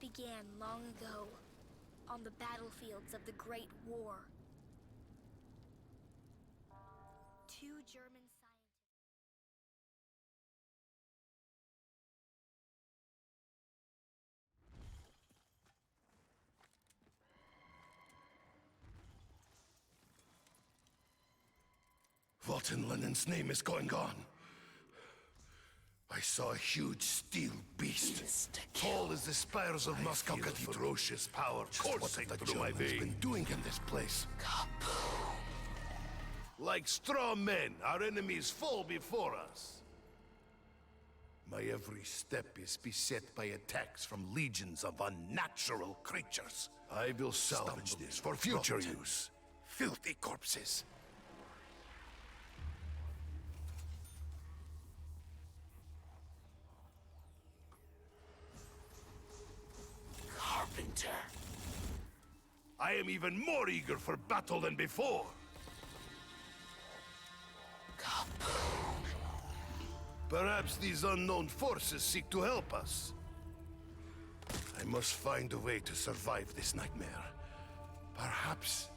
began long ago, on the battlefields of the Great War. Two German scientists. What in Lenin's name is going on? I saw a huge steel beast, tall as the spires of Moscow Cathedral. Ferocious power coursing through my veins. Been doing in this place? Like straw men, our enemies fall before us. My every step is beset by attacks from legions of unnatural creatures. I will salvage this for future use. Filthy corpses. Carpenter. I am even more eager for battle than before. Perhaps these unknown forces seek to help us. I must find a way to survive this nightmare. Perhaps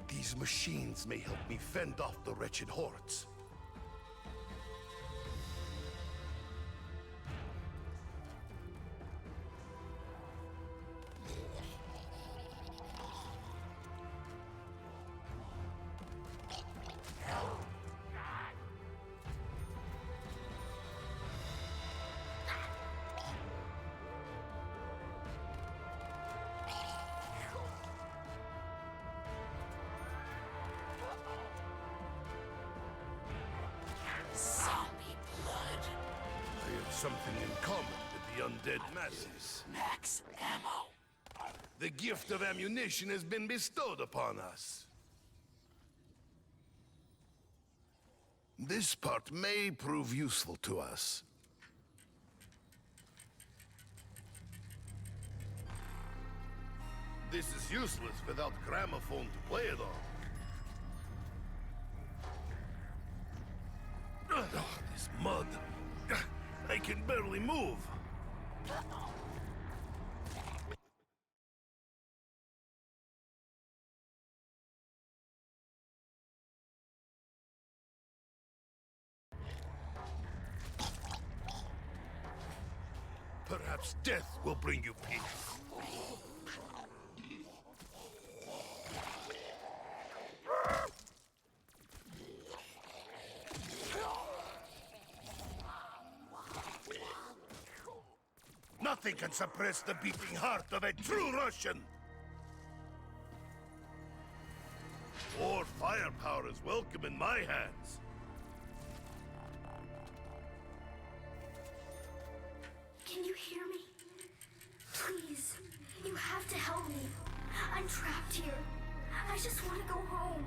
these machines may help me fend off the wretched hordes. Something in common with the undead masses. Max ammo. The gift of ammunition has been bestowed upon us. This part may prove useful to us. This is useless without gramophone to play it on. Ugh, this mud. I can barely move. Perhaps death will bring you peace. Nothing can suppress the beating heart of a true Russian! More firepower is welcome in my hands. Can you hear me? Please, you have to help me. I'm trapped here. I just want to go home.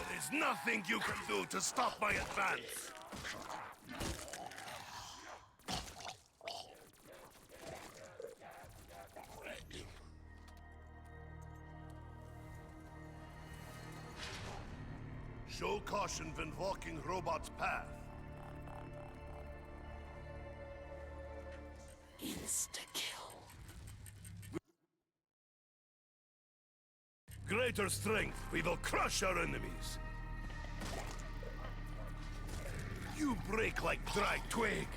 There's nothing you can do to stop my advance! Show caution when walking robot's path. Insta-kill. Greater strength, we will crush our enemies. You break like dry twig.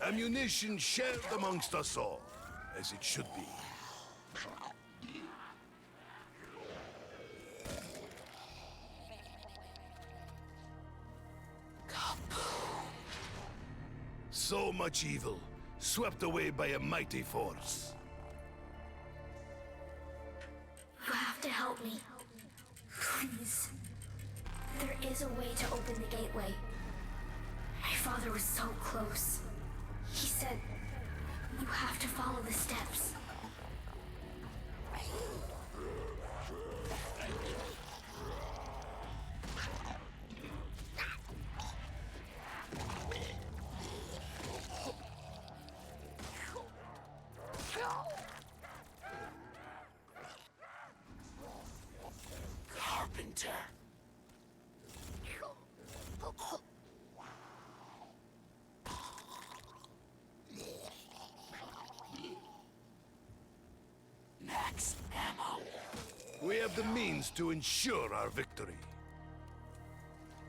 Ammunition shared amongst us all, as it should be. So much evil, swept away by a mighty force. You have to help me. Please. There is a way to open the gateway. My father was so close. He said, you have to follow the steps. Carpenter. Max ammo. We have the means to ensure our victory.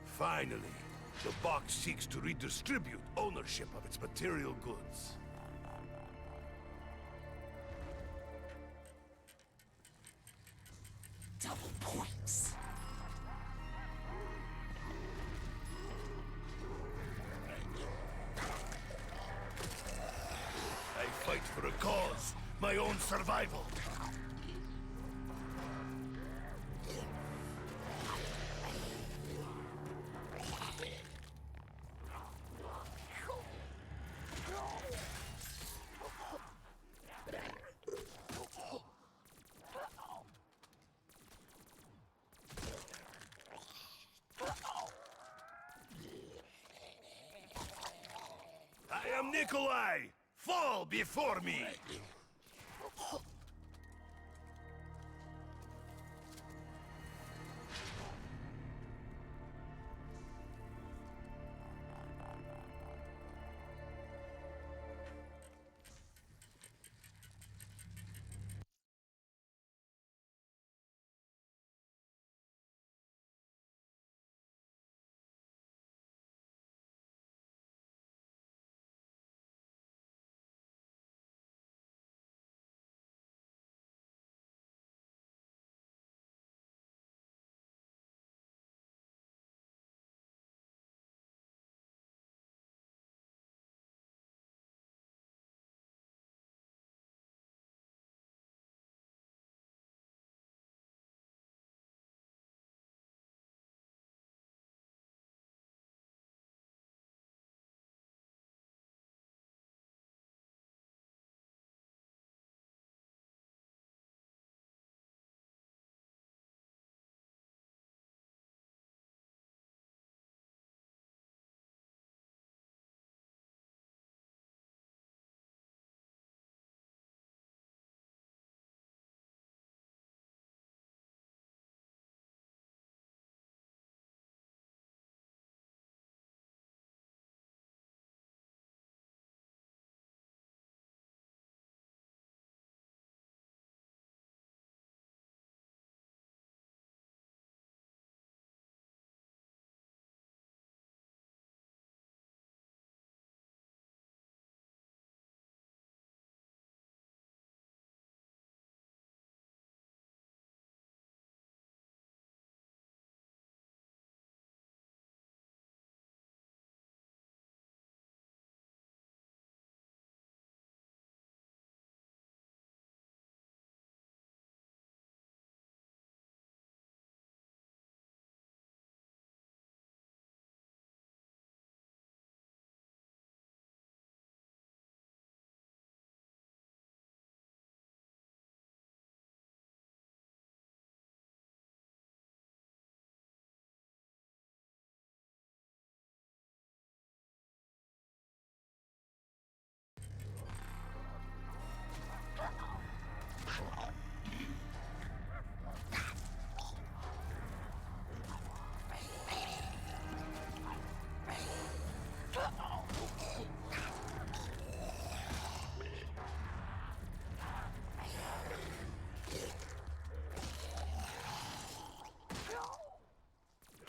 Finally, the box seeks to redistribute ownership of its material goods. Double points. I fight for a cause, my own survival. I am Nikolai! Fall before me!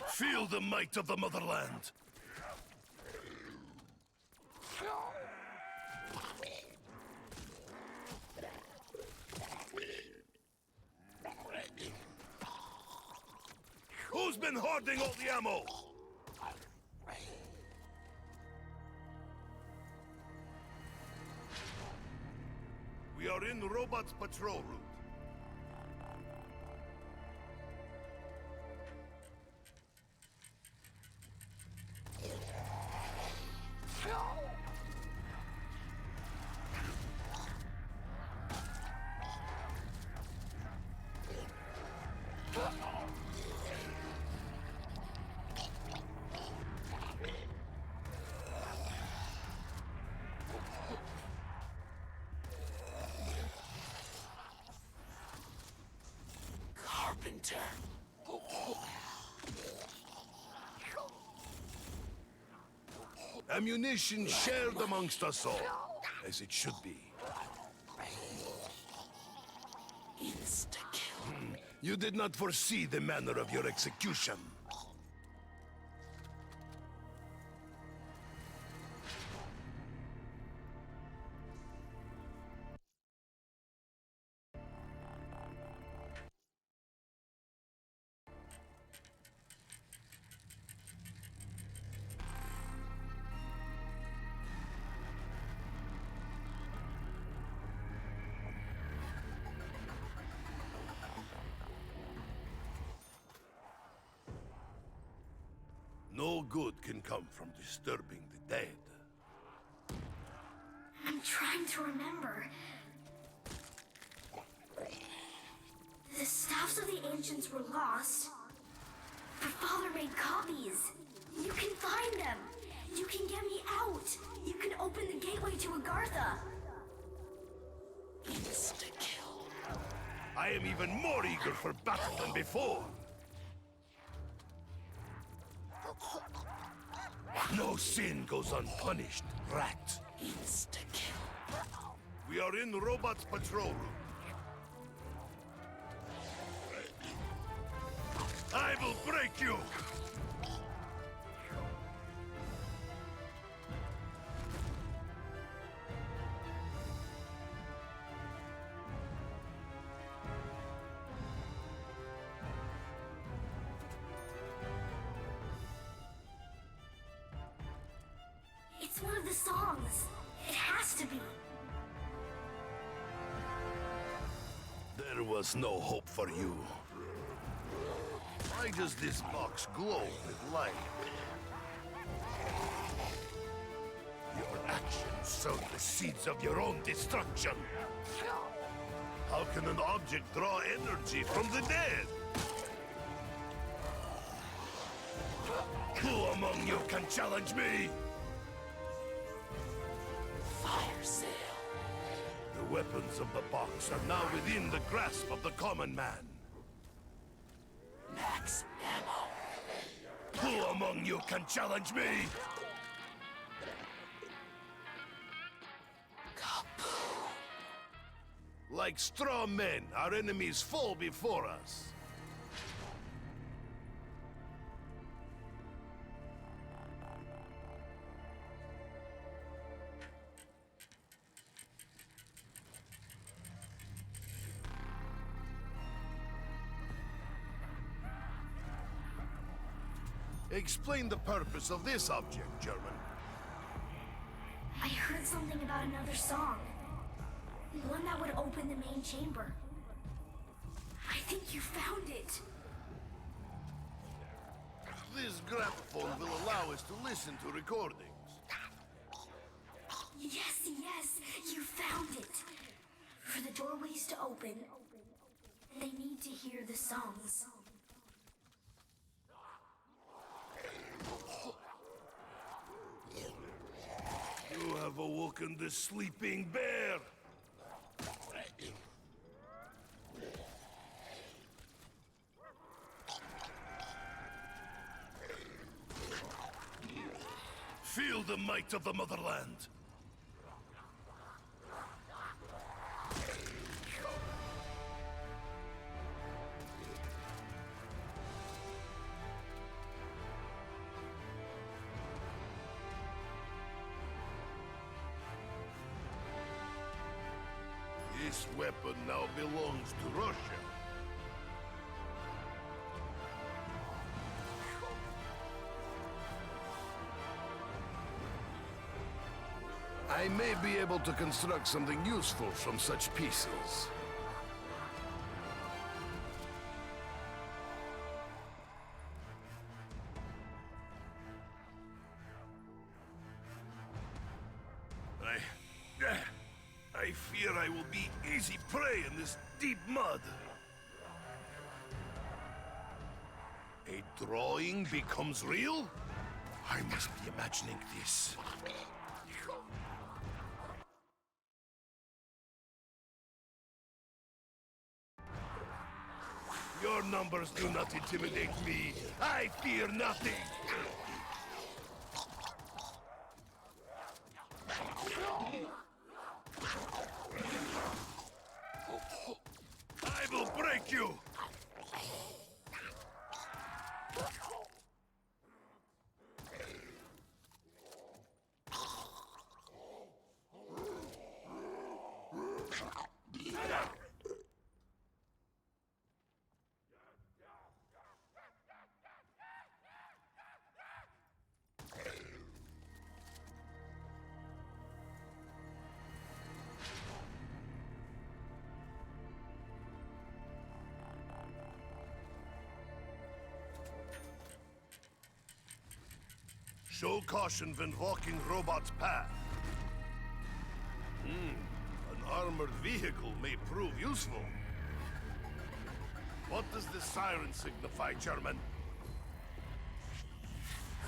Feel the might of the motherland! Who's been hoarding all the ammo? are in Robot's patrol route. Carpenter. Ammunition shared amongst us all, as it should be. Insta-kill. You did not foresee the manner of your execution. No good can come from disturbing the dead. I'm trying to remember. The staffs of the ancients were lost. But Father made copies. You can find them. You can get me out. You can open the gateway to Agartha. Insta-kill. I am even more eager for battle than before. No sin goes unpunished, rat. Insta-kill. We are in Robot's patrol route. I will break you! It's one of the songs. It has to be. There was no hope for you. Why does this box glow with light? Your actions sow the seeds of your own destruction. How can an object draw energy from the dead? Who among you can challenge me? Fire sale. The weapons of the box are now within the grasp of the common man. Max ammo. Who among you can challenge me? Kaboom. Like straw men, our enemies fall before us. Explain the purpose of this object, German. I heard something about another song. One that would open the main chamber. I think you found it. This gramophone will allow us to listen to recordings. Yes, you found it. For the doorways to open, they need to hear the songs. You have awoken the sleeping bear! Feel the might of the motherland! This weapon now belongs to Russia. I may be able to construct something useful from such pieces. I fear I will be easy prey in this deep mud. A drawing becomes real? I must be imagining this. Your numbers do not intimidate me. I fear nothing. I will break you! Show caution when walking robot's path. An armored vehicle may prove useful. What does this siren signify, German?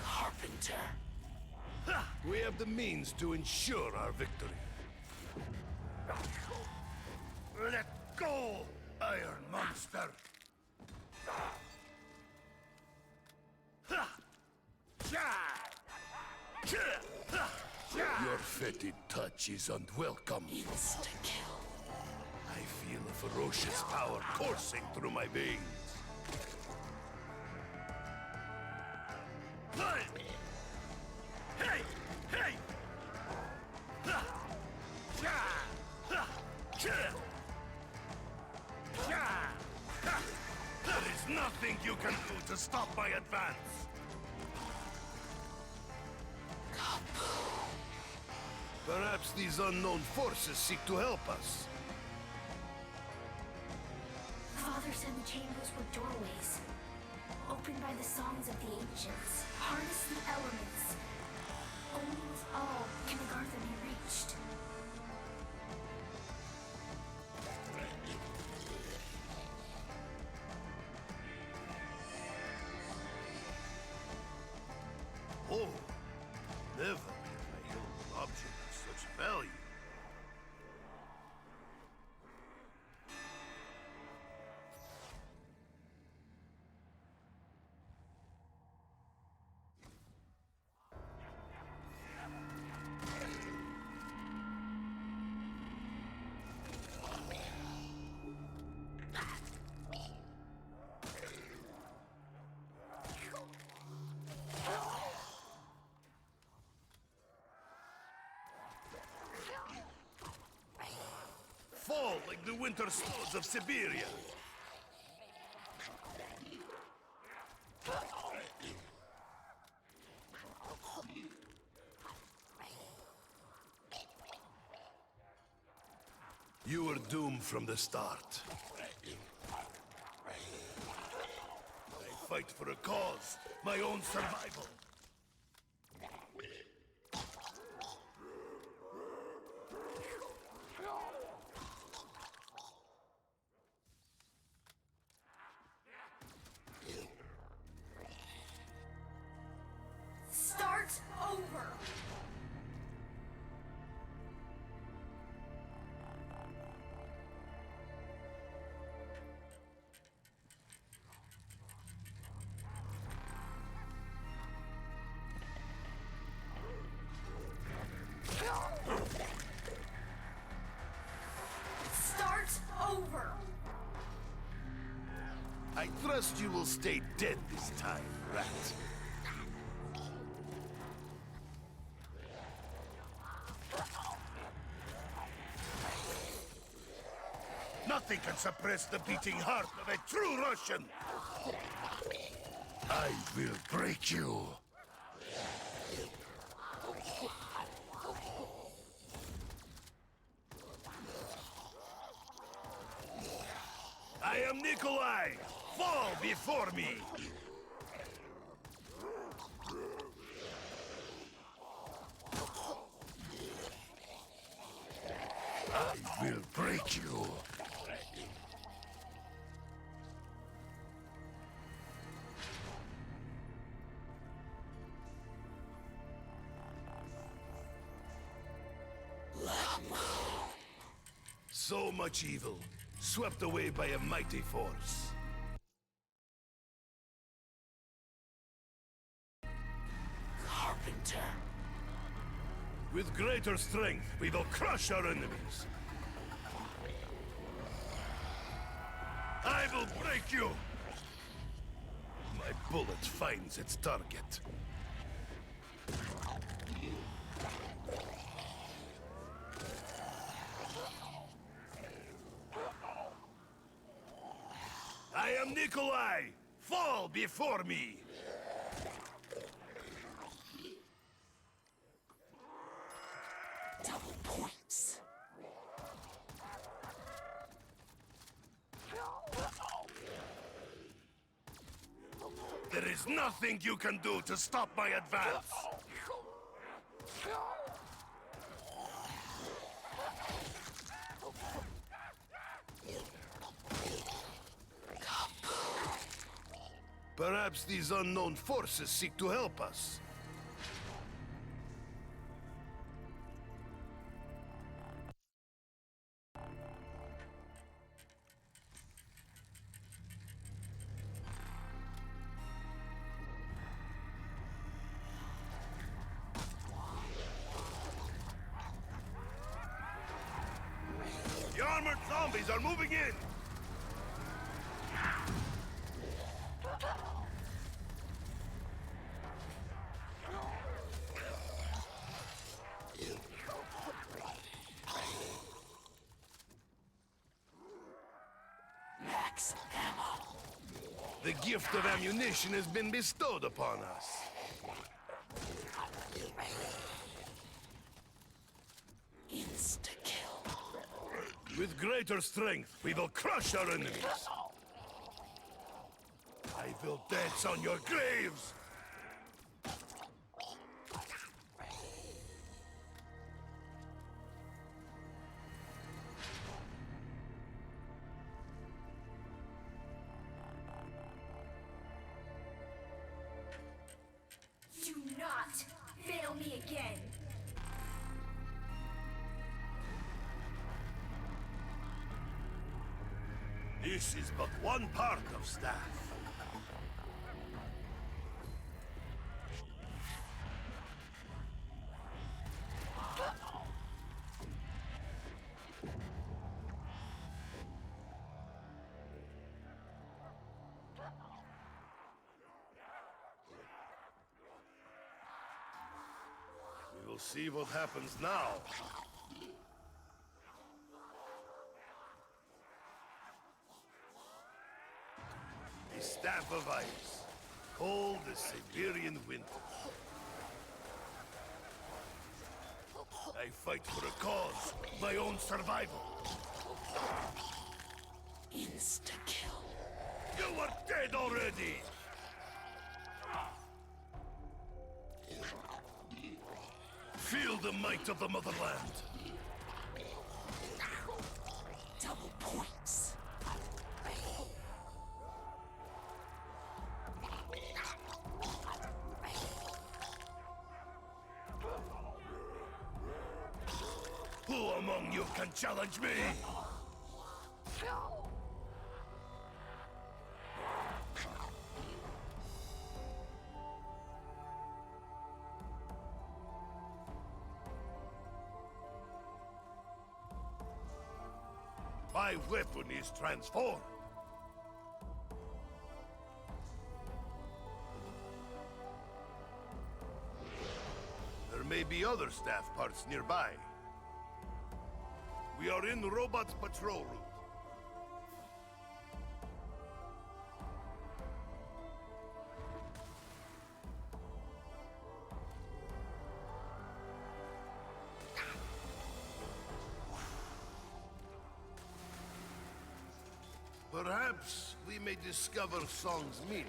Carpenter. Ha! We have the means to ensure our victory. Let go, Iron Monster! Ha! Your fetid touch is unwelcome. Insta-kill. I feel a ferocious power coursing through my veins. Hey! Hey! There is nothing you can do to stop my advance. Perhaps these unknown forces seek to help us. Father said the chambers were doorways, opened by the songs of the ancients. Harness the elements. Only with all can Agartha be reached. Oh, never have I held an object of such value. Fall like the winter snows of Siberia. You were doomed from the start. I fight for a cause, my own survival. Start over! Start over! I trust you will stay dead this time, rat. Nothing can suppress the beating heart of a true Russian! I will break you! I am Nikolai! Fall before me! I will break you! So much evil, swept away by a mighty force. Carpenter. With greater strength, we will crush our enemies. I will break you! My bullet finds its target. I am Nikolai! Fall before me! Double points. There is nothing you can do to stop my advance! Perhaps these unknown forces seek to help us. The armored zombies are moving in! Max ammo. The gift of ammunition has been bestowed upon us. Insta-kill. With greater strength, we will crush our enemies. I will dance on your graves! Do not fail me again. This is but one part of staff. We will see what happens now. A staff of ice, cold as Siberian winter. I fight for a cause, my own survival. Insta-kill. You are dead already! Feel the might of the motherland. Double points. Who among you can challenge me? My weapon is transformed. There may be other staff parts nearby. We are in Robot's patrol route. Perhaps we may discover song's meaning.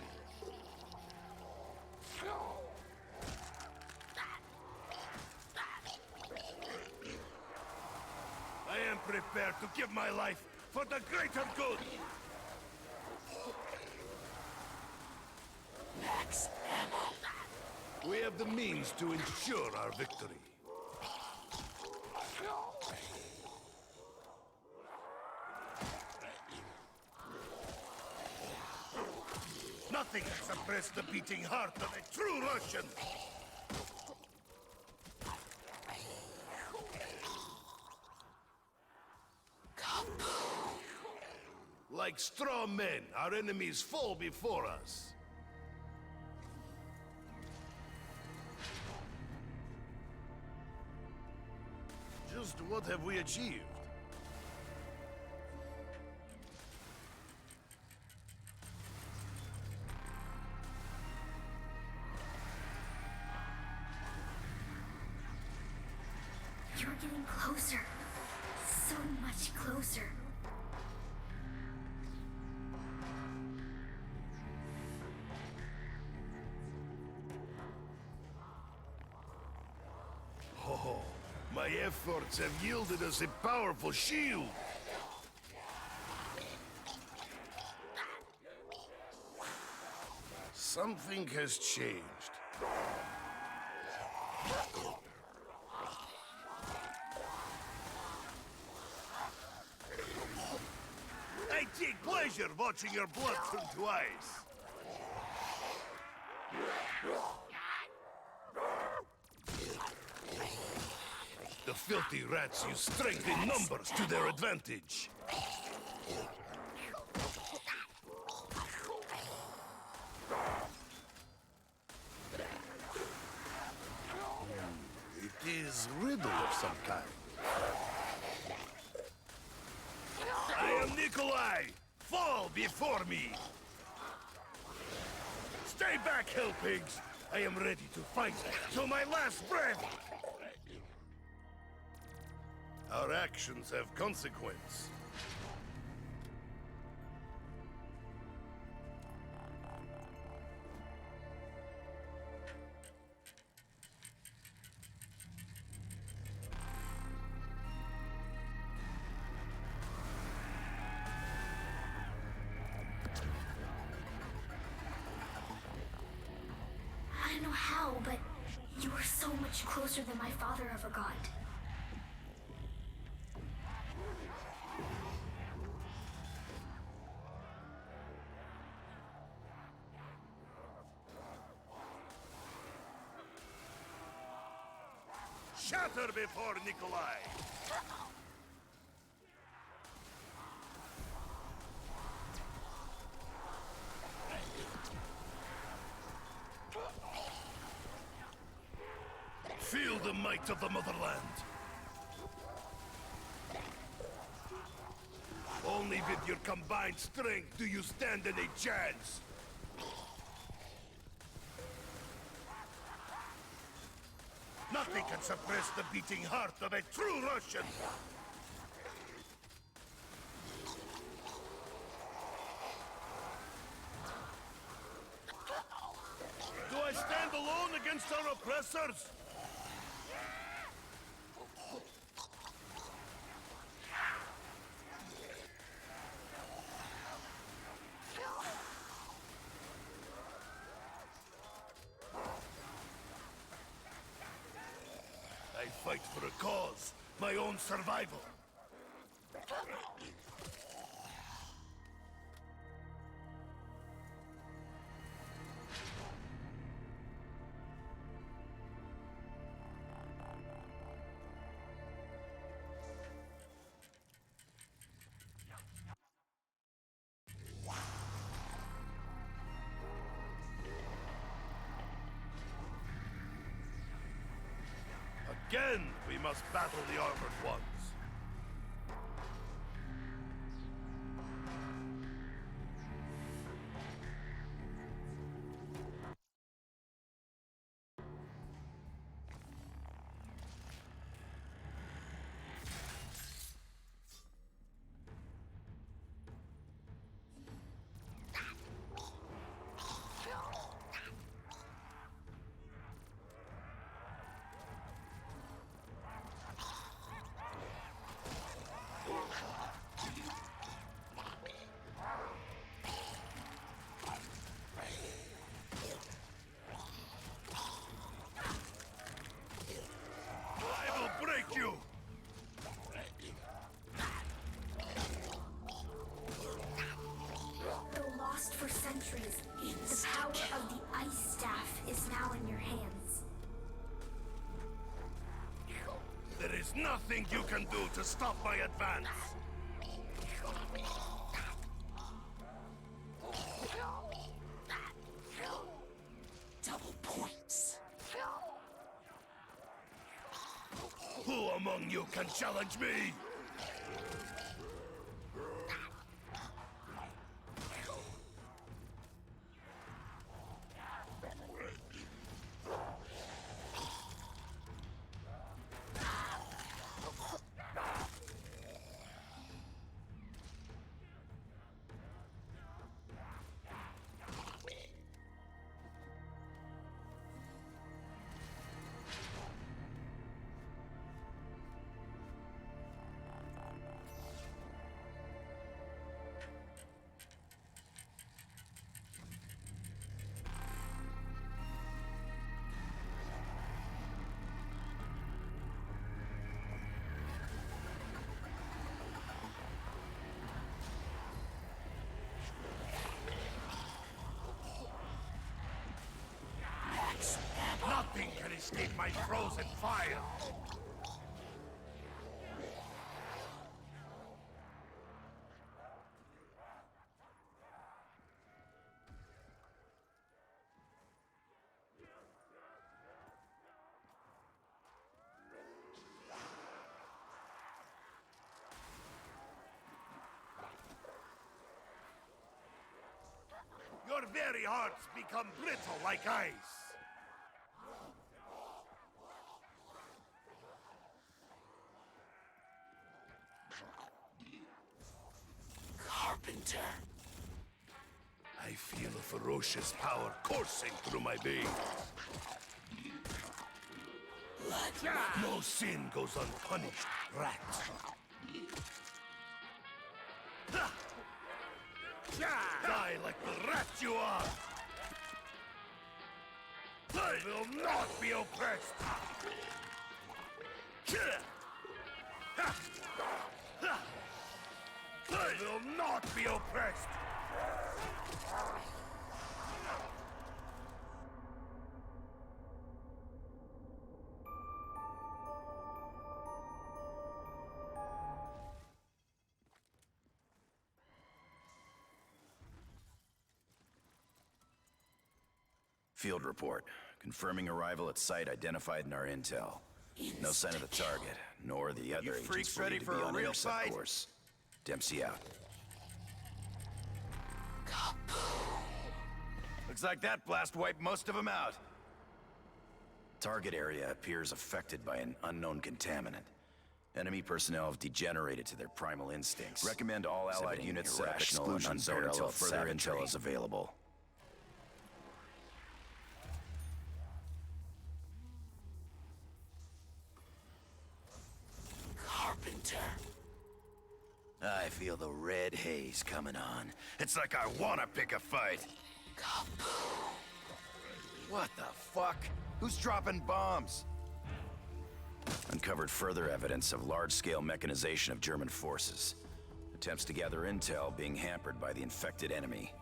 I am prepared to give my life for the greater good! Max ammo. We have the means to ensure our victory. Nothing can suppress the beating heart of a true Russian! Like straw men, our enemies fall before us. Just what have we achieved? You're getting closer. So much closer. Oh, my efforts have yielded us a powerful shield. Something has changed. I take pleasure watching your blood turn to ice. The filthy rats use strength in numbers to their advantage. It is riddle of some kind. I am Nikolai! Fall before me! Stay back, hell pigs! I am ready to fight till my last breath! Our actions have consequence. I don't know how, but you were so much closer than my father ever got. Shatter before Nikolai! Feel the might of the motherland! Only with your combined strength do you stand any chance! Nothing can suppress the beating heart of a true Russian! Do I stand alone against our oppressors? I fight for a cause, my own survival. Again, we must battle the armored ones. nothing you can do to stop my advance! Double points. Who among you can challenge me? Nothing can escape my frozen fire! Your very hearts become brittle like ice! Carpenter. I feel a ferocious power coursing through my veins. No sin goes unpunished, rat. Die like the rat you are! I will not be oppressed! I will not be oppressed! Field report. Confirming arrival at site identified in our intel. No sign of the target, nor the other agents freaks ready believed for to be a on real intercept fight? course. Dempsey out. Looks like that blast wiped most of them out. Target area appears affected by an unknown contaminant. Enemy personnel have degenerated to their primal instincts. Recommend all allied units set up exclusion zone until further intel is available. Carpenter. I feel the red haze coming on. It's like I want to pick a fight. What the fuck? Who's dropping bombs? Uncovered further evidence of large-scale mechanization of German forces. Attempts to gather intel being hampered by the infected enemy.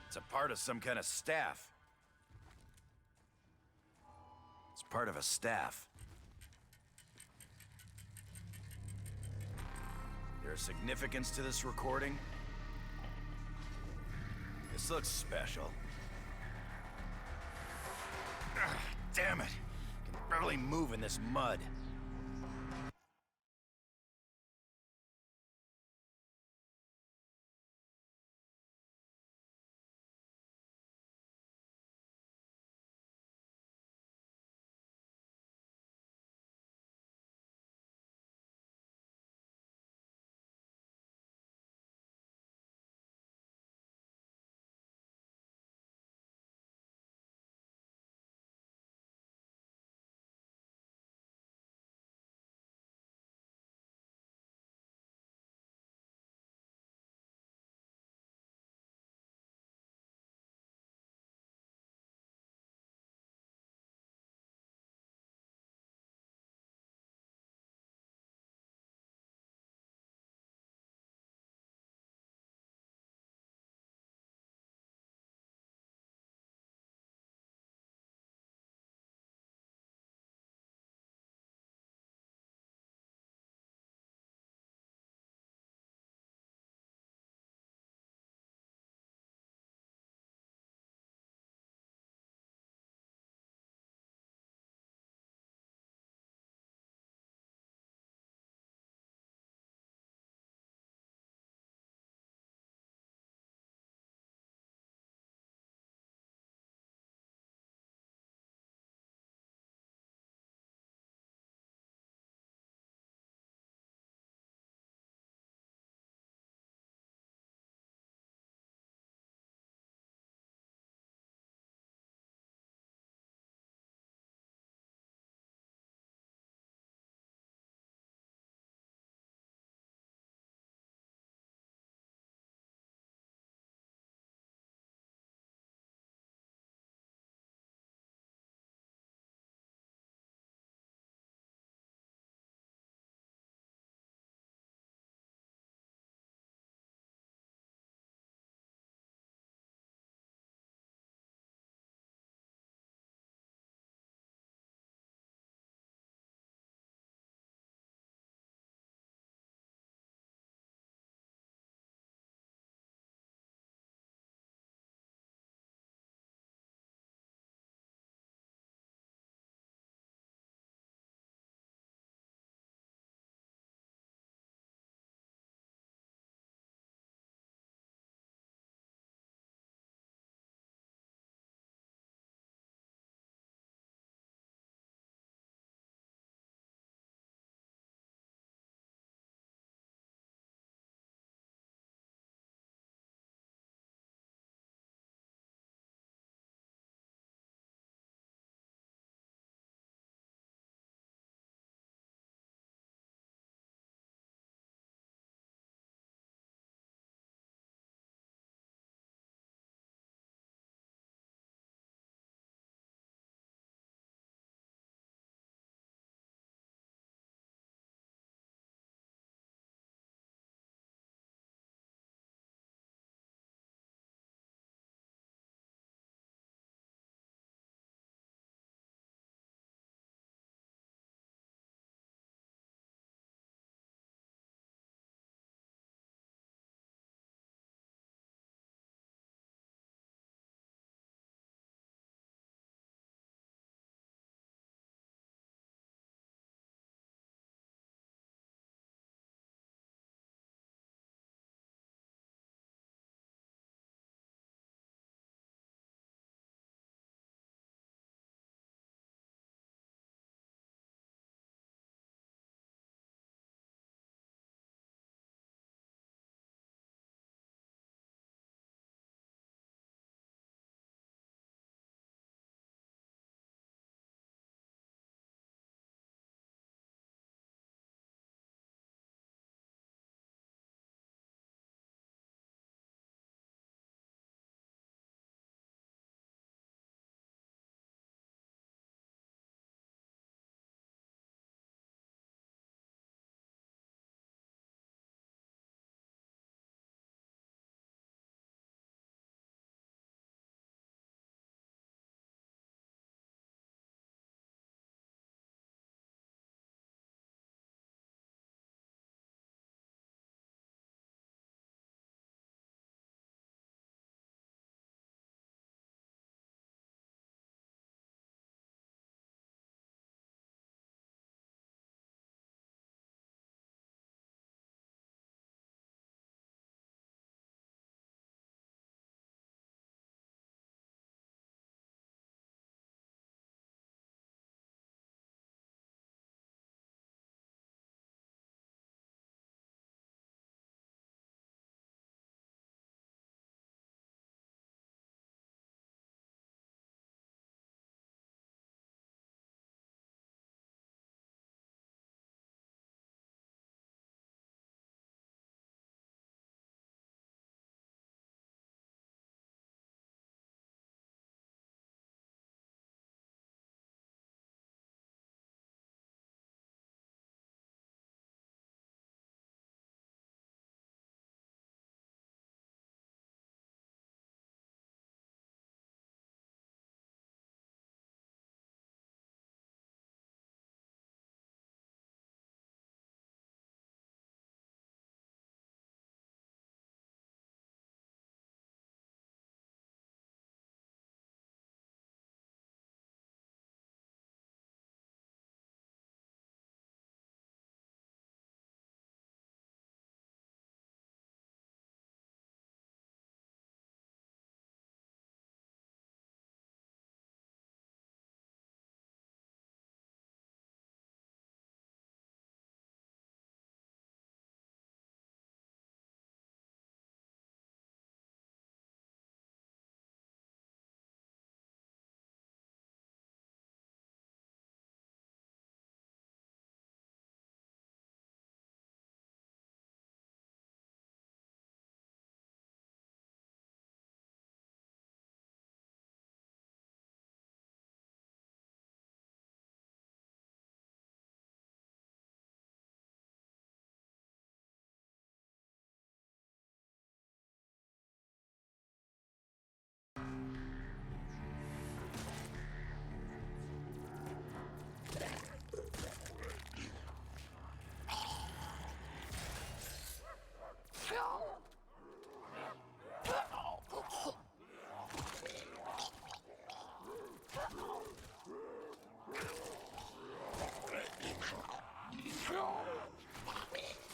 It's a part of some kind of staff. It's part of a staff. There's significance to this recording? This looks special. Damn it! I can barely move in this mud.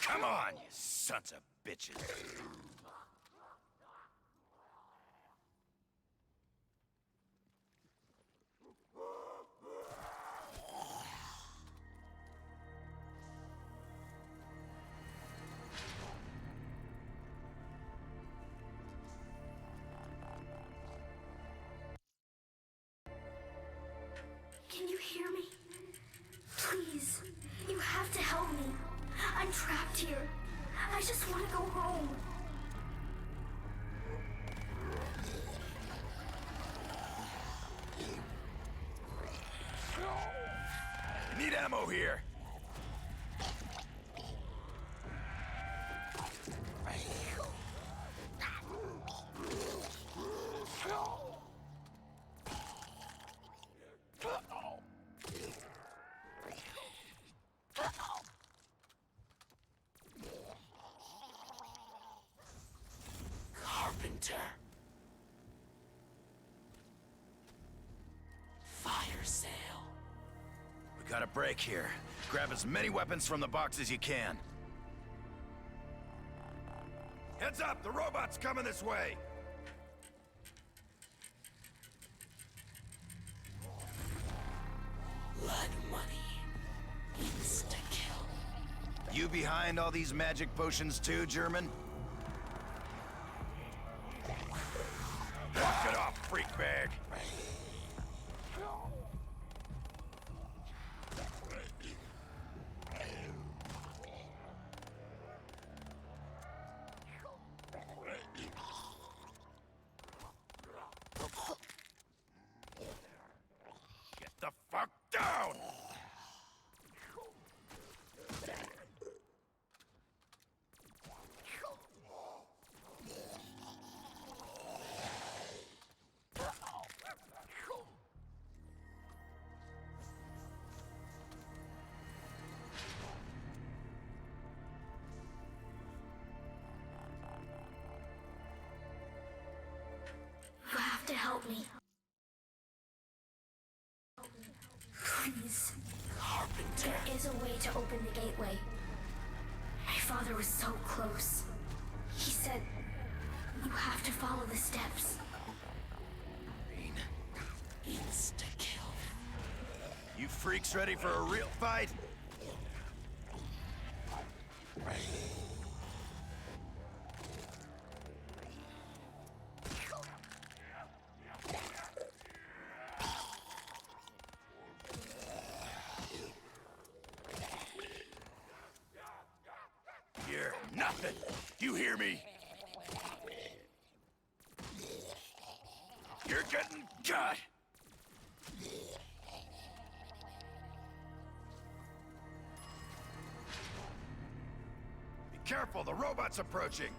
Come on, you sons of bitches. Can you hear me? Please, you have to help me. I'm trapped here. I just want to go home. Need ammo here. Carpenter. Fire sale. We got a break here. Grab as many weapons from the box as you can. Heads up! The robot's coming this way! Blood money. Insta-kill. You behind all these magic potions too, German? Knock it off, freak bag! Get the fuck down! You have to help me. Please. Carpenter. There is a way to open the gateway. My father was so close. He said, you have to follow the steps. Insta-kill. You freaks ready for a real fight? You're nothing. You hear me? You're getting cut. Be careful, the robot's approaching.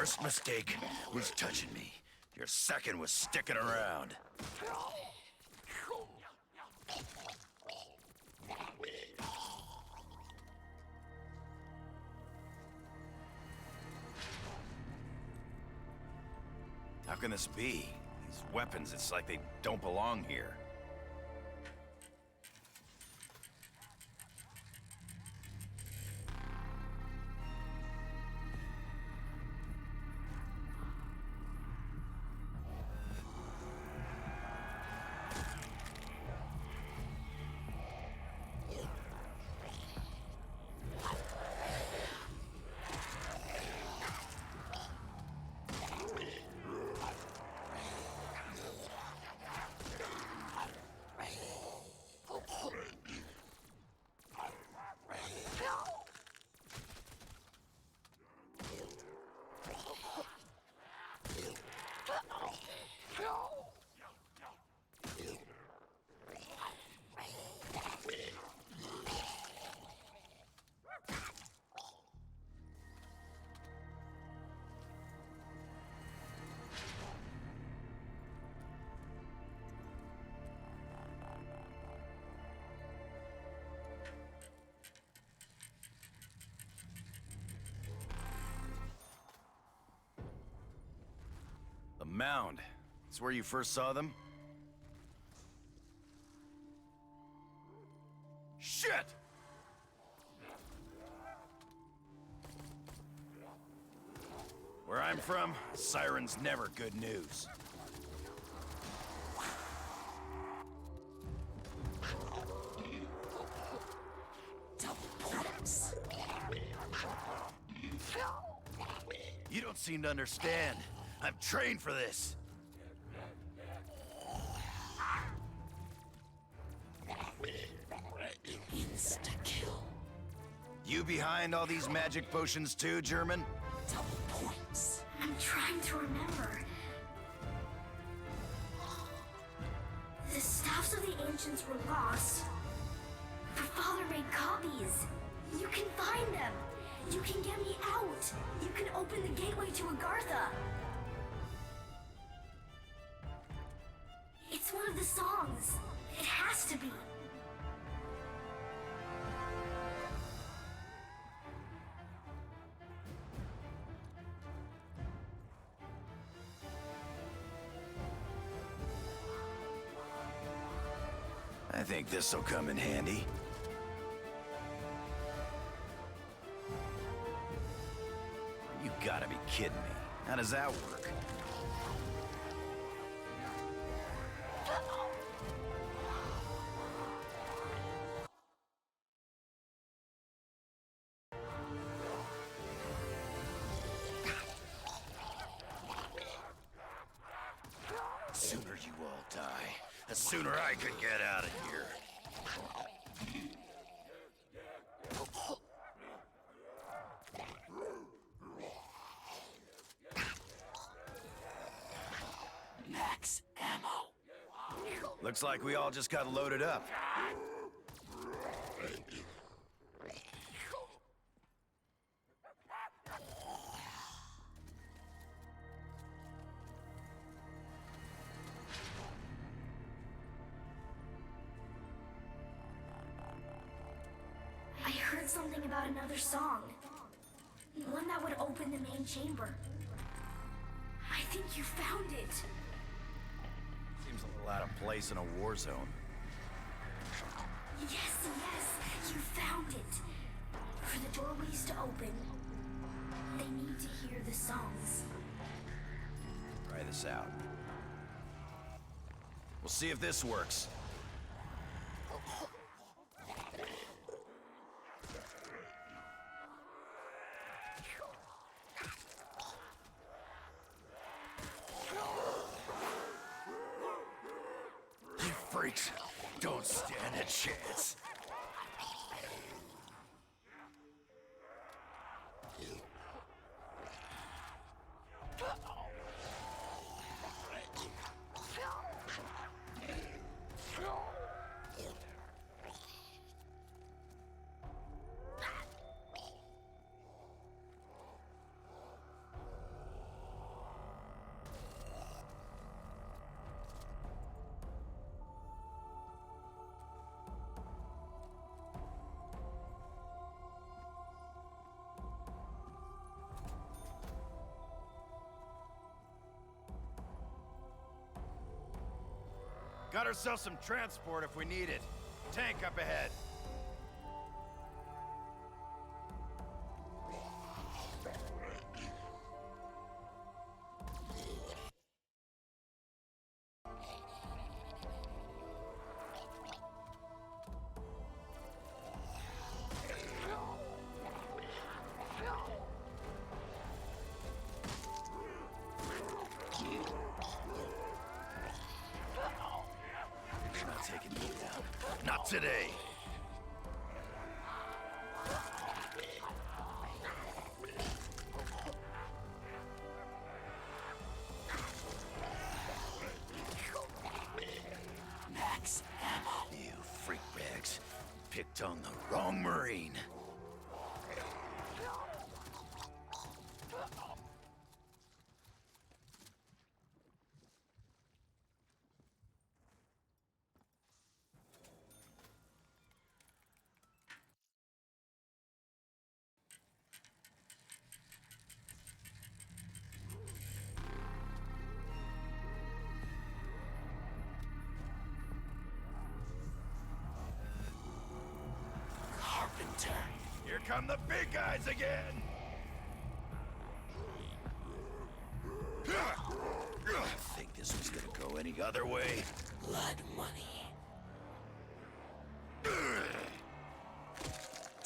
First mistake was touching me. Your second was sticking around. How can this be? These weapons, it's like they don't belong here. mound. It's where you first saw them? Shit! Where I'm from, siren's never good news. Double points. You don't seem to understand. I'm trained for this. Insta-kill. You behind all these magic potions too, German? Double points. I'm trying to remember. The staffs of the ancients were lost. But Father made copies. You can find them. You can get me out. You can open the gateway to Agartha. It's one of the songs. It has to be. I think this'll come in handy. You gotta be kidding me. How does that work? The sooner you all die, the sooner I can get out of here. Max ammo. Looks like we all just got loaded up. I heard something about another song. One that would open the main chamber. I think you found it. Seems a little out of place in a war zone. Yes, yes, you found it. For the doorways to open, they need to hear the songs. Try this out. We'll see if this works. You freaks don't stand a chance. Got ourselves some transport if we need it. Tank up ahead. You're not taking me down. Not today. Max ammo. You freak bags. Picked on the wrong Marine. come the big guys again! I think this was gonna go any other way. Blood money.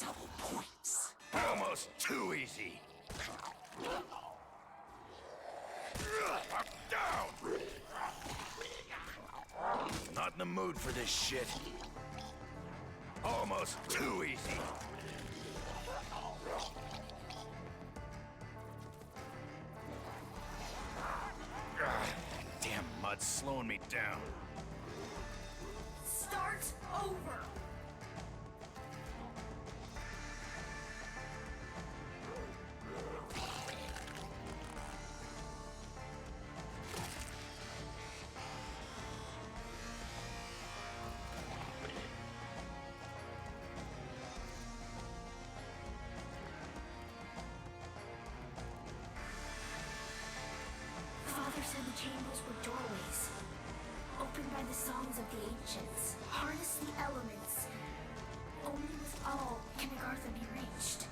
Double points. Almost too easy. I'm down! Not in the mood for this shit. Almost too easy. Damn mud's slowing me down. Start over! Father said the chambers were doorways, opened by the songs of the ancients. Harness the elements. Only with all can Agartha be reached.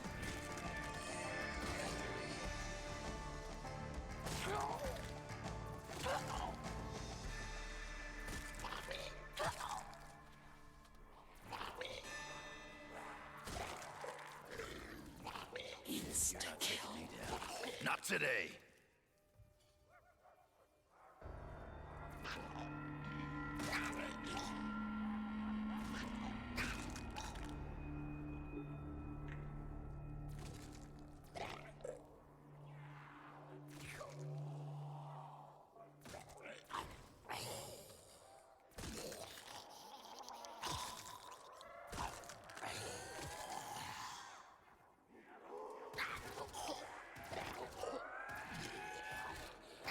Insta-kill. Not today.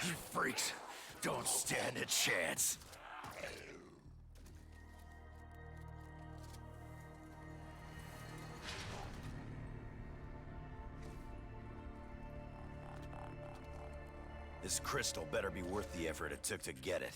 You freaks don't stand a chance. This crystal better be worth the effort it took to get it.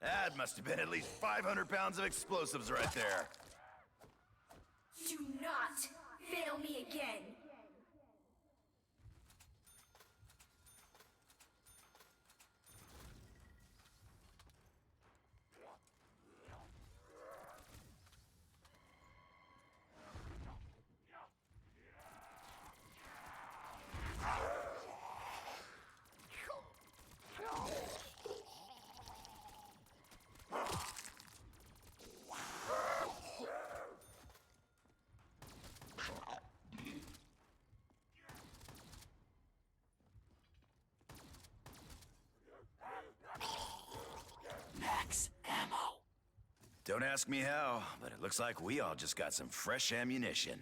That must have been at least 500 pounds of explosives right there. Do not fail me again! Max ammo. Don't ask me how, but it looks like we all just got some fresh ammunition.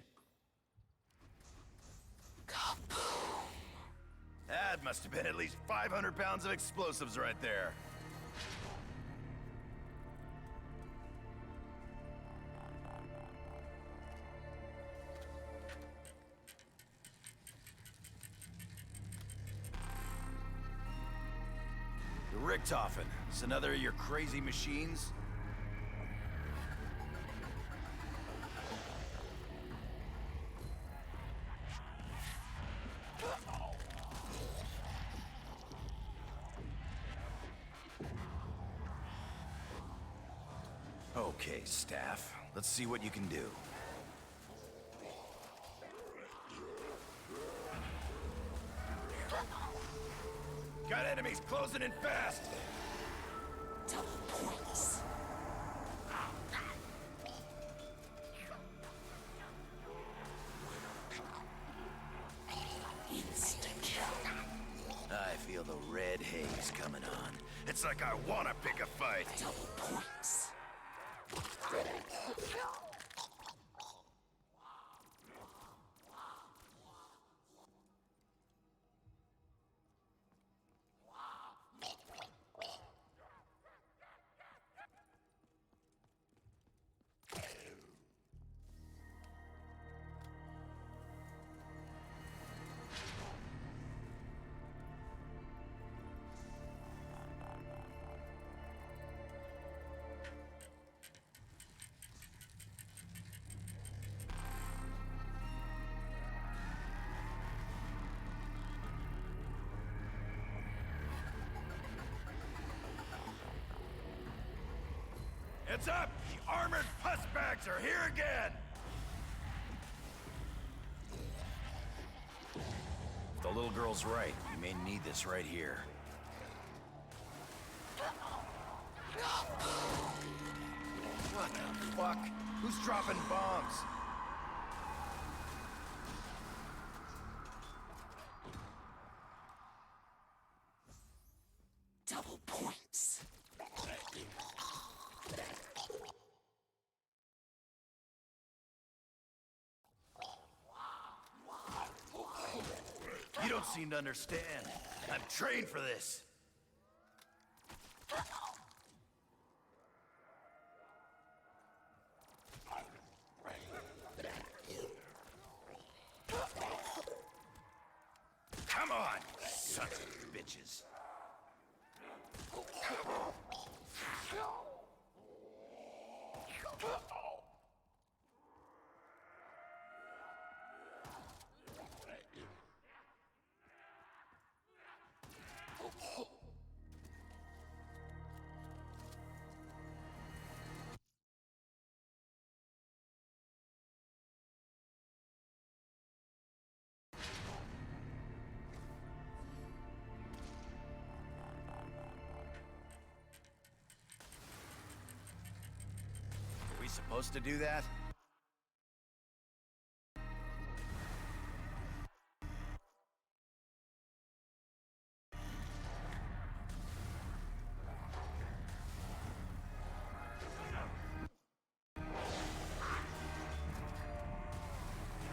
Kaboom. That must have been at least 500 pounds of explosives right there. The Richtofen. Is another of your crazy machines? Okay, staff. Let's see what you can do. Got enemies closing in fast! Double points. Insta-kill. I feel the red haze coming on. It's like I wanna pick a fight. Double points. Heads up! The armored pussbags are here again! If the little girl's right, we may need this right here. What the fuck? Who's dropping bombs? Double points. You don't seem to understand. I'm trained for this. Come on, sons of bitches. Are we supposed to do that?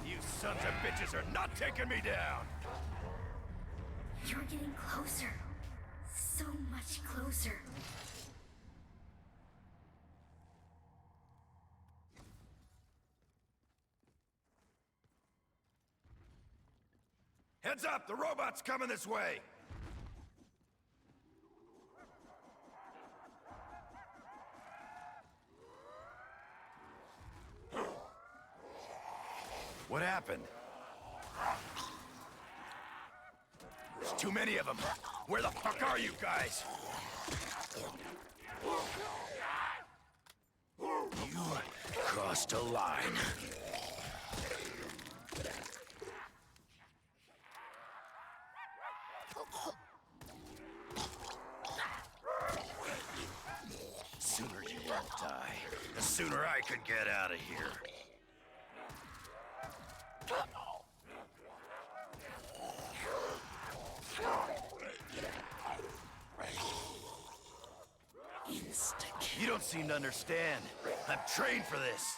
You sons of bitches are not taking me down! You're getting closer. So much closer. Heads up! The robot's coming this way! What happened? There's too many of them. Where the fuck are you guys? You crossed a line. Sooner you won't die, the sooner I can get out of here. You don't seem to understand. I'm trained for this.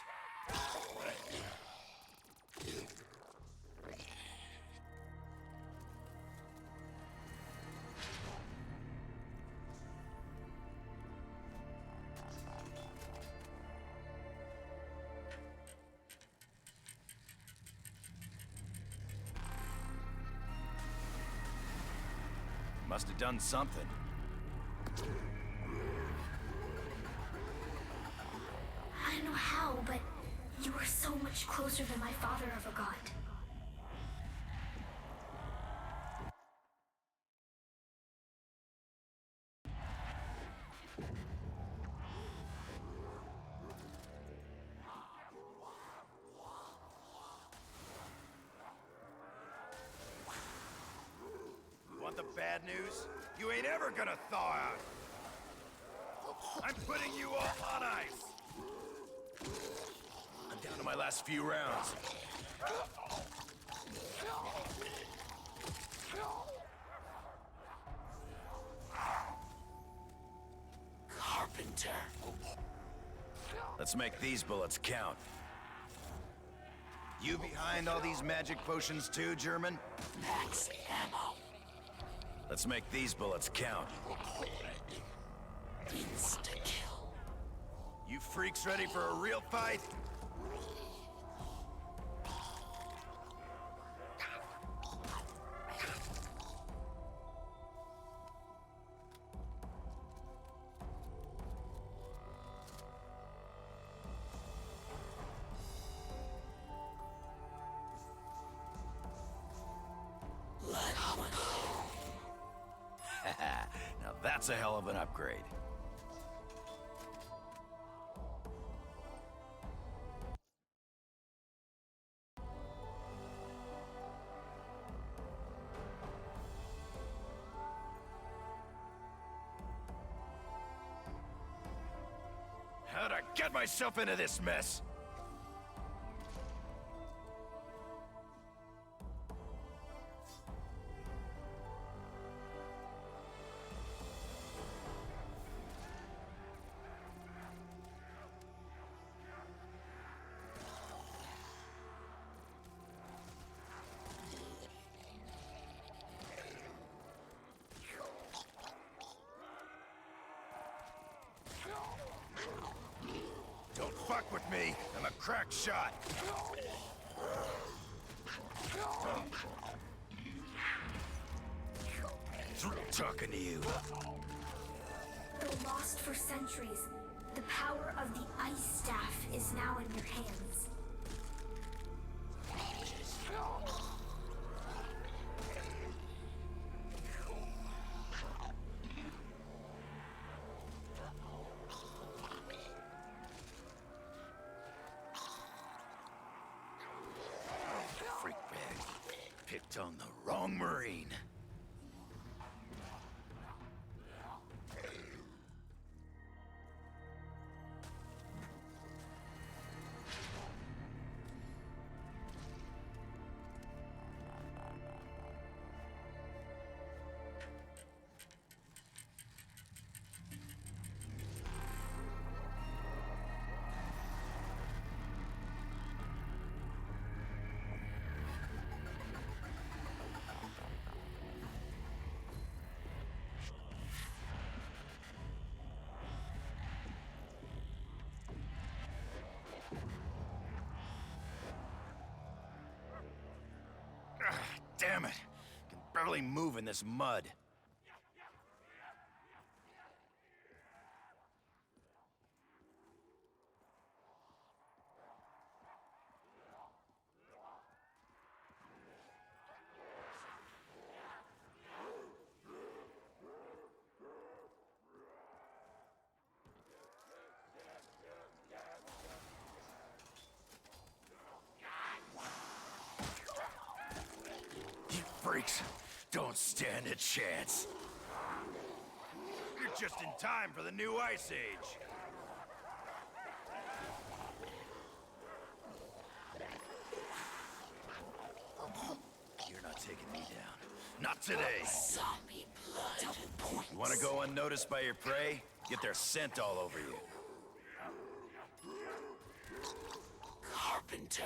Must have done something. I don't know how, but you were so much closer than my father ever got. Want the bad news? You ain't ever gonna thaw out. I'm putting you all on ice. I'm down to my last few rounds. Carpenter. Let's make these bullets count. You behind all these magic potions too, German? Max ammo. Let's make these bullets count. Insta-kill. You freaks ready for a real fight? Now that's a hell of an upgrade. myself into this mess? Don't fuck with me. I'm a crack shot. Through talking to you. Though lost for centuries, the power of the Ice Staff is now in your hands. Freak bag. Picked on the wrong Marine. Damn it! Can barely move in this mud. You freaks don't stand a chance. You're just in time for the new Ice Age. You're not taking me down. Not today. Zombie blood. Double points. You want to go unnoticed by your prey? Get their scent all over you. Carpenter.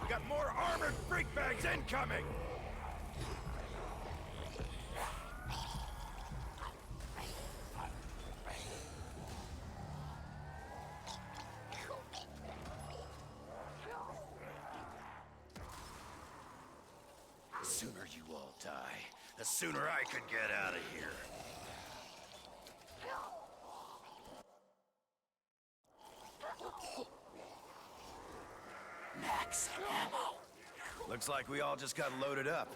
We got more armored freak bags incoming! The sooner you all die, the sooner I could get out of here. Max ammo. Looks like we all just got loaded up.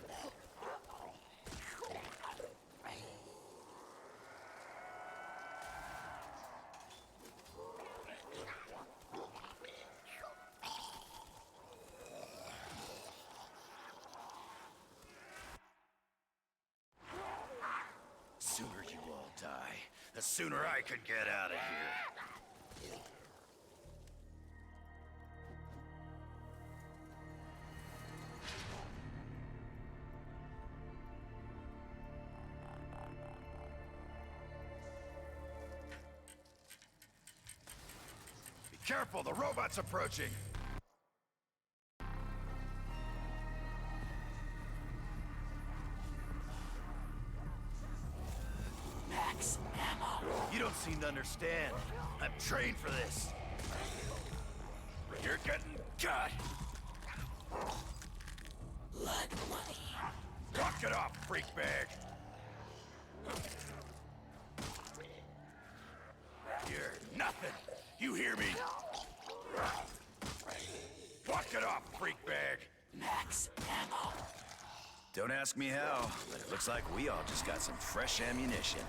Sooner you all die, the sooner I could get out of here. Be careful, the robot's approaching! seem to understand. I'm trained for this. You're getting cut. Blood money. Knock it off, freak bag. You're nothing. You hear me? Knock it off, freak bag. Max ammo. Don't ask me how, but it looks like we all just got some fresh ammunition.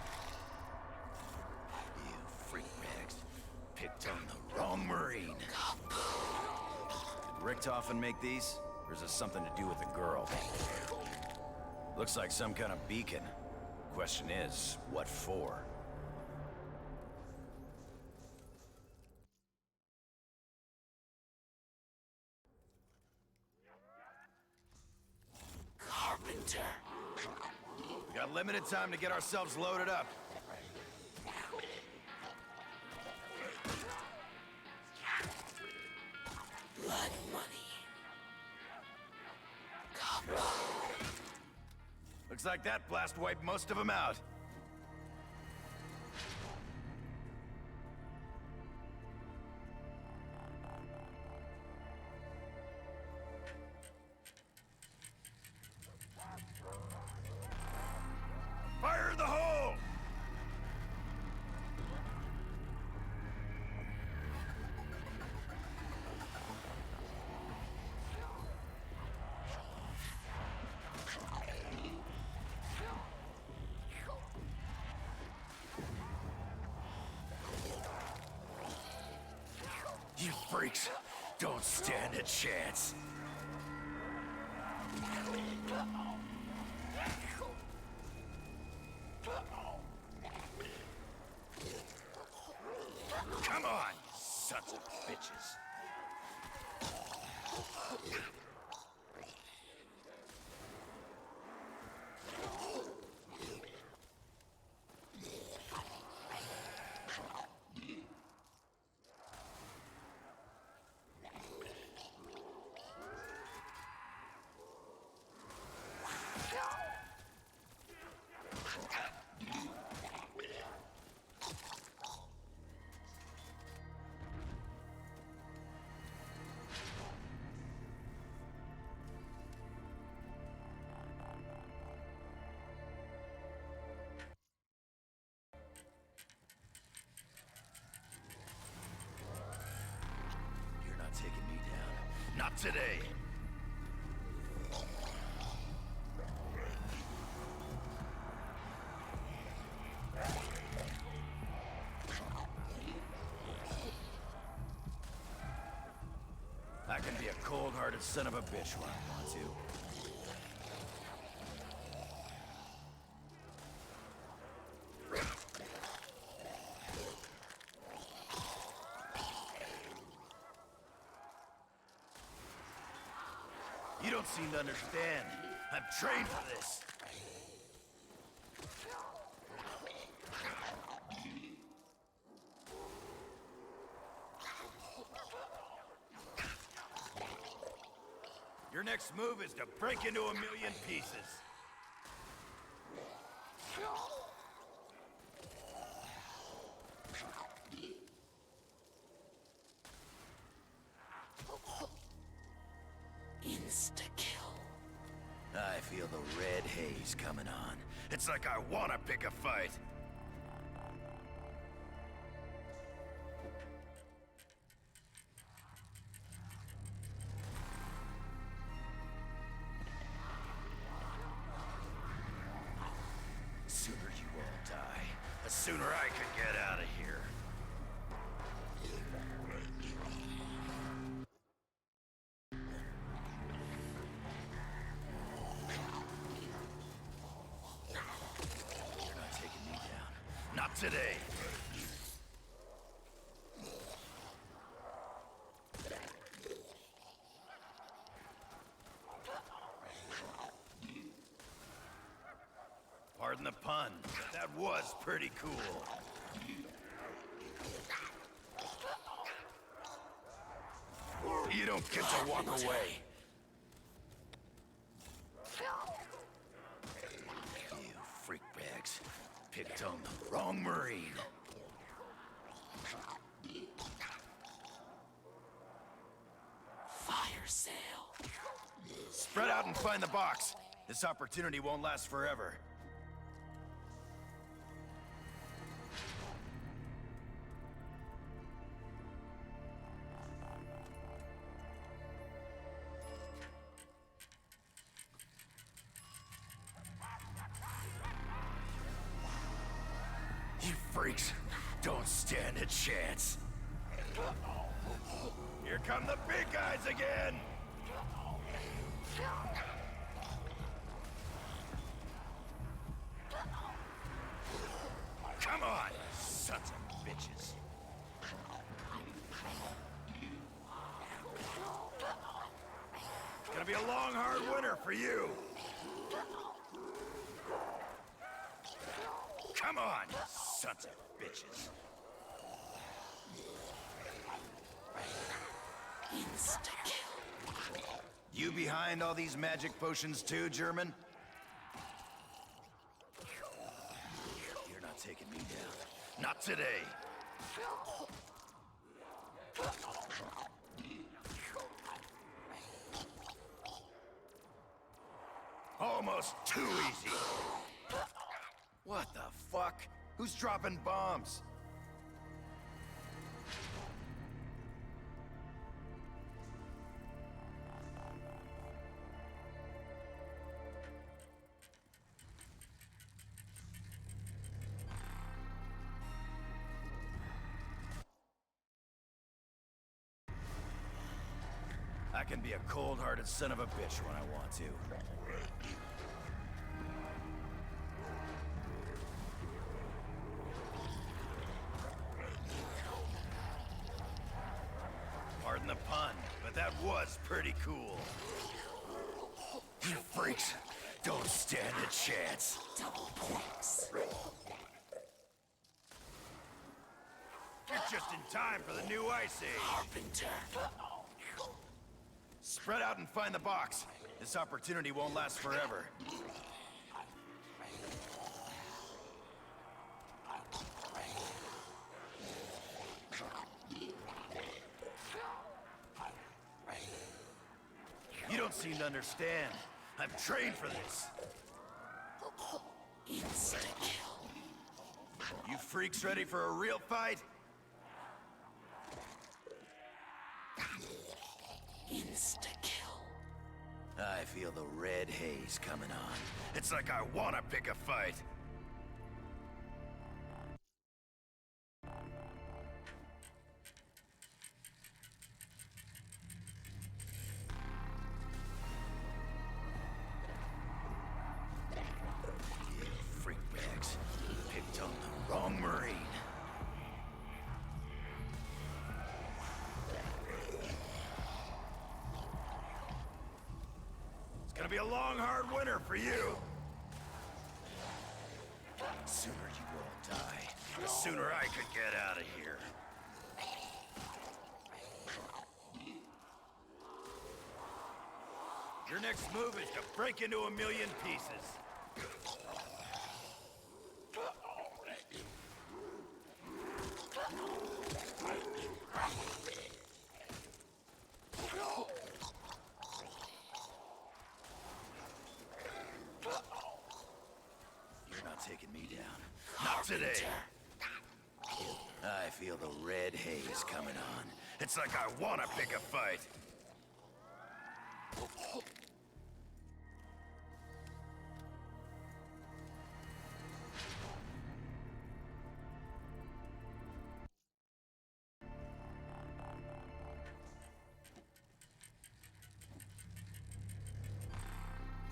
You freak bags. Picked on the wrong Marine. Did Richtofen make these? Or is this something to do with the girl? Looks like some kind of beacon. Question is, what for? Carpenter. We got limited time to get ourselves loaded up. Blood money. Copper. Looks like that blast wiped most of them out. Fire in the hole! You freaks don't stand a chance. Come on, you sons of bitches. Taking me down. Not today. I can be a cold-hearted son of a bitch when I want to. You don't seem to understand. I'm trained for this. Your next move is to break into a million pieces. Insta-kill. I feel the red haze coming on. It's like I want to pick a fight. The sooner you all die, the sooner I can get out of here. Not today. Pardon the pun, but that was pretty cool. You don't get to walk away. You freak bags. Picked on the wrong Marine. sale. Spread out and find the box. This opportunity won't last forever. You freaks don't stand a chance. Here come the big guys again! Come on, sons of bitches. It's gonna be a long, hard winter for you. Come on, sons of bitches. Insta-kill. You behind all these magic potions too, German? You're not taking me down. Not today. Almost too easy. What the fuck? Who's dropping bombs? I can be a cold-hearted son of a bitch when I want to. Pardon the pun, but that was pretty cool. You freaks don't stand a chance. Double points. You're just in time for the new Ice Age. Carpenter. Spread out and find the box. This opportunity won't last forever. You don't seem to understand. I'm trained for this. Insta-kill. You freaks ready for a real fight? Insta-kill. I feel the red haze coming on. It's like I want to pick a fight. You freak bags. Picked on the wrong Marine. It's gonna be a long, hard winter for you. The sooner you all die, the sooner I could get out of here. Your next move is to break into a million pieces. You're not taking me down. Not today. I feel the red haze coming on. It's like I want to pick a fight.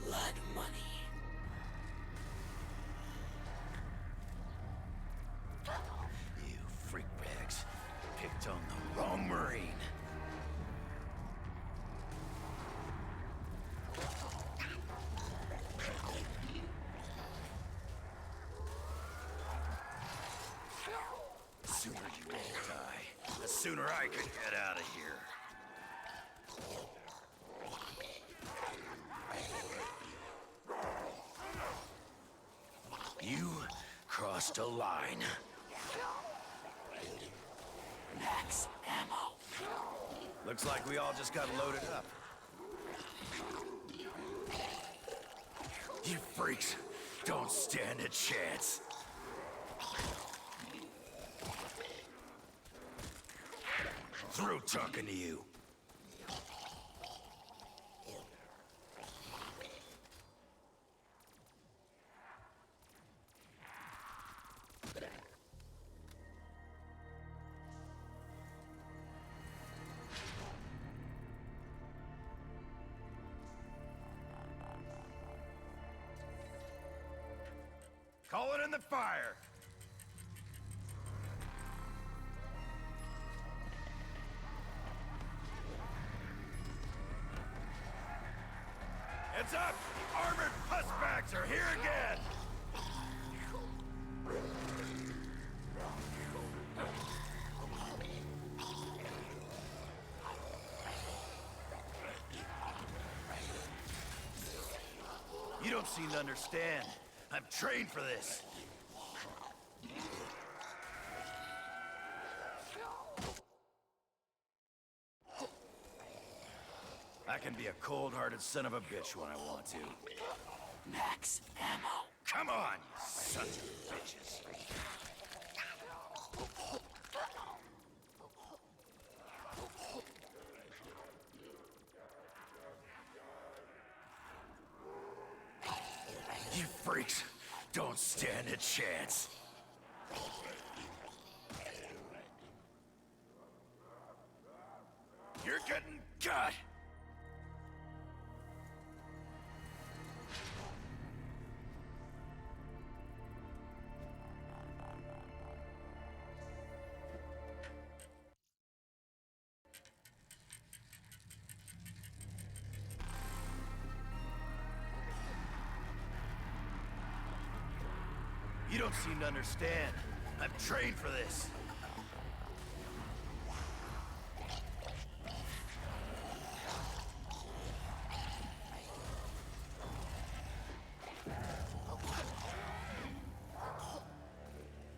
Blood money. You freak bags. Picked on the wrong Marine. The sooner you all die, the sooner I could get out of here. You crossed a line. Max ammo. Looks like we all just got loaded up. You freaks don't stand a chance. Through talking to you. Calling in the fire. Heads up! The armored pussbacks are here again! You don't seem to understand. I'm trained for this. I can be a cold-hearted son of a bitch when I want to. Max ammo. Come on, you sons of bitches. You freaks don't stand a chance. You're getting cut. You don't seem to understand. I'm trained for this.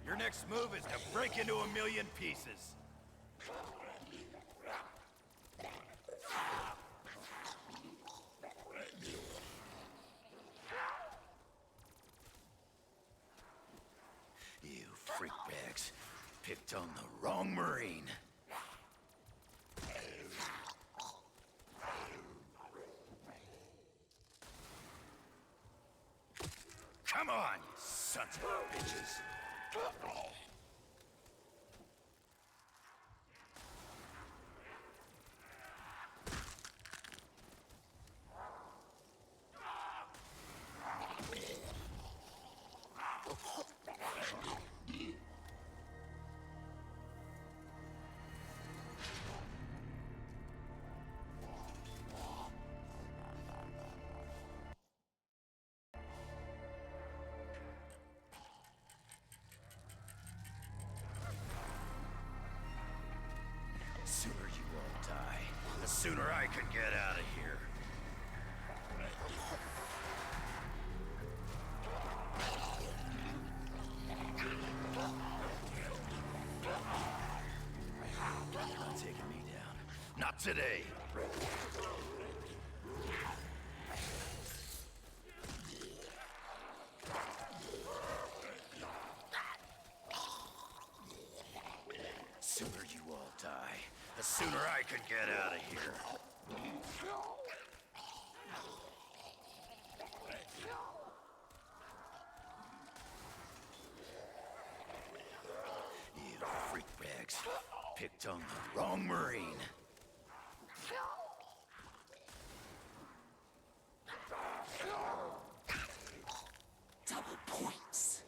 Your next move is to break into a million pieces. You freakbags picked on the wrong Marine. Come on, you sons of bitches. The sooner you all die, the sooner I can get out of here. You're not taking me down. Not today. Sooner you all die, the sooner I can get out of here. You freakbags picked on the wrong Marine. Double points.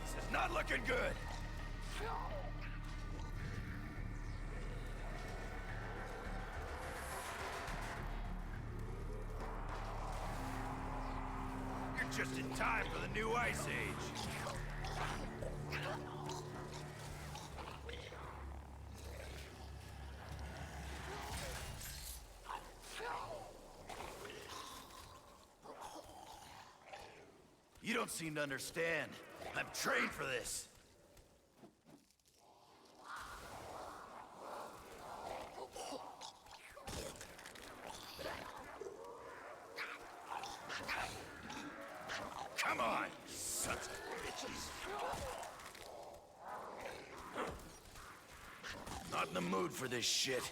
This is not looking good. You're just in time for the new Ice Age. You don't seem to understand. I'm trained for this. Come on, sons of bitches. Not in the mood for this shit.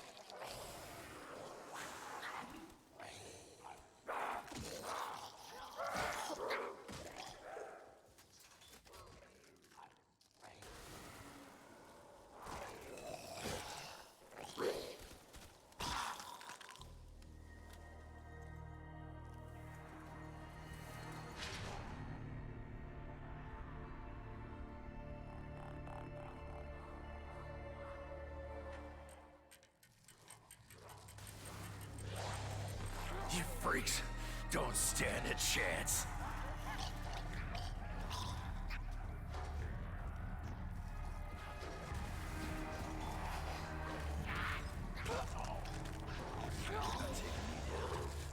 You freaks don't stand a chance.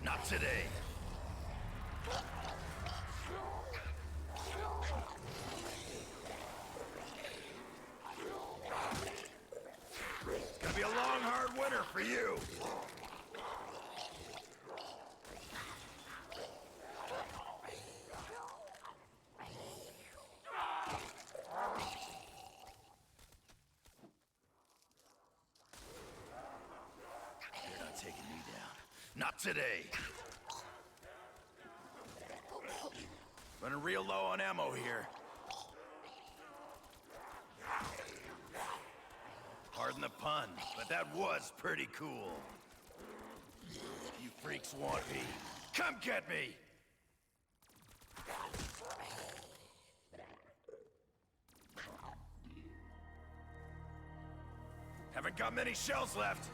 Not today. It's gonna be a long, hard winter for you. You're not taking me down. Not today. Running real low on ammo here. Pardon the pun, but that was pretty cool. You freaks want me. Come get me! Haven't got many shells left.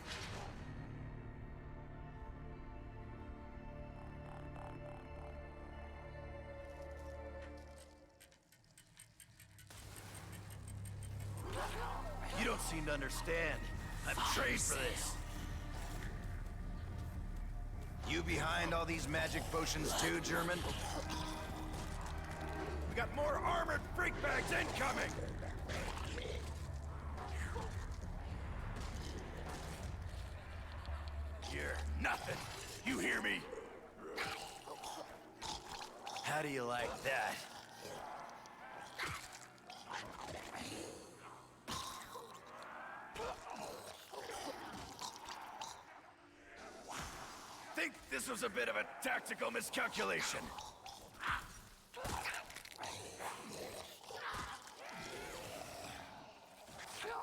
You don't seem to understand. I'm trained for this. You behind all these magic potions too, German? We got more armored freak bags incoming! You're nothing. You hear me? How do you like that? Think this was a bit of a tactical miscalculation.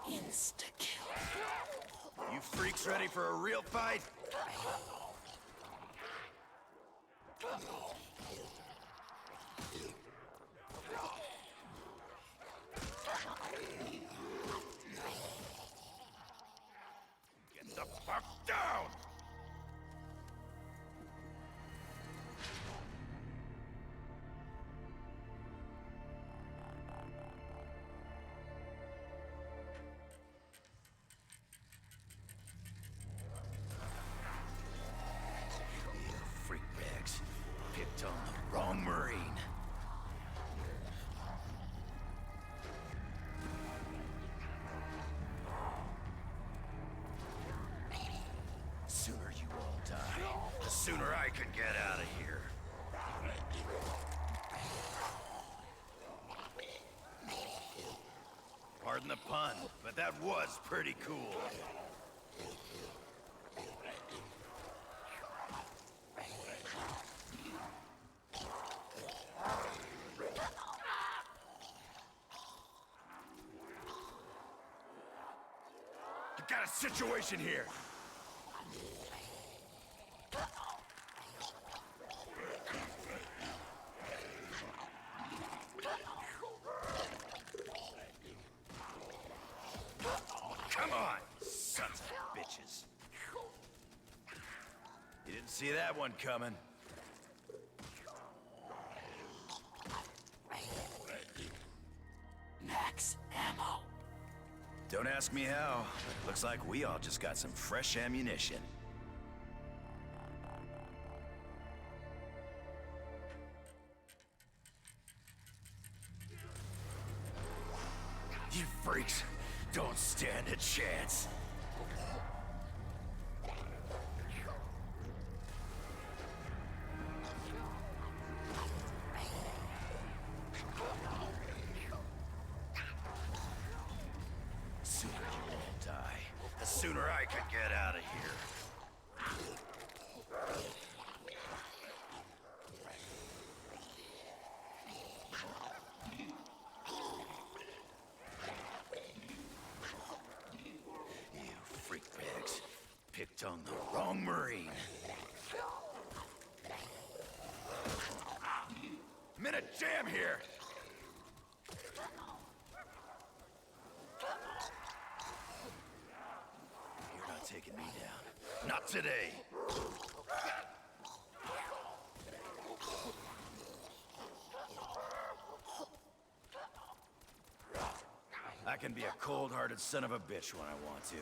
Insta-kill. You freaks ready for a real fight? Get the fuck down! Freak bags. Picked on the wrong Marine. The sooner you all die, the sooner I can get out of here. Pardon the pun, but that was pretty cool. Got a situation here. Come on, sons of bitches. You didn't see that one coming. Max ammo. Don't ask me how, but it looks like we all just got some fresh ammunition. don't stand a chance. Sooner you all die, the sooner I can get out of here. You freak bags. Picked on the wrong Marine. I'm in a jam here! You're not taking me down. Not today! I can be a cold-hearted son of a bitch when I want to.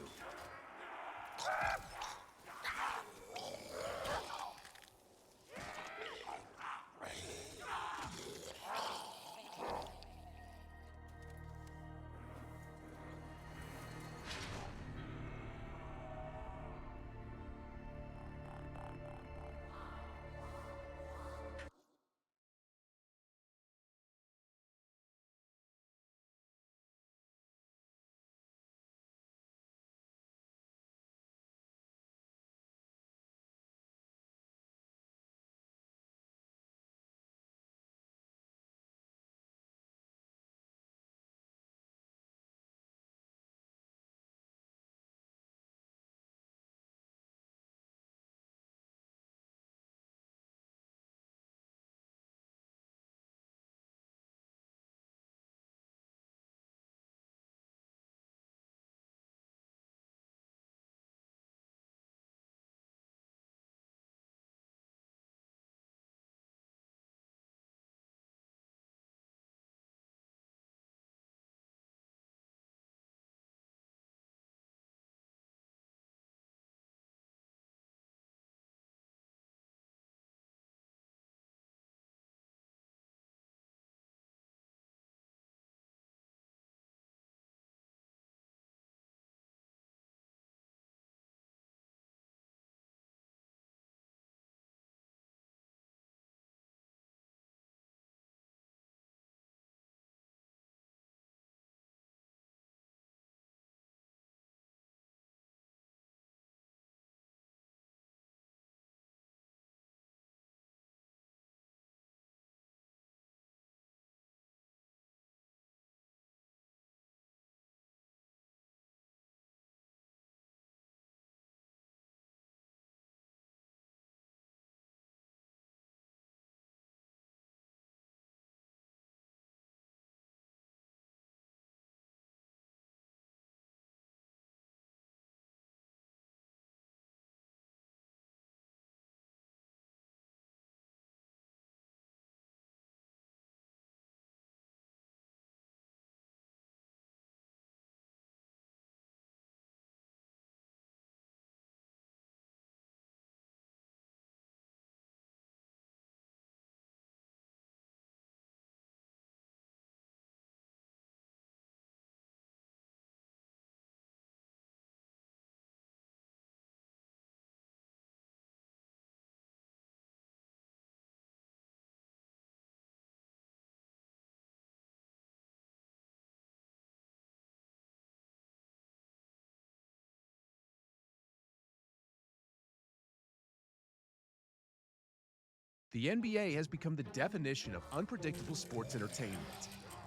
The NBA has become the definition of unpredictable sports entertainment.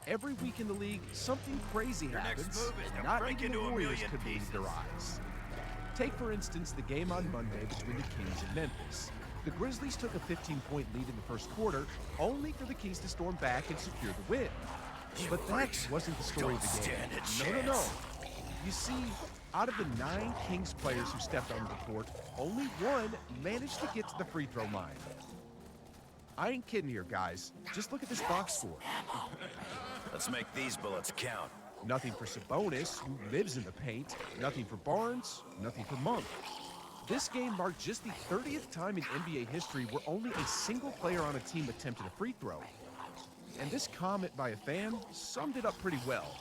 Every week in the league, something crazy happens, move is and to not break even the into a Warriors million could believe their pieces. eyes. Take, for instance, the game on Monday between the Kings and Memphis. The Grizzlies took a 15-point lead in the first quarter, only for the Kings to storm back and secure the win. But that wasn't the story of the game. No. You see, out of the 9 Kings players who stepped onto the court, only one managed to get to the free throw line. I ain't kidding here, guys. Just look at this box score. Let's make these bullets count. Nothing for Sabonis, who lives in the paint. Nothing for Barnes. Nothing for Monk. This game marked just the 30th time in NBA history where only a single player on a team attempted a free throw. And this comment by a fan summed it up pretty well.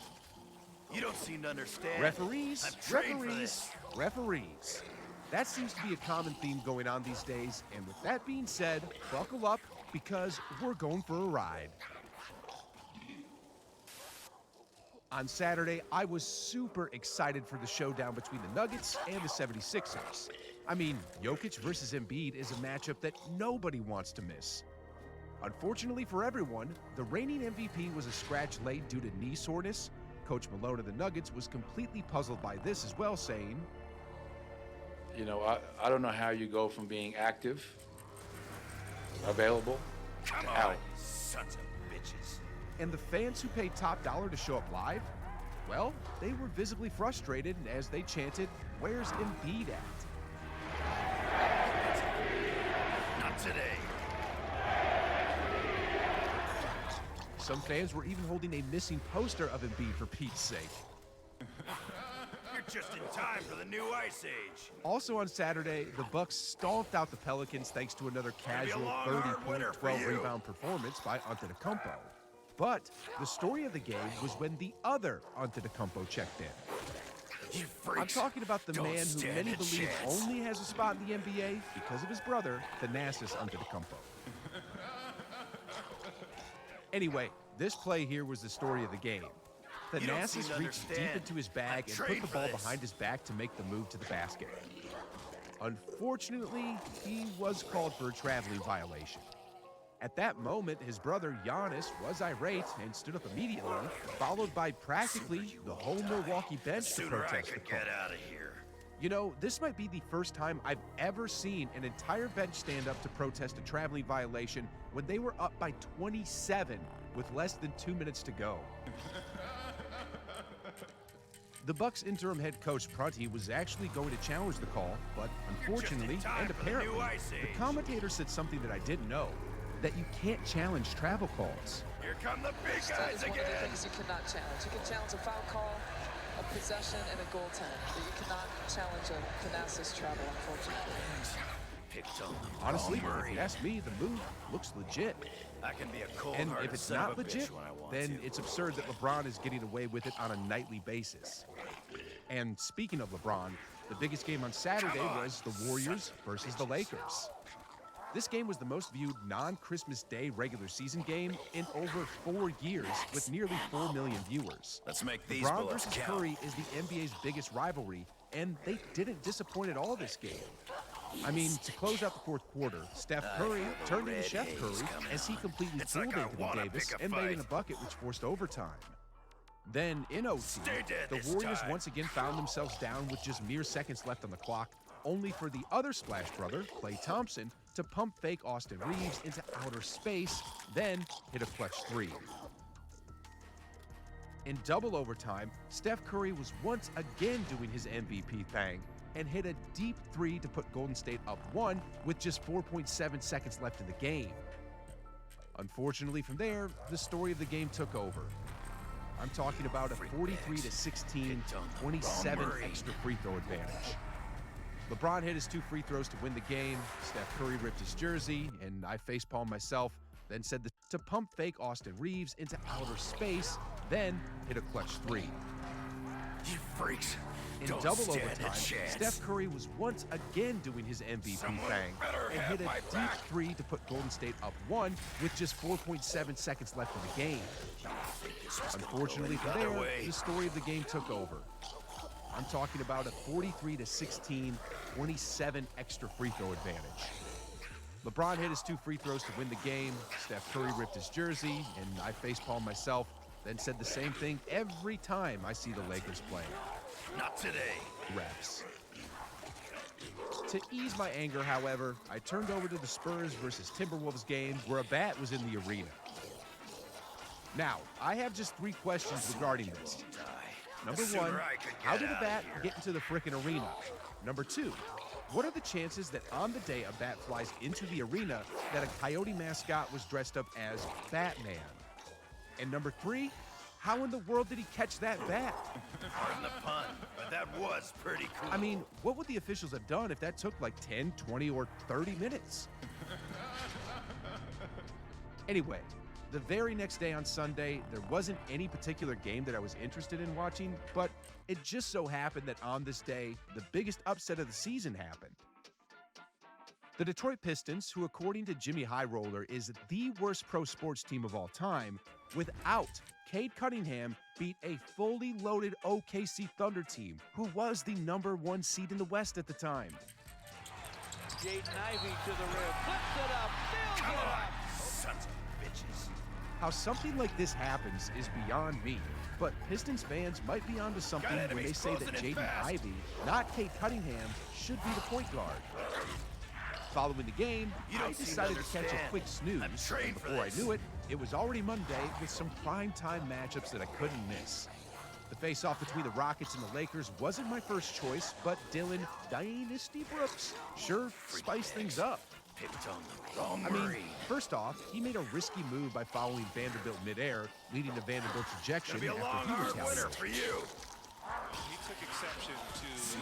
You don't seem to understand. Referees, I'm trained for referees, this. referees. That seems to be a common theme going on these days, and with that being said, buckle up because we're going for a ride. On Saturday, I was super excited for the showdown between the Nuggets and the 76ers. I mean, Jokic versus Embiid is a matchup that nobody wants to miss. Unfortunately for everyone, the reigning MVP was a scratch late due to knee soreness. Coach Malone of the Nuggets was completely puzzled by this as well, saying, You know, I don't know how you go from being active, available, Come to on, out. you sons of bitches. and the fans who paid top dollar to show up live, well, they were visibly frustrated as they chanted, "Where's Embiid at?" Not today. Some fans were even holding a missing poster of Embiid for Pete's sake. You're just in time for the new ice age. Also on Saturday, the Bucks stomped out the Pelicans thanks to another Gonna be a casual long, 30 hard point, winter for 12 you. rebound performance by Antetokounmpo. But the story of the game was when the other Antetokounmpo checked in. You I'm freaks. talking about the Don't man who stand many a believe chance. only has a spot in the NBA because of his brother, Thanasis Antetokounmpo. Anyway, this play here was the story of the game. You don't seem Thanasis to reached deep understand. into his bag I'm and put trained the for ball this. behind his back to make the move to the basket. Unfortunately, he was called for a traveling violation. At that moment, his brother Giannis was irate and stood up immediately, followed by practically the whole Milwaukee bench to Sooner I protest the could call. get out of here. You know, this might be the first time I've ever seen an entire bench stand up to protest a traveling violation when they were up by 27 with less than 2 minutes to go. The Bucks interim head coach Prunty was actually going to challenge the call, but unfortunately time and for the new apparently, ice the age. commentator said something that I didn't know, that you can't challenge travel calls. Here come the big That guys is one of the again. things you cannot challenge. You can challenge a foul call, a possession, and a goaltend, but you cannot challenge a Thanasis travel, unfortunately. Picked on the Honestly, wrong if Murray. you ask me, the move looks legit. I can be a And cold-hearted if it's son not of a legit, bitch when I want then to. it's absurd that LeBron is getting away with it on a nightly basis. And speaking of LeBron, the biggest game on Saturday was the Warriors versus the Lakers. This game was the most viewed non-Christmas Day regular season game in over 4 years, with nearly 4 million viewers. Let's make these LeBron bullets versus count. Curry is the NBA's biggest rivalry, and they didn't disappoint at all this game. I mean, to close out the fourth quarter, Steph Curry turned into Chef Curry as he completely It's fooled like I Anthony wanna Davis pick a and laid in a fight. bucket, which forced overtime. Then, in OT, Stay dead the this Warriors time. once again found themselves down with just mere seconds left on the clock, only for the other Splash brother, Klay Thompson, to pump fake Austin Reeves into outer space, then hit a clutch three. In double overtime, Steph Curry was once again doing his MVP thing and hit a deep three to put Golden State up 1 with just 4.7 seconds left in the game. Unfortunately, from there, the story of the game took over. I'm talking about a 43-16, 27 extra free throw advantage. LeBron hit his 2 free throws to win the game. Steph Curry ripped his jersey, and I facepalmed myself, then said to pump fake Austin Reeves into outer space, then hit a clutch three. You freaks. In Don't double stand a overtime, chance. Steph Curry was once again doing his MVP Someone thing better and have hit a my deep back. three to put Golden State up 1 with just 4.7 seconds left in the game. Unfortunately for other there, way. the story of the game took over. I'm talking about a 43-16, 27 extra free throw advantage. LeBron hit his 2 free throws to win the game. Steph Curry ripped his jersey, and I facepalmed myself, then said the same thing every time I see the Lakers play. Not today. Refs. To ease my anger, however, I turned over to the Spurs versus Timberwolves game where a bat was in the arena. Now, I have just 3 questions regarding this. Number Sooner 1, I could how get did a out bat of here. get into the frickin' arena? Number 2, what are the chances that on the day a bat flies into the arena that a Coyote mascot was dressed up as Batman? And number 3, how in the world did he catch that bat? Pardon the pun, but that was pretty cool. I mean, what would the officials have done if that took like 10, 20, or 30 minutes? Anyway, The very next day on Sunday, there wasn't any particular game that I was interested in watching, but it just so happened that on this day, the biggest upset of the season happened. The Detroit Pistons, who according to Jimmy Highroller is the worst pro sports team of all time, without Cade Cunningham, beat a fully loaded OKC Thunder team, who was the #1 seed in the West at the time. Jaden Ivey to the rim, flips it up, fills it up. Sons of bitches. How something like this happens is beyond me, but Pistons fans might be onto something Got when they enemies say that closing in Jaden fast. Ivey, not Cade Cunningham, should be the point guard. Following the game, You I don't seem to decided to catch a understand. quick snooze, I'm and trained for before I this. knew it, it was already Monday with some primetime matchups that I couldn't miss. The face-off between the Rockets and the Lakers wasn't my first choice, but Dylan Dynasty Brooks sure spiced things up. Picked on the wrong I mean, Marine. first off, he made a risky move by following Vanderbilt midair, leading to Vanderbilt's ejection Gonna be a long, after he hard winter retaliated. for you. He took exception to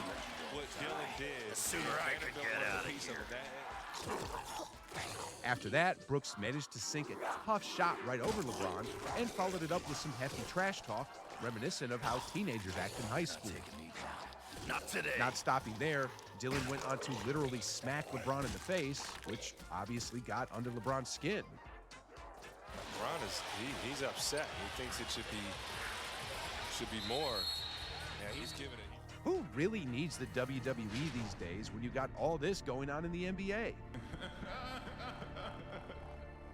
what Dylan did. The sooner I could get out of here. After that, Brooks managed to sink a tough shot right over LeBron and followed it up with some hefty trash talk, reminiscent of how teenagers act in high school. Not today. Not stopping there, Dylan went on to literally smack LeBron in the face, which obviously got under LeBron's skin. LeBron is he's upset. He thinks it should be more. Yeah, he's giving it. Who really needs the WWE these days when you got all this going on in the NBA?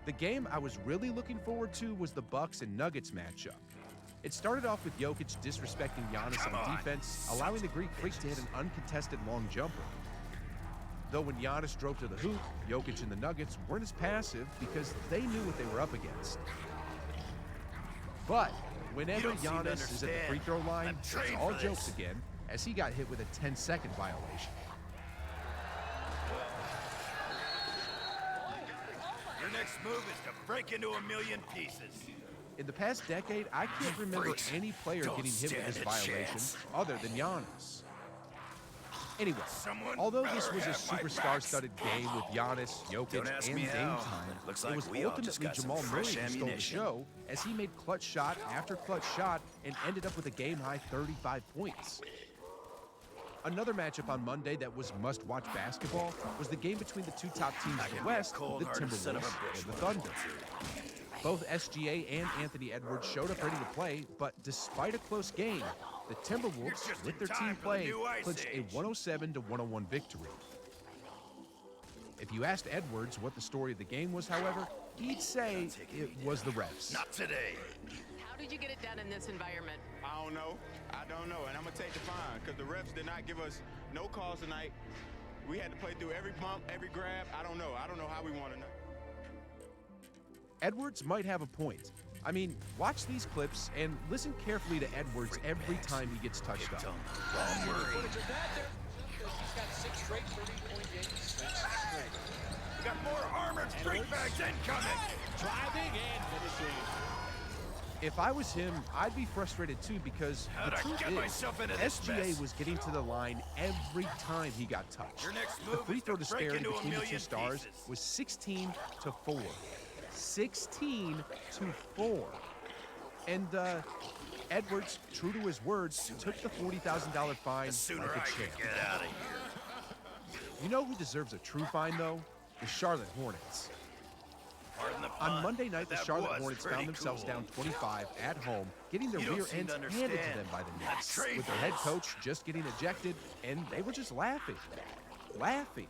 The game I was really looking forward to was the Bucks and Nuggets matchup. It started off with Jokic disrespecting Giannis on defense, allowing the Greek Freak to hit an uncontested long jumper. Though when Giannis drove to the hoop, Jokic and the Nuggets weren't as passive because they knew what they were up against. But whenever don't seem to Giannis is at the free throw line, I'm it's trained all for jokes this. again, as he got hit with a 10-second violation. Your next move is to break into a million pieces. In the past decade, I can't remember Freaks any player don't getting hit with stand this a violation chance. other than Giannis. Anyway, Someone although this better was a have my superstar-studded game with Giannis, Don't Jokic, ask and me Dame how. time, Looks it like was we all just ultimately got some Jamal Murray fresh who stole the ammunition. show as he made clutch shot after clutch shot and ended up with a game-high 35 points. Another matchup on Monday that was must-watch basketball was the game between the two top teams in the West, the cold-hearted son of a Timberwolves bitch and the Thunder. Both SGA and Anthony Edwards showed up ready to play, but despite a close game, the Timberwolves, just with in their time team for the play, new Ice clinched a Age. 107-101 victory. If you asked Edwards what the story of the game was, however, he'd say it was the refs. Not today. How did you get it done in this environment? I don't know. And I'm going to take the fine because the refs did not give us no calls tonight. We had to play through every bump, every grab. I don't know how we want to know. Edwards might have a point. I mean, watch these clips and listen carefully to Edwards every time he gets touched up. Wrong Marine. He's got 6 straight 30-point games. 6 straight. We got more armored freak bags incoming. Driving and finishing. If I was him, I'd be frustrated too because How'd the I truth get is, myself into this SGA mess? was getting to the line every time he got touched. Your next The move free is throw to break disparity into a between the two million stars pieces. was 16-4. 16-4. And Edwards, true to his words, took the $40,000 fine The sooner like a I champ. could get out of here. You know who deserves a true fine, though? The Charlotte Hornets. Pardon the On pun, Monday night, the but that Charlotte was Hornets pretty found themselves cool. down 25 at home, getting their You don't rear seem ends to handed to understand. them by the I'm Knicks, trained with their for head this. coach just getting ejected, and they were just laughing. Laughing.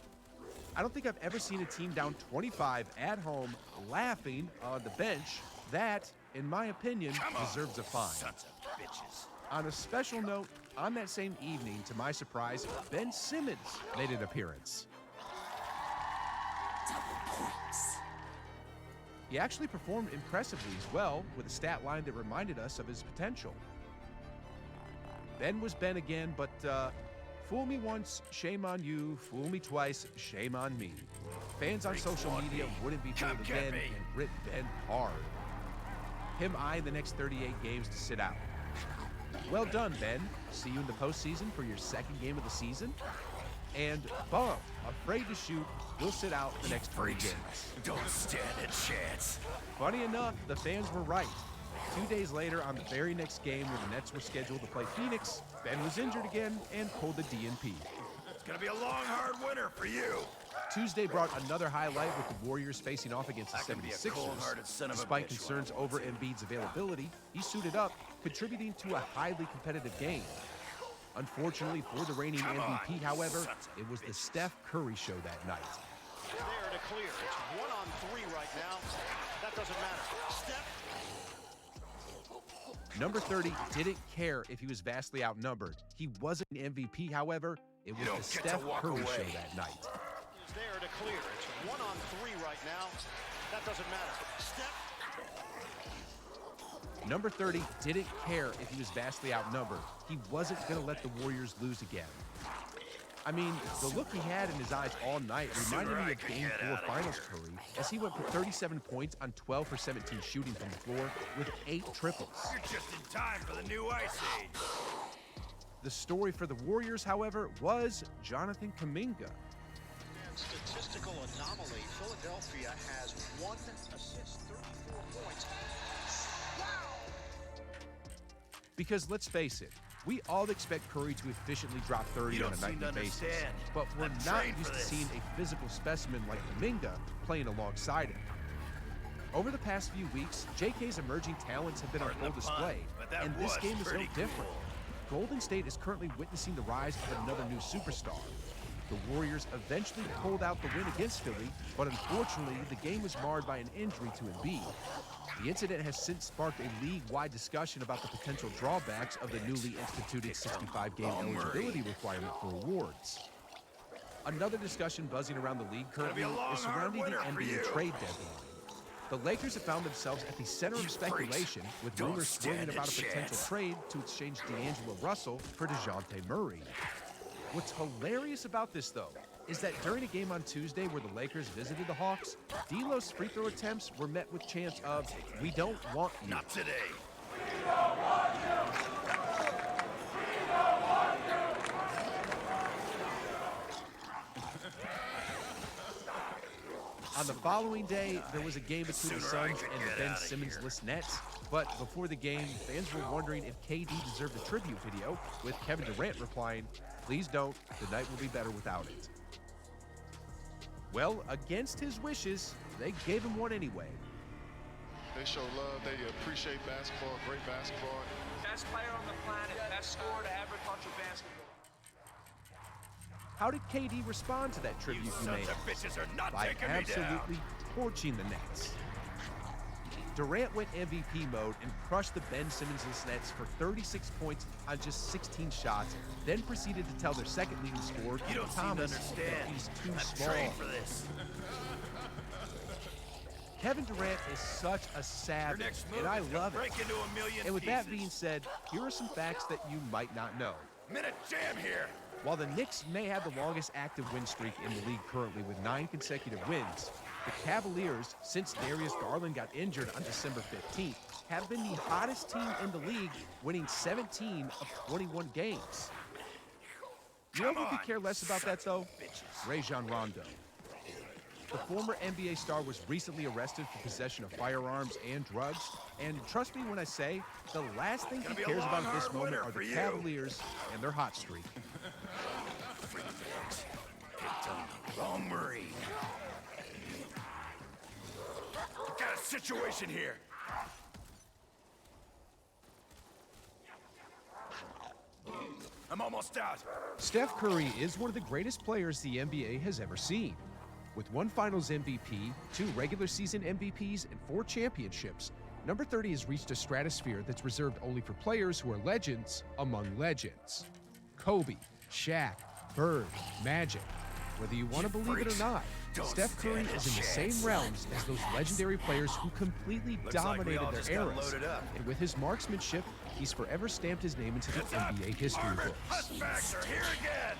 I don't think I've ever seen a team down 25 at home laughing on the bench. That, in my opinion, Come on, deserves a fine. Sons of bitches. On a special note, on that same evening, to my surprise, Ben Simmons made an appearance. He actually performed impressively as well, with a stat line that reminded us of his potential. Ben was Ben again, but fool me once, shame on you. Fool me twice, shame on me. Fans on social media wouldn't be fooled Come get again me. and ripped Ben hard. Him eyeing the next 38 games to sit out. Well done, Ben. See you in the postseason for your second game of the season. And Bum, afraid to shoot, will sit out the next 3 games. Don't stand a chance. Funny enough, the fans were right. 2 days later, on the very next game when the Nets were scheduled to play Phoenix, Ben was injured again and pulled the DNP. It's gonna be a long, hard winter for you. Tuesday brought another highlight with the Warriors facing off against the 76ers. Despite concerns over Embiid's availability, he suited up, contributing to a highly competitive game. Unfortunately for the reigning MVP, however, it was the Steph Curry show that night. There to clear. It's 1-on-3 right now. That doesn't matter. Steph. Number 30 didn't care if he was vastly outnumbered. He wasn't an MVP, however. It was the Steph Curry show that night. Is there to clear. It's 1-on-3 right now. That doesn't matter. Steph. Number 30 didn't care if he was vastly outnumbered. He wasn't going to let the Warriors lose again. I mean, the look he had in his eyes all night reminded me of Game 4 Finals Curry, as he went for 37 points on 12 for 17 shooting from the floor with 8 triples. You're just in time for the new Ice Age. The story for the Warriors, however, was Jonathan Kuminga. Statistical anomaly. Philadelphia has 1 assist, 34 points. Wow! Because let's face it, we all expect Curry to efficiently drop 30 on a nightly basis, but we're not used to seeing a physical specimen like Kuminga playing alongside him. Over the past few weeks, JK's emerging talents have been on full display, and this game is no different. Golden State is currently witnessing the rise of another new superstar. The Warriors eventually pulled out the win against Philly, but unfortunately, the game was marred by an injury to Embiid. The incident has since sparked a league-wide discussion about the potential drawbacks of the newly instituted 65-game eligibility requirement for awards. Another discussion buzzing around the league currently is surrounding the NBA trade deadline. The Lakers have found themselves at the center of speculation, with rumors swirling about a potential trade to exchange D'Angelo Russell for DeJounte Murray. What's hilarious about this, though, is that during a game on Tuesday where the Lakers visited the Hawks, D'Lo's free throw attempts were met with chants of, "We don't want you." Not today. On the following day, there was a game between the Suns and the Ben Simmons-less Nets. But before the game, fans were wondering if KD deserved a tribute video, with Kevin Durant replying, "Please don't, the night will be better without it." Well, against his wishes, they gave him one anyway. They show love, they appreciate basketball, great basketball. Best player on the planet, best scorer to ever touch a basketball. How did KD respond to that tribute you made? By absolutely torching the Nets. Durant went MVP mode and crushed the Ben Simmons-less Nets for 36 points on just 16 shots, then proceeded to tell their second leading scorer, Thomas, that he's too small. For this. Kevin Durant is such a savage, and I love it. And with that being said, here are some facts that you might not know. Minute jam here. While the Knicks may have the longest active win streak in the league currently with 9 consecutive wins, the Cavaliers, since Darius Garland got injured on December 15th, have been the hottest team in the league, winning 17 of 21 games. You know who could care less about that, though? Rajon Rondo. The former NBA star was recently arrested for possession of firearms and drugs, and trust me when I say, the last thing he cares about at this moment are the Cavaliers and their hot streak. Wrong Murray. Got a situation here. I'm almost out. Steph Curry is one of the greatest players the NBA has ever seen. With 1 Finals MVP, 2 regular season MVPs, and 4 championships, number 30 has reached a stratosphere that's reserved only for players who are legends among legends. Kobe, Shaq, Bird, Magic. Whether you want to believe it or not, Steph Curry is in the same realms as those legendary players who completely dominated their eras. And with his marksmanship, he's forever stamped his name into the NBA history books. Cutbacks are here again.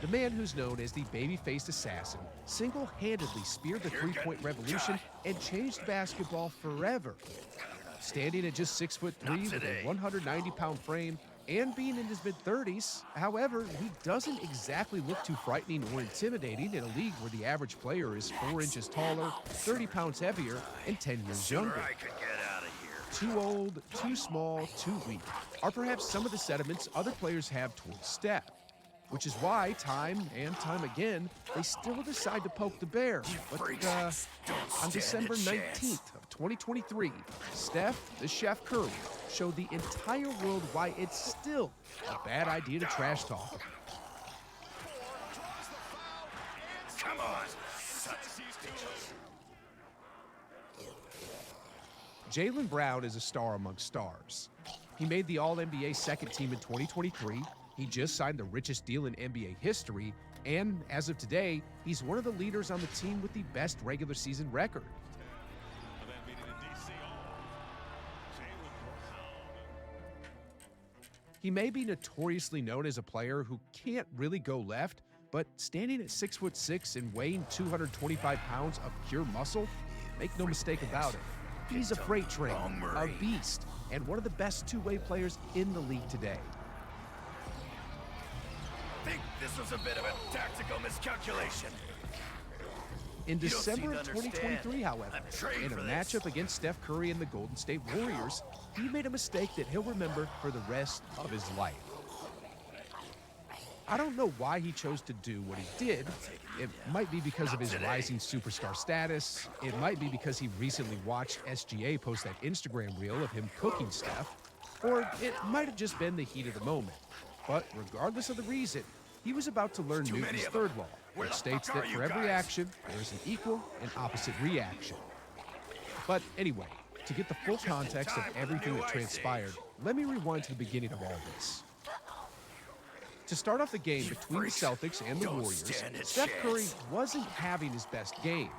The man who's known as the baby-faced assassin single-handedly speared the three-point revolution and changed basketball forever. Standing at just 6'3" with a 190-pound frame and being in his mid-30s, however, he doesn't exactly look too frightening or intimidating in a league where the average player is 4 inches taller, 30 pounds heavier, and 10 years younger. I could get out of here. Too old, too small, too weak are perhaps some of the sentiments other players have towards Steph, which is why time and time again they still decide to poke the bear. But on December 19th of 2023, Steph, the Chef Curry, showed the entire world why it's still a bad idea to trash talk. Come on. Jaylen Brown is a star amongst stars. He made the All-NBA second team in 2023. He just signed the richest deal in NBA history, and as of today, he's one of the leaders on the team with the best regular season record. He may be notoriously known as a player who can't really go left, but standing at 6'6" and weighing 225 pounds of pure muscle, make no mistake about it, he's a freight train, a beast, and one of the best two-way players in the league today. I think this was a bit of a tactical miscalculation. In December of 2023, however, in a matchup against Steph Curry and the Golden State Warriors, he made a mistake that he'll remember for the rest of his life. I don't know why he chose to do what he did. It might be because of his rising superstar status. It might be because he recently watched SGA post that Instagram reel of him cooking Steph. Or it might have just been the heat of the moment. But regardless of the reason, he was about to learn Newton's third law, which states that for every action, there is an equal and opposite reaction. But anyway, to get the full context of everything that transpired, let me rewind to the beginning of all this. To start off the game between the Celtics and the Warriors, Steph Curry wasn't having his best game.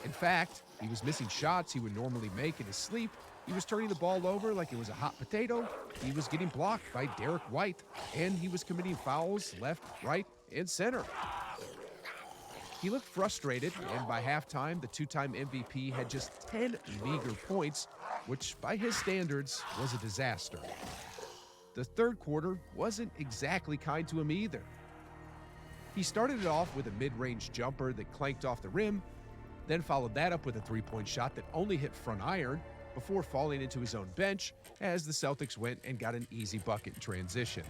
In fact, he was missing shots he would normally make in his sleep. He was turning the ball over like it was a hot potato. He was getting blocked by Derek White, and he was committing fouls left, right, and center. He looked frustrated, and by halftime, the two-time MVP had just 10 meager points, which by his standards was a disaster. The third quarter wasn't exactly kind to him either. He started it off with a mid-range jumper that clanked off the rim, then followed that up with a three-point shot that only hit front iron before falling into his own bench as the Celtics went and got an easy bucket in transition.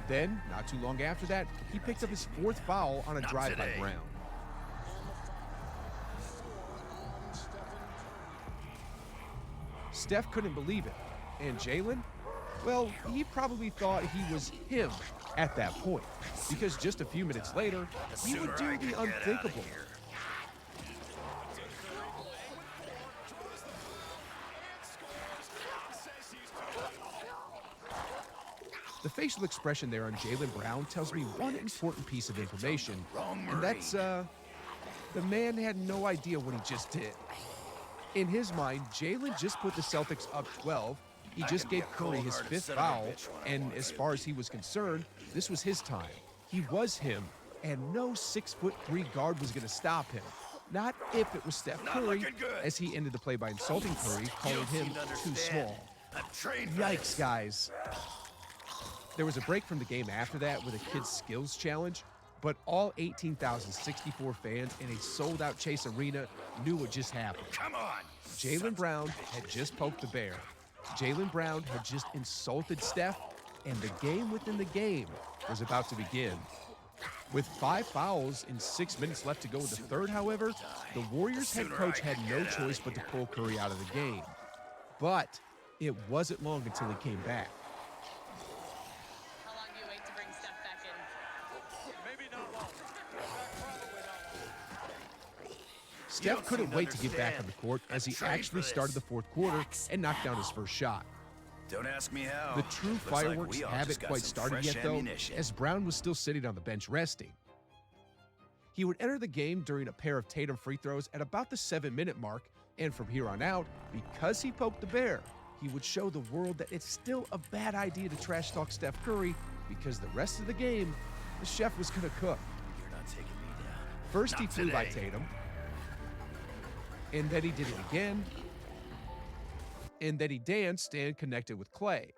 Then, not too long after that, he picked up his fourth foul on a drive by Brown. Steph couldn't believe it, and Jaylen, well, he probably thought he was him at that point, because just a few minutes later, he would do the unthinkable. The facial expression there on Jaylen Brown tells me one important piece of information, and that's, the man had no idea what he just did. In his mind, Jaylen just put the Celtics up 12. He just gave Curry his fifth foul, and as far as he was concerned, this was his time. He was him, and no 6'3" guard was going to stop him. Not if it was Steph Curry, as he ended the play by insulting Curry, calling him too small. Yikes, guys. There was a break from the game after that with a kids' skills challenge, but all 18,064 fans in a sold-out Chase Arena knew what just happened. Come on! Jaylen Brown had just poked the bear. Jaylen Brown had just insulted Steph, and the game within the game was about to begin. With 5 fouls and 6 minutes left to go in the third, however, the Warriors head coach had no choice but to pull Curry out of the game. But it wasn't long until he came back. How long do you wait to bring Steph back in? Maybe not long. Steph couldn't wait to get back on the court as he actually started the fourth quarter and knocked down his first shot. Don't ask me how. The true Looks like fireworks we all haven't just got quite some started fresh yet, though, ammunition. as Brown was still sitting on the bench resting. He would enter the game during a pair of Tatum free throws at about the 7-minute mark, and from here on out, because he poked the bear, he would show the world that it's still a bad idea to trash talk Steph Curry, because the rest of the game, the chef was going to cook. You're not taking me down. First, he flew by Tatum, and then he did it again, and then he danced and connected with Clay.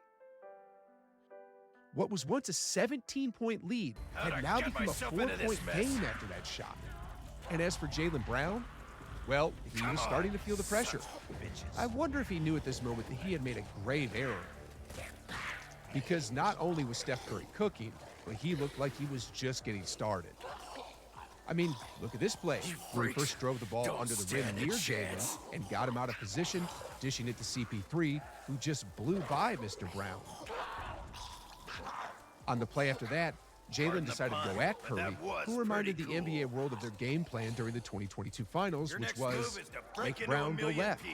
What was once a 17-point lead had now become a 4-point game after that shot. And as for Jaylen Brown, well, he was starting to feel the pressure. I wonder if he knew at this moment that he had made a grave error. Because not only was Steph Curry cooking, but he looked like he was just getting started. I mean, look at this play, where he first drove the ball under the rim near Jaylen and got him out of position, dishing it to CP3, who just blew by Mr. Brown. On the play after that, Jaylen decided to go at Curry, who reminded the NBA world of their game plan during the 2022 finals, which was make Brown go left.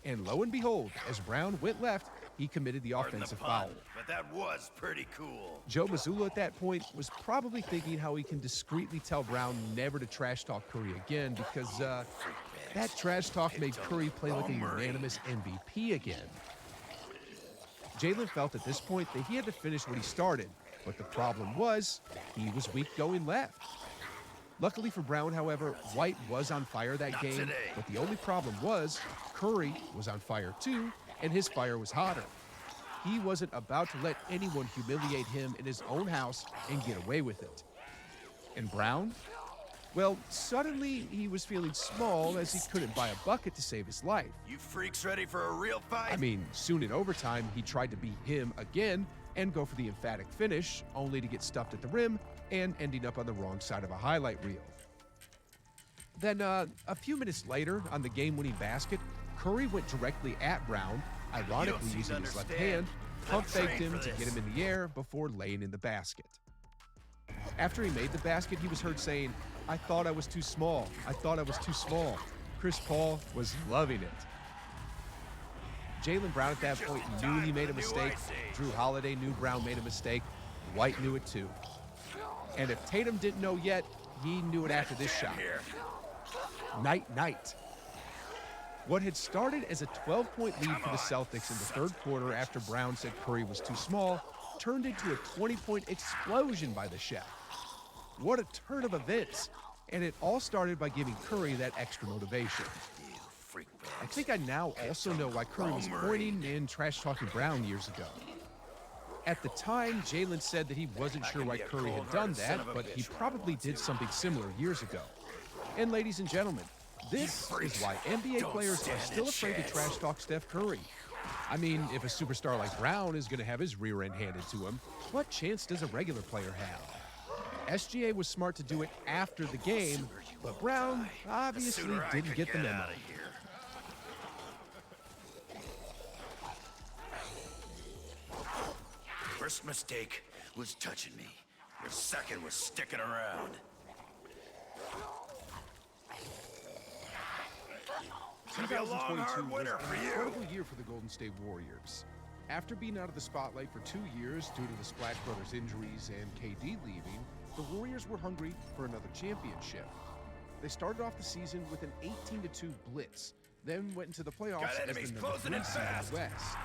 And lo and behold, as Brown went left, he committed the offensive foul. But that was pretty cool. Joe Mazzulla at that point was probably thinking how he can discreetly tell Brown never to trash talk Curry again, because that trash talk made Curry play like a unanimous MVP again. Jaylen felt at this point that he had to finish what he started, but the problem was he was weak going left. Luckily for Brown, however, White was on fire that game, but the only problem was Curry was on fire too, and his fire was hotter. He wasn't about to let anyone humiliate him in his own house and get away with it. And Brown? Well, suddenly he was feeling small as he couldn't buy a bucket to save his life. You freaks ready for a real fight? I mean, soon in overtime, he tried to be him again and go for the emphatic finish, only to get stuffed at the rim and ending up on the wrong side of a highlight reel. Then, a few minutes later, on the game-winning basket, Curry went directly at Brown, ironically using his left hand, pump-faked him to get him in the air before laying in the basket. After he made the basket, he was heard saying, "I thought I was too small. I thought I was too small." Chris Paul was loving it. Jaylen Brown at that point knew he made a mistake. Drew Holiday knew Brown made a mistake. White knew it too. And if Tatum didn't know yet, he knew it after this shot. Night. What had started as a 12-point lead for the Celtics in the third quarter after Brown said Curry was too small turned into a 20-point explosion by the chef. What a turn of events. And it all started by giving Curry that extra motivation. I think I now also know why Curry was pointing and trash-talking Brown years ago. At the time, Jaylen said that he wasn't sure why Curry had done that, but he probably did something similar years ago. And ladies and gentlemen, this is why NBA players are still afraid to trash-talk Steph Curry. I mean, if a superstar like Brown is going to have his rear end handed to him, what chance does a regular player have? SGA was smart to do it after the game, but Brown obviously didn't get the memo. First mistake was touching me. Your second was sticking around. It's gonna be a long, hard winter for you. Incredible year for the Golden State Warriors. After being out of the spotlight for 2 years due to the Splash Brothers injuries and KD leaving, the Warriors were hungry for another championship. They started off the season with an 18-2 blitz, then went into the playoffs as the number 3 seed in the West.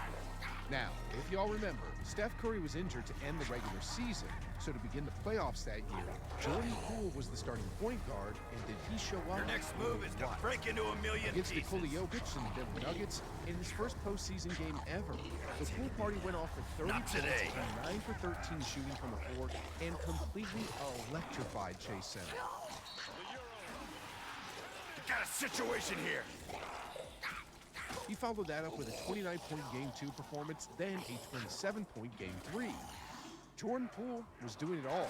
Now, if y'all remember, Steph Curry was injured to end the regular season, so to begin the playoffs that year, Jordan Poole was the starting point guard, and did he show up? Your next move is to break into a million against pieces. Nikola Jokic and the Denver Nuggets in his first postseason game ever. The pool party went off for 30 points and 9 for 13 shooting from the floor, and completely electrified Chase Center. Got a situation here. He followed that up with a 29-point Game 2 performance, then a 27-point Game 3. Jordan Poole was doing it all.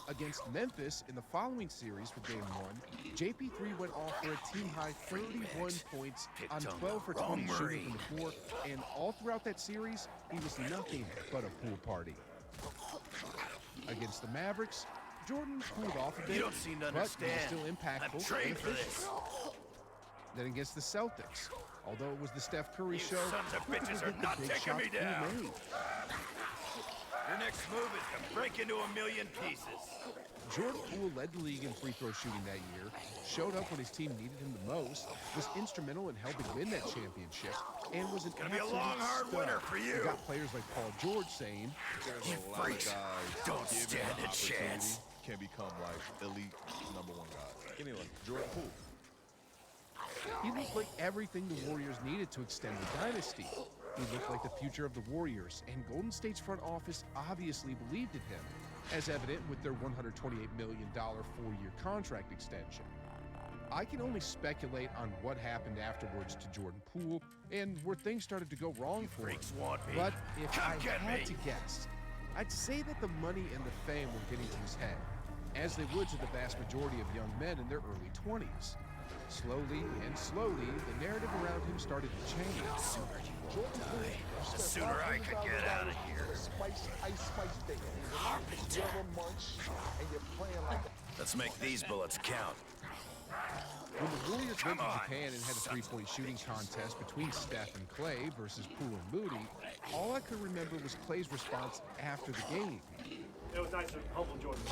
Against Memphis in the following series for Game 1, JP3 went off for a team-high 31 points on 12 for 20 shooting from the floor, and all throughout that series, he was nothing but a pool party. Against the Mavericks, Jordan cooled off a bit, but he was still impactful. I'm trained for this. Then against the Celtics, although it was the Steph Curry show, Sons of bitches are not taking me down. Your next move is to break into a million pieces. Jordan Poole led the league in free throw shooting that year, showed up when his team needed him the most, was instrumental in helping win that championship, and was an absolute stud. It's gonna be a long, hard winter for you. He got players like Paul George saying, "You freaks don't stand a chance." Can become like elite #1 guys. Anyway, Jordan Poole. He looked like everything the Warriors needed to extend the dynasty. He looked like the future of the Warriors, and Golden State's front office obviously believed in him, as evident with their $128 million four-year contract extension. I can only speculate on what happened afterwards to Jordan Poole and where things started to go wrong for him. But if I had to guess, I'd say that the money and the fame were getting to his head, as they would to the vast majority of young men in their early 20s. Slowly and slowly, the narrative around him started to change. The sooner I could get out of here. Let's make these bullets count. When the Warriors went to Japan and had a three-point shooting contest between Steph and Clay versus Poole and Moody, all I could remember was Clay's response after the game. It was nice to humble Jordan.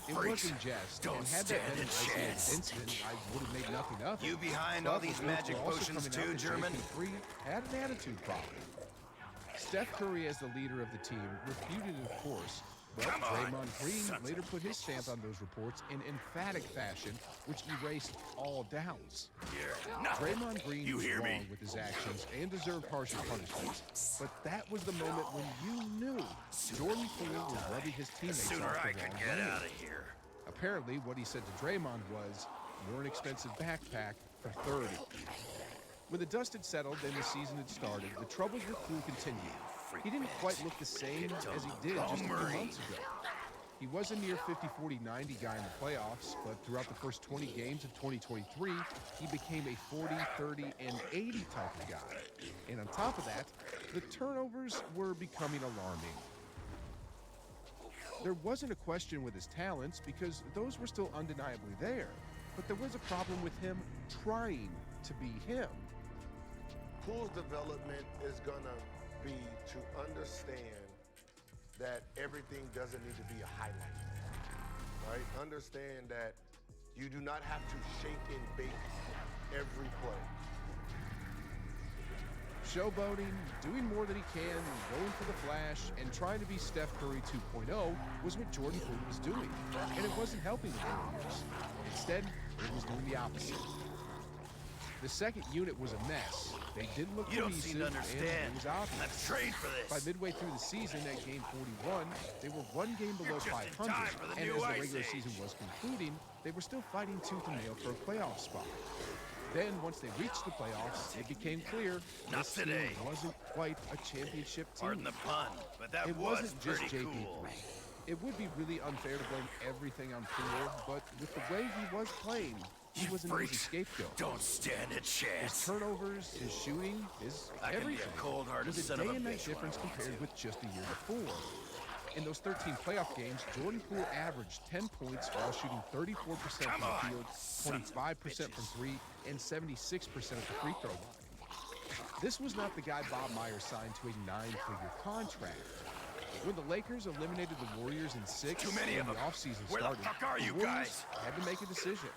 It was in jest, and had that been an isolated incident, I would have made nothing of it. You behind But all these the magic reports were also potions coming out too, that German? JP3 had an attitude problem. Steph Curry, as the leader of the team, refuted, of course, but Draymond Green later put his stamp on those reports in emphatic fashion, which erased all doubts. Draymond Green was wrong with his actions and deserved harsher punishments, but that was the moment when you knew Jordan Poole was rubbing his teammates off the wrong way. Apparently, what he said to Draymond was, "You're an expensive backpack for 30. When the dust had settled and the season had started, the troubles with Poole continued. He didn't quite look the same as he did just a few months ago. He was a near 50-40-90 guy in the playoffs, but throughout the first 20 games of 2023, he became a 40, 30, and 80 type of guy. And on top of that, the turnovers were becoming alarming. There wasn't a question with his talents because those were still undeniably there, but there was a problem with him trying to be him. Poole's development is gonna be to understand that everything doesn't need to be a highlight, right? Understand that you do not have to shake and bake every play. Showboating, doing more than he can, going for the flash, and trying to be Steph Curry 2.0 was what Jordan Poole was doing, and it wasn't helping the Warriors. Instead, it was doing the opposite. The second unit was a mess. They didn't look cohesive, and it was obvious. Let's trade for this. By midway through the season, at game 41, they were one game below 500, and as the regular season was concluding, they were still fighting tooth and nail for a playoff spot. Then, once they reached the playoffs, it became clear this team wasn't quite a championship team. Pardon the pun, but that It was wasn't just pretty JP3. cool. It would be really unfair to blame everything on Poole, but with the way he was playing, he was an easy scapegoat. Don't stand a chance. His turnovers, his shooting, his I can be a everything cold-hearted was a son of a day and night bitch difference when I want compared to. with just a year before. In those 13 playoff games, Jordan Poole averaged 10 points while shooting 34% from the field, 25% from three, and 76% at the free throw line. This was not the guy Bob Myers signed to a 9-figure contract. When the Lakers eliminated the Warriors in 6 Too many and of the them. offseason Where the started, fuck are you Warriors guys? had to make a decision.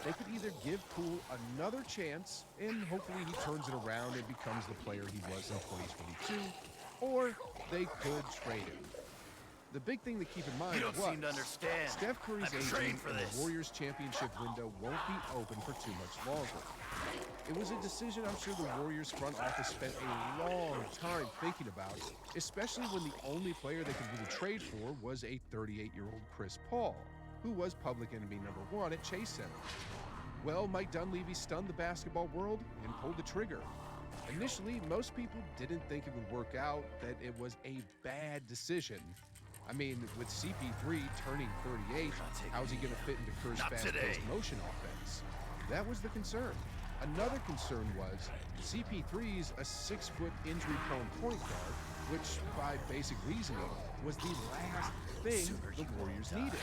They could either give Poole another chance and hopefully he turns it around and becomes the player he was in 2022, or they could trade him. The big thing to keep in mind You don't was seem to understand. Steph Curry's I've agent trained for and this. the Warriors championship window won't be open for too much longer. It was a decision I'm sure the Warriors front office spent a long time thinking about, especially when the only player they could really trade for was a 38-year-old Chris Paul, who was public enemy number 1 at Chase Center. Well, Mike Dunleavy stunned the basketball world and pulled the trigger. Initially, most people didn't think it would work out, that it was a bad decision. I mean, with CP3 turning 38, how's he going to fit into Kerr's fast-paced motion offense? That was the concern. Another concern was CP3's a 6-foot injury-prone point guard, which, by basic reasoning, was the last thing the Warriors needed.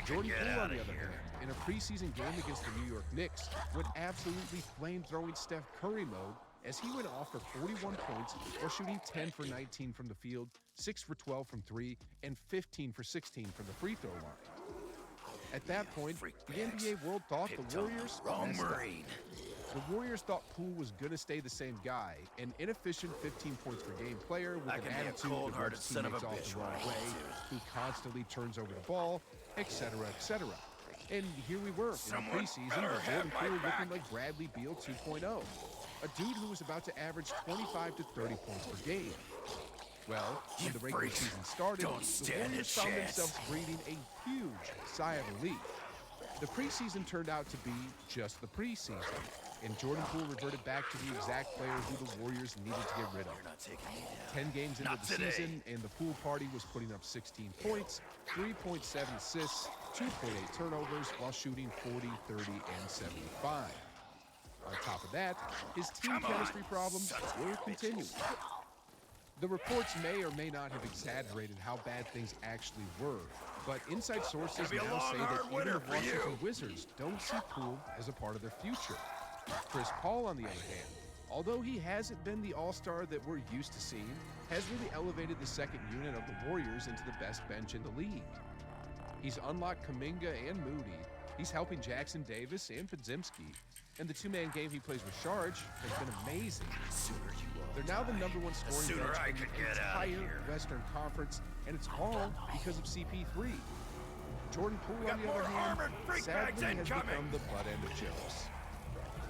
Jordan Poole, on the other hand, in a preseason game against the New York Knicks, went absolutely flame-throwing Steph Curry mode as he went off for 41 points while shooting 10 for 19 from the field, 6 for 12 from 3, and 15 for 16 from the free throw line. At that point, the NBA world thought the Warriors messed up. The Warriors thought Poole was going to stay the same guy, an inefficient 15 points per game player with an attitude that rubs teammates off the wrong way, who constantly turns over the ball, etc., etc. And here we were in the preseason with Jordan Poole looking like Bradley Beal 2.0, a dude who was about to average 25 to 30 points per game. Well, when the regular season started, the Warriors found themselves breathing a huge sigh of relief. The preseason turned out to be just the preseason, and Jordan Poole reverted back to the exact player who the Warriors needed to get rid of. 10 games into the season, and the Poole party was putting up 16 points, 3.7 assists, 2.8 turnovers, while shooting 40, 30, and 75. On top of that, his team chemistry problems were continuing. The reports may or may not have exaggerated how bad things actually were, but inside sources now say that even the Washington Wizards don't see Poole as a part of their future. Chris Paul, on the other hand, although he hasn't been the all-star that we're used to seeing, has really elevated the second unit of the Warriors into the best bench in the league. He's unlocked Kuminga and Moody, he's helping Jackson Davis and Podziemski, and the two-man game he plays with Sharge has been amazing. They're now the #1 scoring bench in the entire Western Conference, and it's all because of CP3. Jordan Poole, on the other hand, sadly has become the butt end of jokes.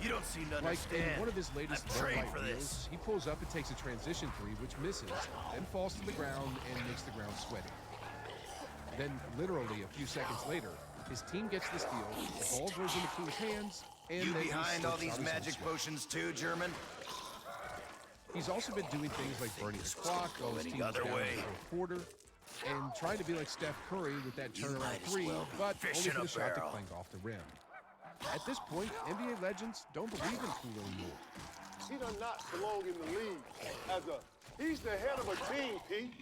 You don't see nothing Like to stand. in one of his latest I'm trained low-light for reels, this. he pulls up and takes a transition three, which misses, then falls to the ground and makes the ground sweaty. Then, literally a few seconds later, his team gets the steal, the ball goes into Poole's hands, and You then he behind all slips these out his own magic sweat. potions too, German? He's also been doing things like burning the clock while his team is other down way. in the fourth quarter, and trying to be like Steph Curry with that turnaround might as three, well be but fish only in for a the shot to barrel. clank off the rim. At this point, NBA legends don't believe in Poole anymore. He does not belong in the league. He's the head of a team, Pete.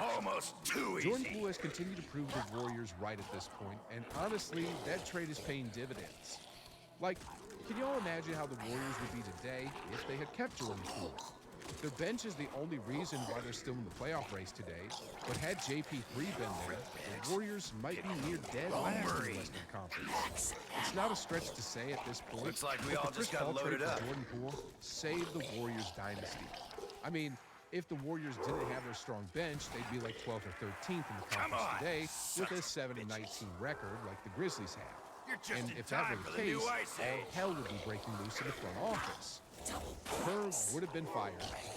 Almost too easy. Jordan Poole has continued to prove the Warriors right at this point, and honestly, that trade is paying dividends. Like, can you all imagine how the Warriors would be today if they had kept Jordan Poole? Their bench is the only reason why they're still in the playoff race today, but had JP3 been there, the Warriors might be near dead last in the Western Conference. It's not a stretch to say at this point, Looks like we that all the Chris just got Paul trade loaded for up. Jordan Poole saved the Warriors dynasty. I mean, if the Warriors didn't have their strong bench, they'd be like 12th or 13th in the conference today with a 7-19 record like the Grizzlies have. You're just And in if that time were for the the new case, Ice all Age. hell would be breaking loose in the front office. Kerr would have been fired,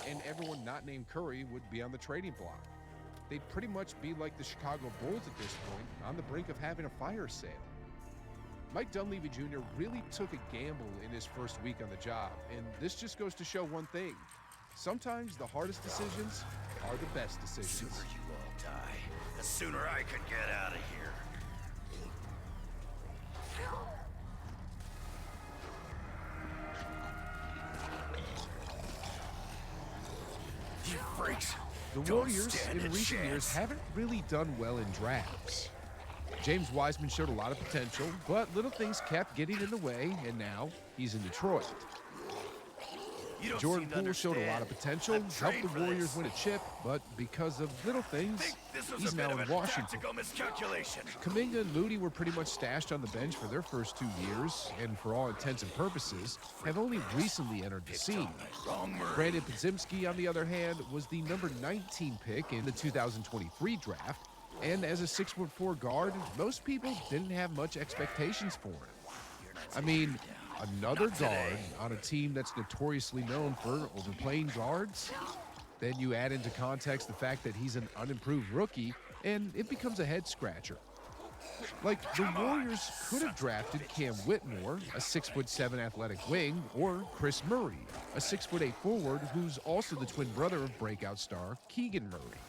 and everyone not named Curry would be on the trading block. They'd pretty much be like the Chicago Bulls at this point, on the brink of having a fire sale. Mike Dunleavy Jr. really took a gamble in his first week on the job, and this just goes to show one thing. Sometimes the hardest decisions are the best decisions. The sooner you all die, the sooner I could get out of here. You freaks. The Don't Warriors stand in a recent years chance. haven't really done well in drafts. James Wiseman showed a lot of potential, but little things kept getting in the way, and now he's in Detroit. You don't Jordan seem to Poole showed a lot of understand. potential, I'm helped trained the for Warriors this. win a chip, but because of little things, Think this was he's a now bit in of a Washington. tactical miscalculation. Kuminga and Moody were pretty much stashed on the bench for their first 2 years, and for all intents and purposes, have only recently entered the scene. Brandon Podziemski, on the other hand, was the number 19 pick in the 2023 draft, and as a 6'4" guard, most people didn't have much expectations for him. I mean, another guard on a team that's notoriously known for overplaying guards? Then you add into context the fact that he's an unimproved rookie, and it becomes a head-scratcher. Like, the Warriors could have drafted Cam Whitmore, a 6'7" athletic wing, or Chris Murray, a 6'8" forward who's also the twin brother of breakout star Keegan Murray.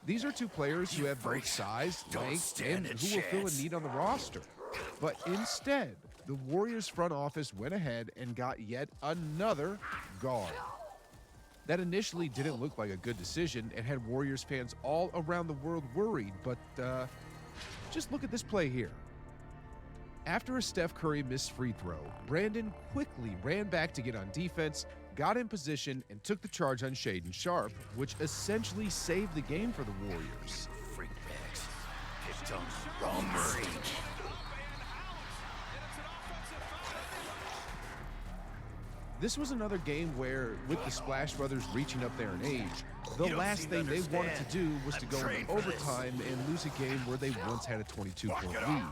These are two players who have both size, length, and who will fill a need on the roster. But instead, the Warriors front office went ahead and got yet another guard. That initially didn't look like a good decision and had Warriors fans all around the world worried, but just look at this play here. After a Steph Curry missed free throw, Brandon quickly ran back to get on defense, got in position, and took the charge on Shaedon Sharp, which essentially saved the game for the Warriors. Freak bags. Picked on the wrong Murray. This was another game where, with the Splash Brothers reaching up there in age, the last thing they wanted to do was to go into overtime and lose a game where they once had a 22-point lead.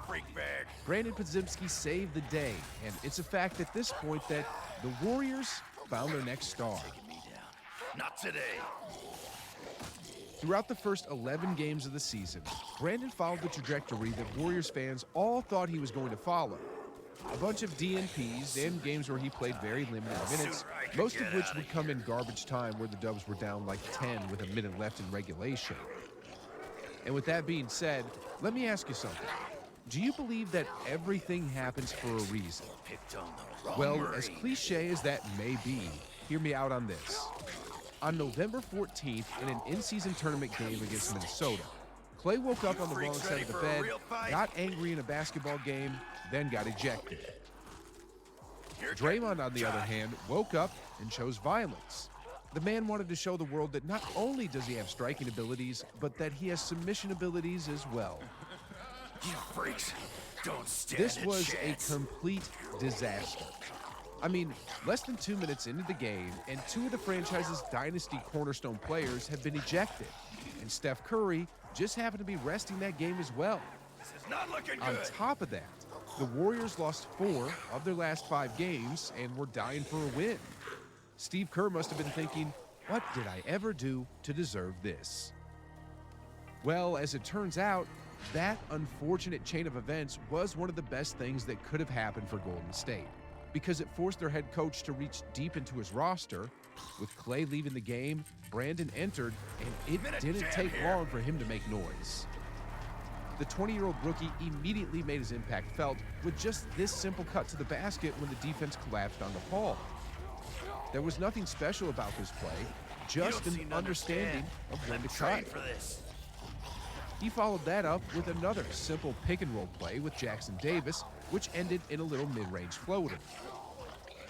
Brandon Podziemski saved the day, and it's a fact at this point that the Warriors found their next star. Not today. Throughout the first 11 games of the season, Brandon followed the trajectory that Warriors fans all thought he was going to follow. A bunch of DNPs and games where he played very limited minutes, most of which would come in garbage time where the Dubs were down like 10 with a minute left in regulation. And with that being said, let me ask you something. Do you believe that everything happens for a reason? Well, as cliche as that may be, hear me out on this. On November 14th, in an in-season tournament game against Minnesota, Clay woke up on the wrong side of the bed, got angry in a basketball game, then got ejected. Draymond, on the other hand, woke up and chose violence. The man wanted to show the world that not only does he have striking abilities, but that he has submission abilities as well. You freaks, don't stand This was a chance. complete disaster. I mean, less than 2 minutes into the game, and two of the franchise's dynasty cornerstone players have been ejected. And Steph Curry just happened to be resting that game as well. This is not looking On good. top of that, the Warriors lost 4 of their last 5 games and were dying for a win. Steve Kerr must have been thinking, what did I ever do to deserve this? Well, as it turns out, that unfortunate chain of events was one of the best things that could have happened for Golden State, because it forced their head coach to reach deep into his roster. With Clay leaving the game, Brandon entered, and it didn't take long for him to make noise. The 20-year-old rookie immediately made his impact felt with just this simple cut to the basket when the defense collapsed on the ball. There was nothing special about this play, just an understanding of when to cut. He followed that up with another simple pick-and-roll play with Jackson Davis, which ended in a little mid-range floater.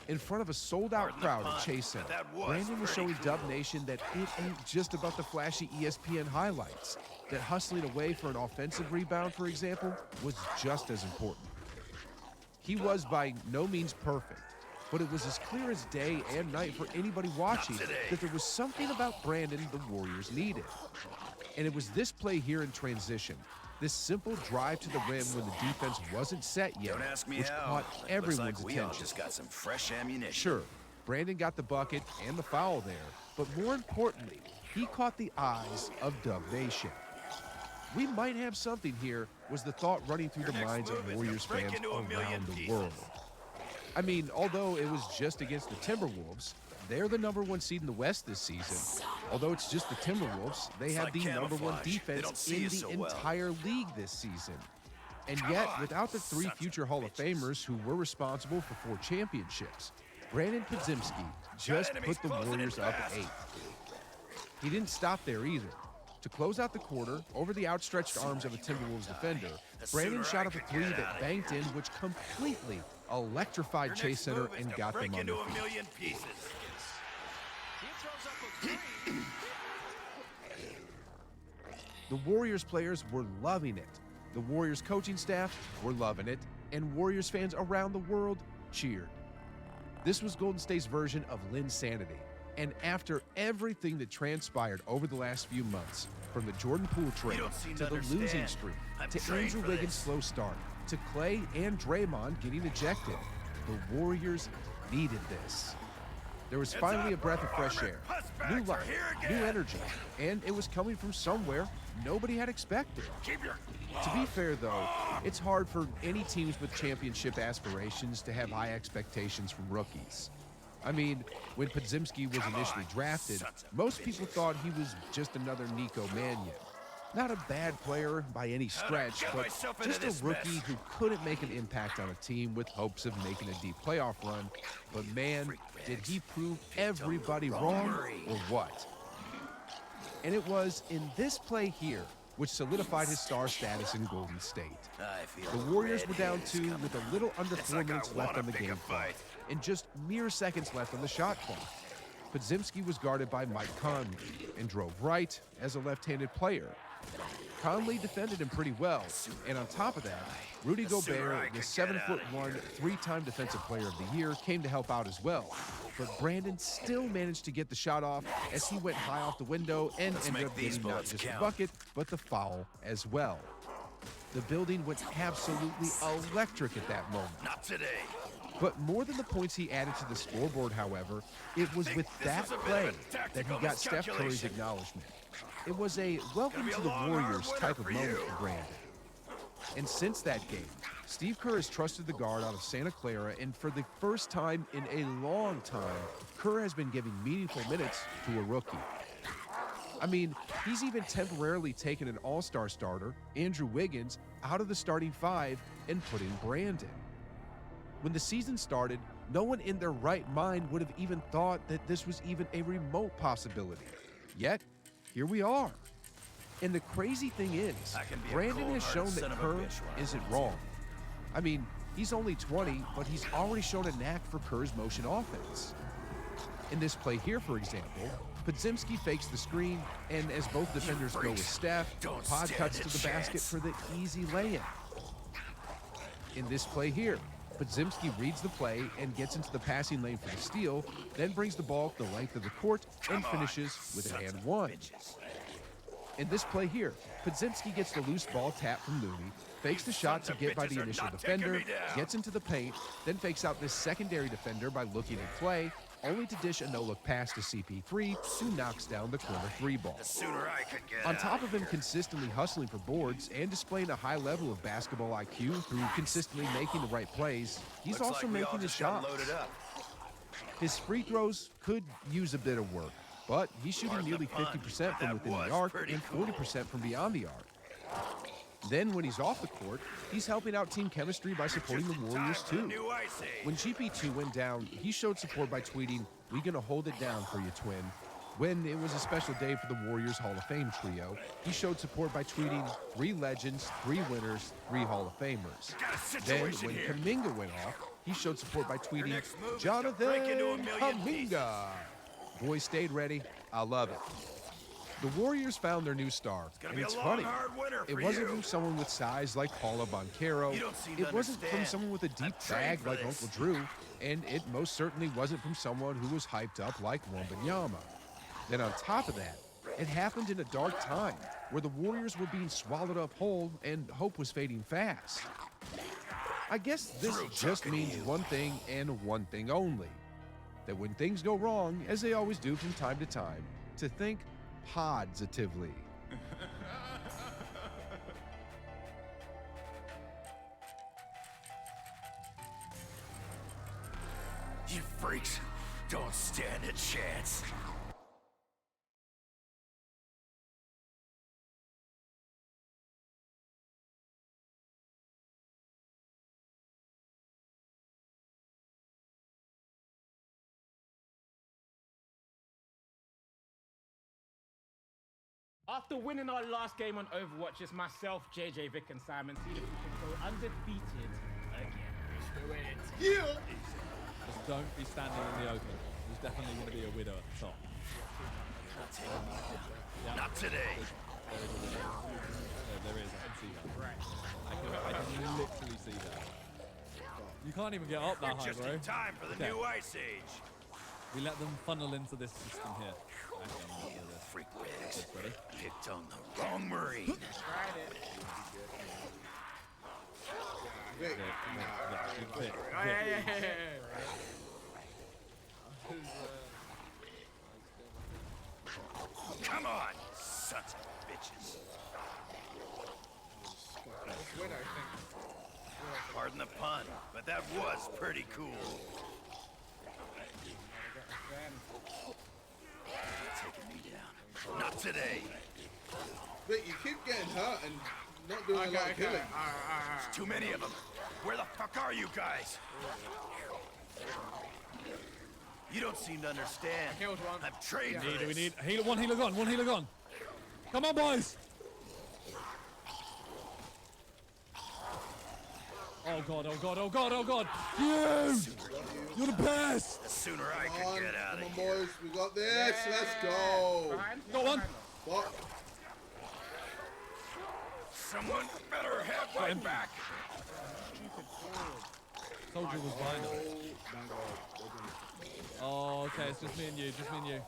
In front of a sold-out crowd at Chase Center, Brandon was showing Dub Nation that it ain't just about the flashy ESPN highlights, that hustling away for an offensive rebound, for example, was just as important. He was by no means perfect, but it was as clear as day and night for anybody watching that there was something about Brandon the Warriors needed. And it was this play here in transition, this simple drive to the rim when the defense wasn't set yet, Don't ask me which how. caught Looks everyone's like we all attention. just got some fresh ammunition. Sure, Brandon got the bucket and the foul there, but more importantly, he caught the eyes of Dub Nation. We might have something here, was the thought running through the minds of Warriors fans around the world. I mean, although it was just against the Timberwolves, they're the #1 seed in the West this season. Although it's just the Timberwolves, they had the #1 defense in the entire league this season. And yet, without the 3 future Hall of Famers who were responsible for 4 championships, Brandon Podziemski just put the Warriors up 8. He didn't stop there either. To close out the quarter, over the outstretched arms of a Timberwolves defender, Brandon shot up a 3 that banked in, which completely electrified Chase Center and got them on their feet. The Warriors players were loving it. The Warriors coaching staff were loving it, and Warriors fans around the world cheered. This was Golden State's version of Linsanity. And after everything that transpired over the last few months, from the Jordan Poole trade to the losing streak, to Andrew Wiggins' slow start, to Clay and Draymond getting ejected, the Warriors needed this. There was finally a breath of fresh air, new life, new energy, and it was coming from somewhere nobody had expected. To be fair, though, it's hard for any teams with championship aspirations to have high expectations from rookies. I mean, when Podziemski was initially drafted, most people thought he was just another Nico Mannion. Not a bad player by any stretch, but just a rookie who couldn't make an impact on a team with hopes of making a deep playoff run. But man, did he prove everybody wrong or what? And it was in this play here which solidified his star status in Golden State. The Warriors were down 2 with a little under 4 minutes left on the game clock and just mere seconds left on the shot clock. Podziemski was guarded by Mike Conley and drove right as a left-handed player. Conley defended him pretty well, and on top of that, Rudy Gobert, the 7'1", three-time Defensive Player of the Year, came to help out as well. But Brandon still managed to get the shot off as he went high off the window and ended up getting not just the bucket, but the foul as well. The building went absolutely electric at that moment. Not today. But more than the points he added to the scoreboard, however, it was with that play that he got Steph Curry's acknowledgement. It was a welcome to the Warriors type of moment for Brandon. And since that game, Steve Kerr has trusted the guard out of Santa Clara, and for the first time in a long time, Kerr has been giving meaningful minutes to a rookie. I mean, he's even temporarily taken an all-star starter, Andrew Wiggins, out of the starting five and put in Brandon. When the season started, no one in their right mind would have even thought that this was even a remote possibility. Yet, here we are. And the crazy thing is, Brandon has shown that Kerr isn't wrong. I mean, he's only 20, but he's already shown a knack for Kerr's motion offense. In this play here, for example, Podziemski fakes the screen, and as both defenders go with Steph, Pod cuts to the basket for the easy layup. In this play here, Podziemski reads the play and gets into the passing lane for the steal, then brings the ball the length of the court and finishes with an and one. In this play here, Podziemski gets the loose ball tap from Looney, fakes the shot to get by the initial defender, gets into the paint, then fakes out this secondary defender by looking in play, only to dish a no-look pass to CP3, who knocks down the corner three ball. On top of him consistently hustling for boards and displaying a high level of basketball IQ through consistently making the right plays, he's also making his shots. His free throws could use a bit of work, but he's shooting nearly 50% from within the arc and 40% from beyond the arc. Then when he's off the court, he's helping out team chemistry by supporting the Warriors too. When GP2 went down, he showed support by tweeting, "We gonna hold it down for you, twin." When it was a special day for the Warriors Hall of Fame trio, he showed support by tweeting, "3 legends, 3 winners, 3 Hall of Famers." Then when Kuminga went off, he showed support by tweeting, "Jonathan Kuminga." Boys stayed ready. I love it. The Warriors found their new star, and it's funny. It wasn't from someone with size like Paula Banchero. It wasn't from someone with a deep bag like Uncle Drew, and it most certainly wasn't from someone who was hyped up like Wembanyama. Then on top of that, it happened in a dark time where the Warriors were being swallowed up whole and hope was fading fast. I guess this just means one thing and one thing only: that when things go wrong, as they always do from time to time, to think positively. You freaks don't stand a chance. After winning our last game on Overwatch, it's myself, JJ, Vic, and Simon. See if we can go undefeated again. Do it. Yeah! Just don't be standing in the open. There's definitely going to be a widow at the top. Not today. There is. I can see that. Right. I can literally see that. You can't even get up that high, bro. Just in time for the new Ice Age. We let them funnel into this system here. Freak bags. Picked on the wrong Marine. Tried it. Come on, sons of bitches. Pardon the pun, but that was pretty cool. Taking me down. Not today. But you keep getting hurt and not doing a lot of killing. There's too many of them. Where the fuck are you guys? You don't seem to understand. I'm trained for this. We need healer, one healer gone, one healer gone. Come on, boys. Oh god, oh god, oh god, oh god. You're the best. The sooner I can get out of here. Come on, boys. We got this. Let's go. Got one. What? Someone better have my back. Soldier was behind us. Oh, okay, it's just me and you, just me and you.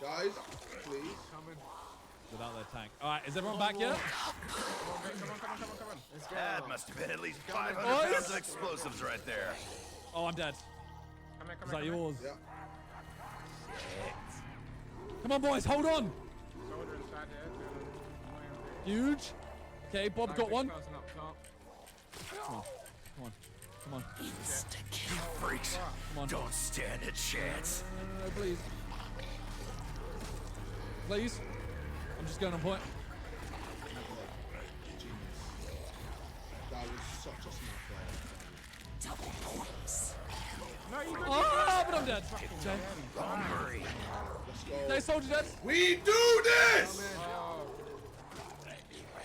Guys, please. Without their tank. All right, is everyone back yet? Come on. That must have been at least 500 pounds of explosives right there. Oh, I'm dead. Is that yours? Yeah. Come on, boys, hold on. Huge. Okay, Bob got one. Come on. You freaks. Come on. Don't stand a chance. Please. Please. I'm just going on point. That was such a smart play. Double points. No, you Ah, but I'm dead. Wrong Murray. Let's go. They soldier dead. We do this!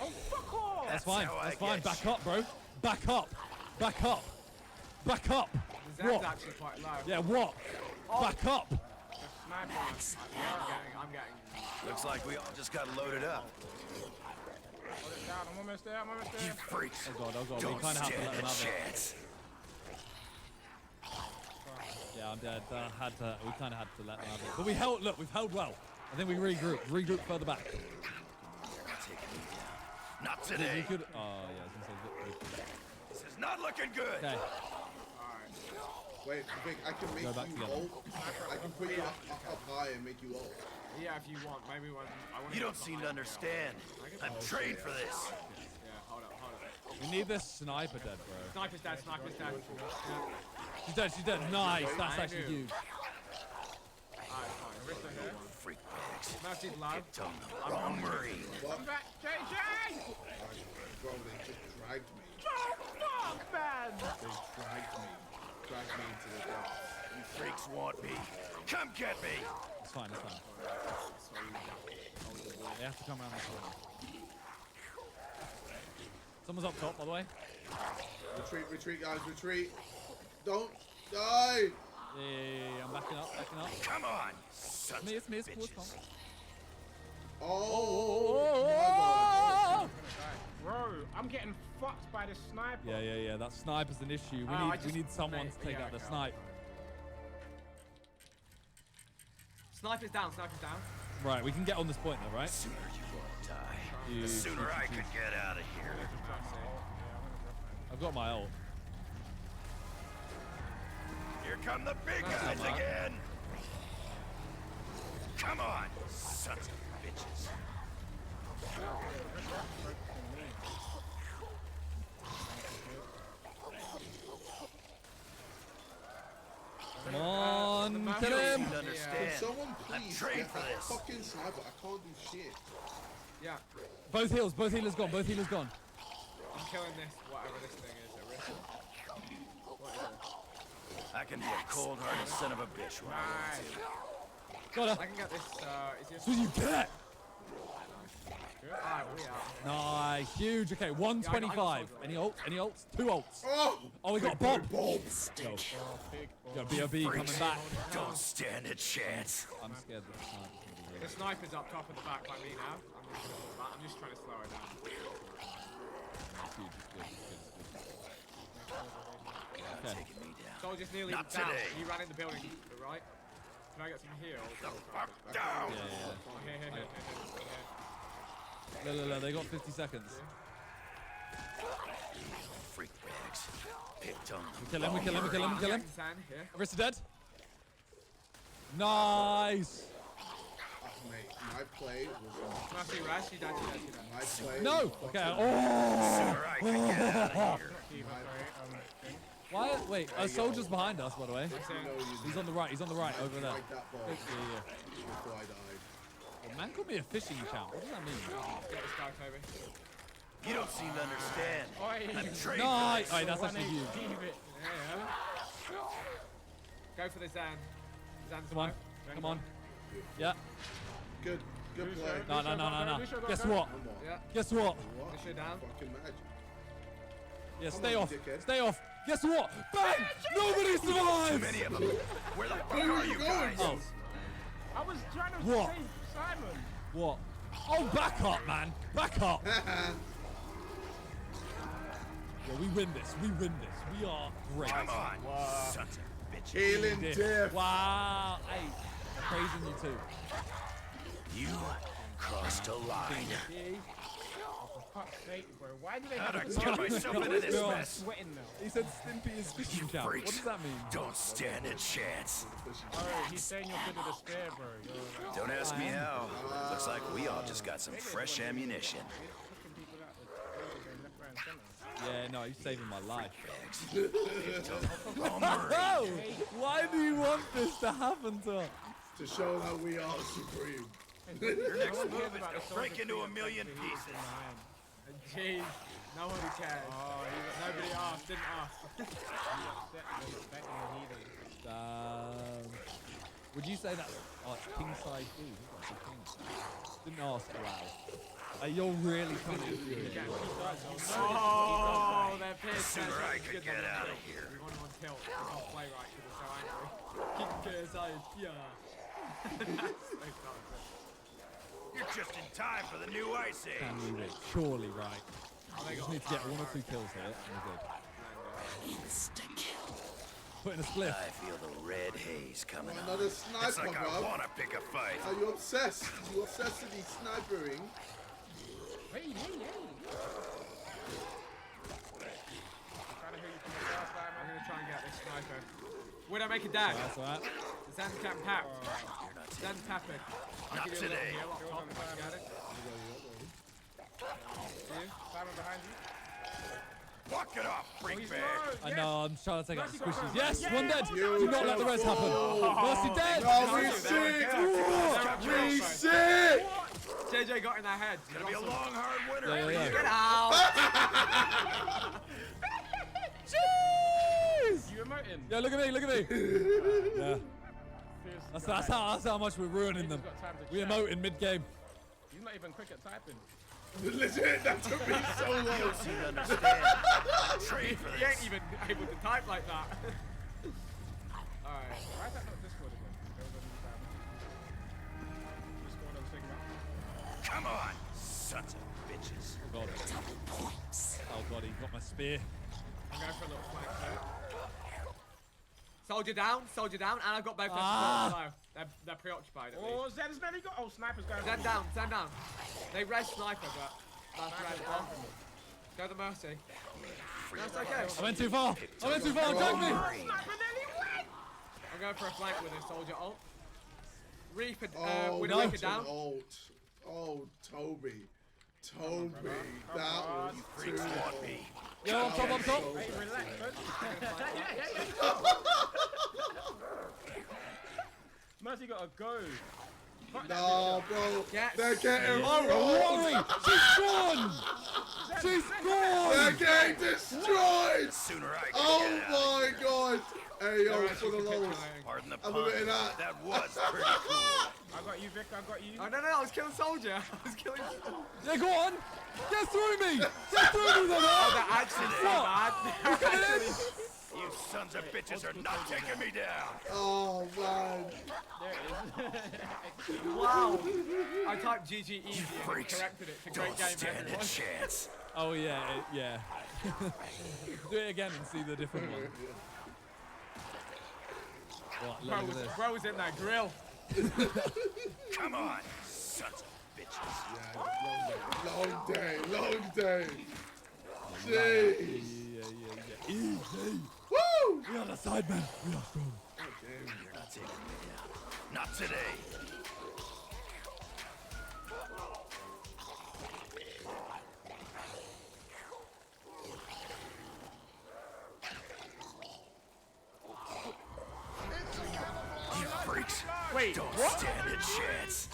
Oh, fuck off! That's fine. how I That's fine. get Back up, bro. Back up. Back up. Back up. That's What? actually quite low. Yeah, what? Back up. Max. I'm getting. Looks like we all just got loaded up. Hold it down. I'm almost there. You freaks. Oh god. We Don't kind of have to stand let them a have it. chance. Yeah, I'm dead. We kind of had to let them have it. But we held. Look, we've held well. I think we regrouped. Regrouped further back. Taking me down. Not We today. could. Oh yeah. I was gonna say, This is not looking good. okay. Wait, I think I can make Go back you together. ult. I can put you up high and make you ult. Yeah, if you want. Maybe when I want. You don't seem to understand. I'm trained for this. Yeah, hold up. We need this sniper dead, bro. Sniper's dead. Yeah. She's dead. Nice. That's actually huge. Alright, fine. Arista here. Freak bags. Mercy's low. Tell them the wrong Marine. Come back, JJ! Bro, they just dragged me. Oh, fuck, man! They dragged me. Dragged me into the death. You freaks want me. Come get me. It's fine. They have to come around this corner. Someone's up top, by the way. Retreat, guys, retreat. Don't die! Yeah, I'm backing up. Come on, sons It's me, of it's bitches. Oh! Bro, I'm getting fucked by this sniper. Yeah. That sniper's an issue. We need someone to take out the snipe. Sniper's down. Right, we can get on this point though, right? The sooner you all die, the sooner I could get out of here. I've got my ult. Here come the big guys again. Come on, sons of bitches. Come on, kill You him! don't seem to understand. Can someone I'm please trained get for that this. fucking sniper? I can't do shit. Yeah. Both healers gone. I'm killing this, whatever this thing is. Arista. What is it? I can be a cold-hearted son of a bitch when I want to. Got her. I can get this. Is this? That's what you get. Alright, we out. Nice, huge. Okay, 125. Any ults? 2 ults. Oh, we got a bomb. Bomb. Go B.O.B. coming back. Don't stand a chance. I'm scared that the sniper's gonna be The here. sniper's up top of the back by me now. I'm just trying to slow her down. It's huge. It's good. Okay. Taking me down. Soldier's nearly Not down. today. He ran in the building, right? Can I get some heals? Fuck down. Here. Look, they got 50 seconds. Freak bags. Picked on We kill him. Sand here. Arista dead. Nice. Mate, my play was Mercy Rash, you died. my play. No. was Okay. fucking- Sooner I could get out of here. Why? Wait, a soldier's behind us, by the way. You know you He's on the right. Over there. like that ball Yeah. before I died. Well, man called me a fishing account. What does that mean? Get this guy, Toby. You don't seem to understand. I'm trained Nice. for Alright, this. that's actually huge. Yeah. Go for the Zan. Zan's Come on. low. Come on. Yeah. Good play. No. Guess what? Yeah. Guess what? What? Push her down. Fucking magic. Yeah, Come stay on, off. dickhead. Stay off. Guess what? Bang! Nobody Too survives! many of them. Where the fuck Where are are you you going, guys? bro? I was trying to What? save Simon. What? Oh, back up, man. Back up. Yeah, we win this. We win this. We are great. Come on, sons of bitches. Healing death. Wow. Hey, I'm praising you too. You crossed a line. For fuck's sake, bro. Why do they How'd have I to get myself into this mess? sweating now? He said Stimpy is fishing champ. What Freaks. does that mean? Don't stand a chance. Oh, he's saying you're good at the spare, bro. You're Don't ask me how. Looks like we all just got some fresh ammunition. kicking people out the left, right, and center. Yeah, no, he's saving my life. Oh, Why do you want this to happen to us? To show that we are supreme. Your next move is to break into a million pieces. Jeez, no one cares. Oh, Nobody asked, didn't ask. Would you say that's king size food? Didn't ask. Wow. You're really trying to infuriate. Oh, they're pissed. The sooner I could get out of here. We want him on tilt. We can't play right because we're so angry. Kick KSI, yeah. You're just in time for the new ice age. Can we win? Surely, right. We just need to get 1 or 2 kills here, and we're good. Insta-kill. Put in a split. I feel the red haze coming on. Another sniper, It's like bro. I want to pick a fight. Are you obsessed? You obsessed with the snipering? Hey. I'm going to try and get this sniper. Would I make a dash? That's all right. Stand cap pack. Stand tapping. Not today. Simon behind you. Walk it off, freak bag. I know, I'm trying to take out the squishies. Yes, Yeah, one dead. you Do not let the res happen. Mercy dead. No, we sick! We sick! JJ got in their head. It's gonna be a long, hard winter. Yeah. Get out! Jeez! You emoting? Yeah, look at me, Yeah. That's how much we're ruining them. We emoting mid-game. He's not even quick at typing. Legit, that took me so long. You don't seem to understand. Trade for He this. ain't even able to type like that. Alright. Why is that not Discord again? There was a new Discord on Sigma. Come on, sons of bitches. Oh god. Oh god, he got my spear. I'm going for a little flank here. Soldier down, and I've got both of them alive. They're preoccupied at Oh, least. Zen's nearly got. Oh, sniper's going. Stand down. They res sniper, but that's right. Go the mercy. That's okay. I went too far. Attack me. Sniper nearly went. I'm going for a flank with this soldier ult. Reaper, Oh, with a what Reaper an down. ult. Oh, Toby. That was too want me. Yo, I'm top. Hey, relax, Mercy got a go. No, bro. Yes. They're getting Rory! She's gone! She's gone! They're getting destroyed! Sooner I can Oh get out. my god! Hey, yo, for the lowest. Pardon the I'm pun. looking at that. That was pretty cool. I got you, Vic. I got you. Oh, no, I was killing soldier. I was killing soldier. Yeah, go on! Get through me! Get through me, then! Oh, they're actually so bad. You sons of bitches are not taking me down. Oh, man. There it is. Wow. I typed GG easy and freaks. corrected it to Don't great game stand a everyone. chance. Oh, yeah. Do it again and see the different one. What, look at this. Bro was in that grill. Come on, sons of bitches. Long day. Jeez. Yeah. Easy. Woo! We are the side men. We are strong. You're not taking me down. Not today. You freaks. Wait, Don't what? stand a chance.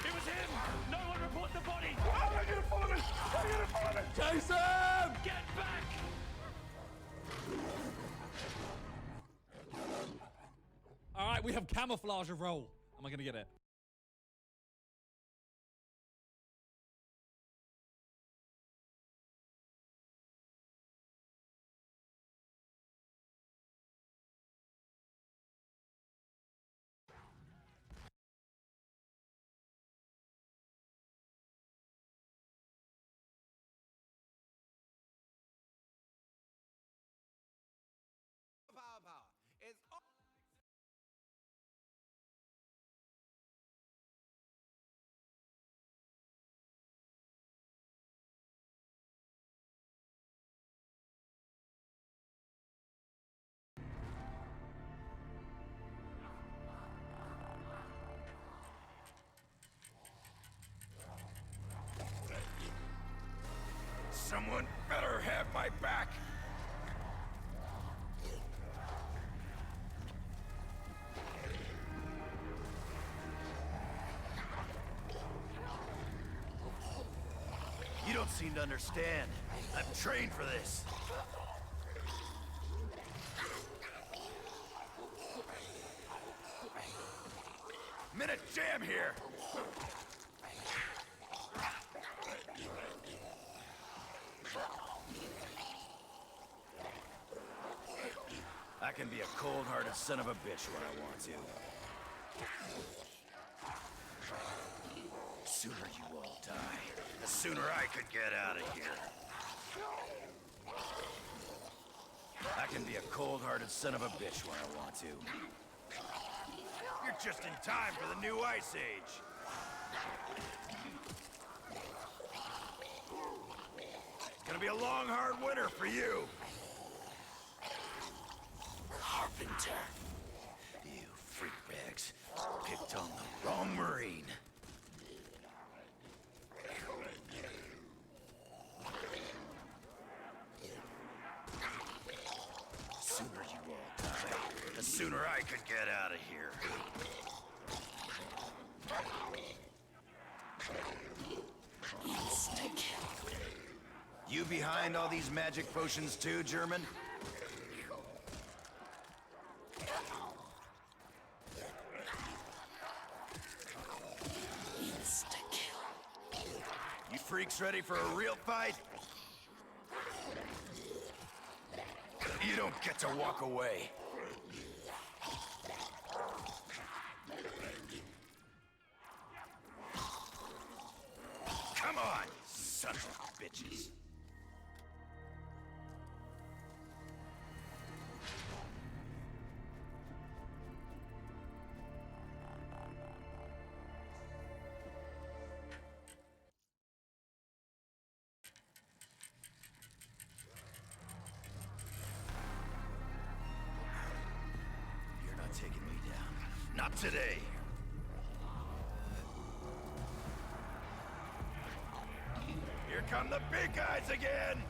It was him! No one report the body! I'm gonna follow him! Chase him! Get back! All right, we have camouflage role. Am I going to get it? Someone better have my back! You don't seem to understand. I'm trained for this. Minute jam here! I can be a cold-hearted son of a bitch when I want to. The sooner you all die, the sooner I could get out of here. I can be a cold-hearted son of a bitch when I want to. You're just in time for the new Ice Age. It's gonna be a long, hard winter for you. Carpenter. You freak bags. Picked on the wrong Marine. The sooner you all die, the sooner I could get out of here. You behind all these magic potions too, German? You freaks ready for a real fight? You don't get to walk away. Come on, sons of bitches. You're not taking me down. Not today. Here come the big guys again!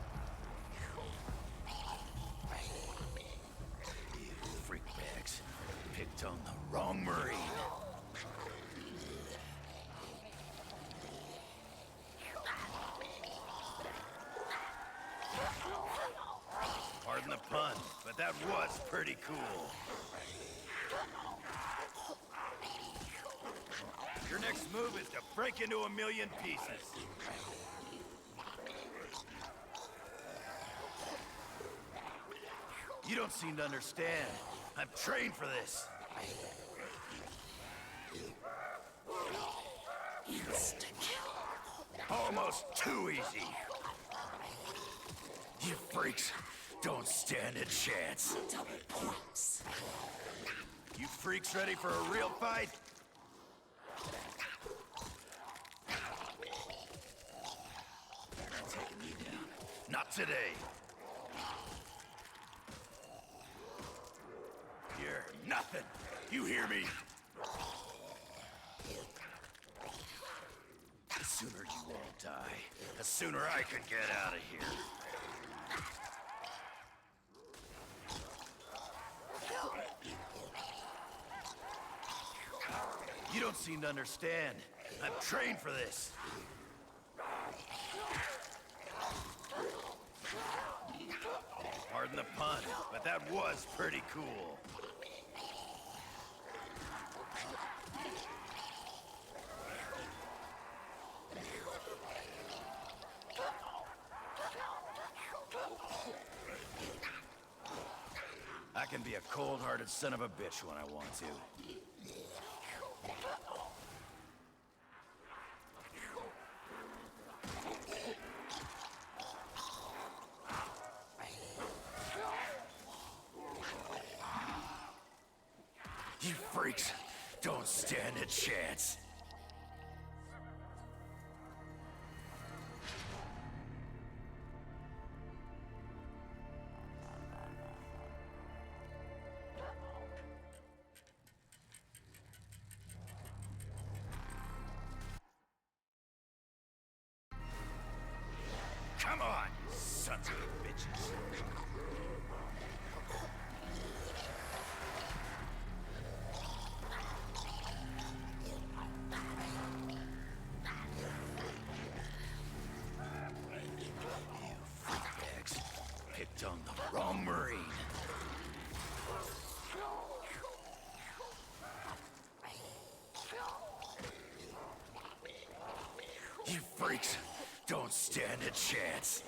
You freak bags. Picked on the wrong Marine. Pardon the pun, but that was pretty cool. Your next move is to break into a million pieces. You don't seem to understand. I'm trained for this. Almost too easy. You freaks don't stand a chance. Double points. You freaks ready for a real fight? You're not taking me down. Not today. You're nothing. You hear me? The sooner you all die, the sooner I could get out of here. You don't seem to understand. I'm trained for this. Pardon the pun, but that was pretty cool. I can be a cold-hearted son of a bitch when I want to. You freaks don't stand a chance. Come on, sons of bitches. Picked on the wrong Marine. You freaks don't stand a chance.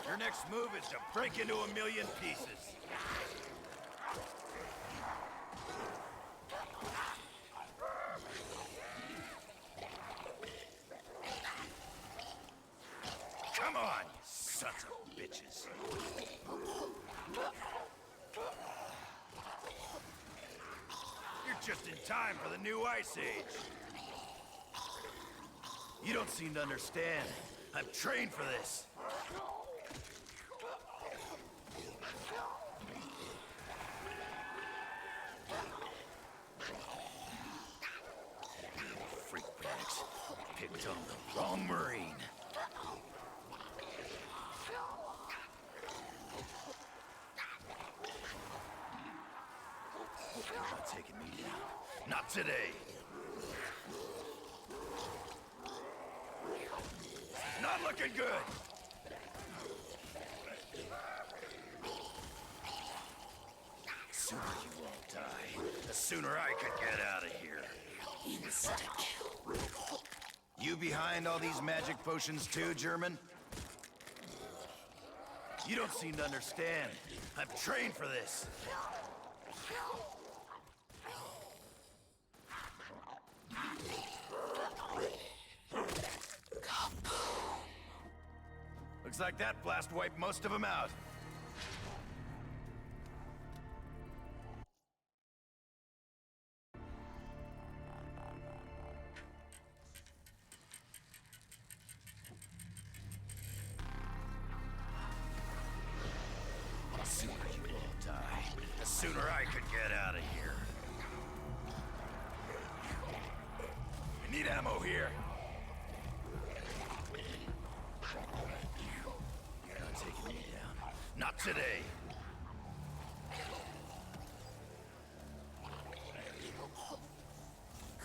Your next move is to break into a million pieces. Come on, you sons of bitches. You're just in time for the new Ice Age. You don't seem to understand. I'm trained for this. Freak bags picked on the wrong Marine. You're not taking me down. Not today. Not looking good. The sooner you all die, the sooner I could get out of here. Insta-kill. You behind all these magic potions too, German? You don't seem to understand. I'm trained for this. Looks like that blast wiped most of them out. The sooner you all die, the sooner I could get out of here. I need ammo here. You're not taking me down. Not today.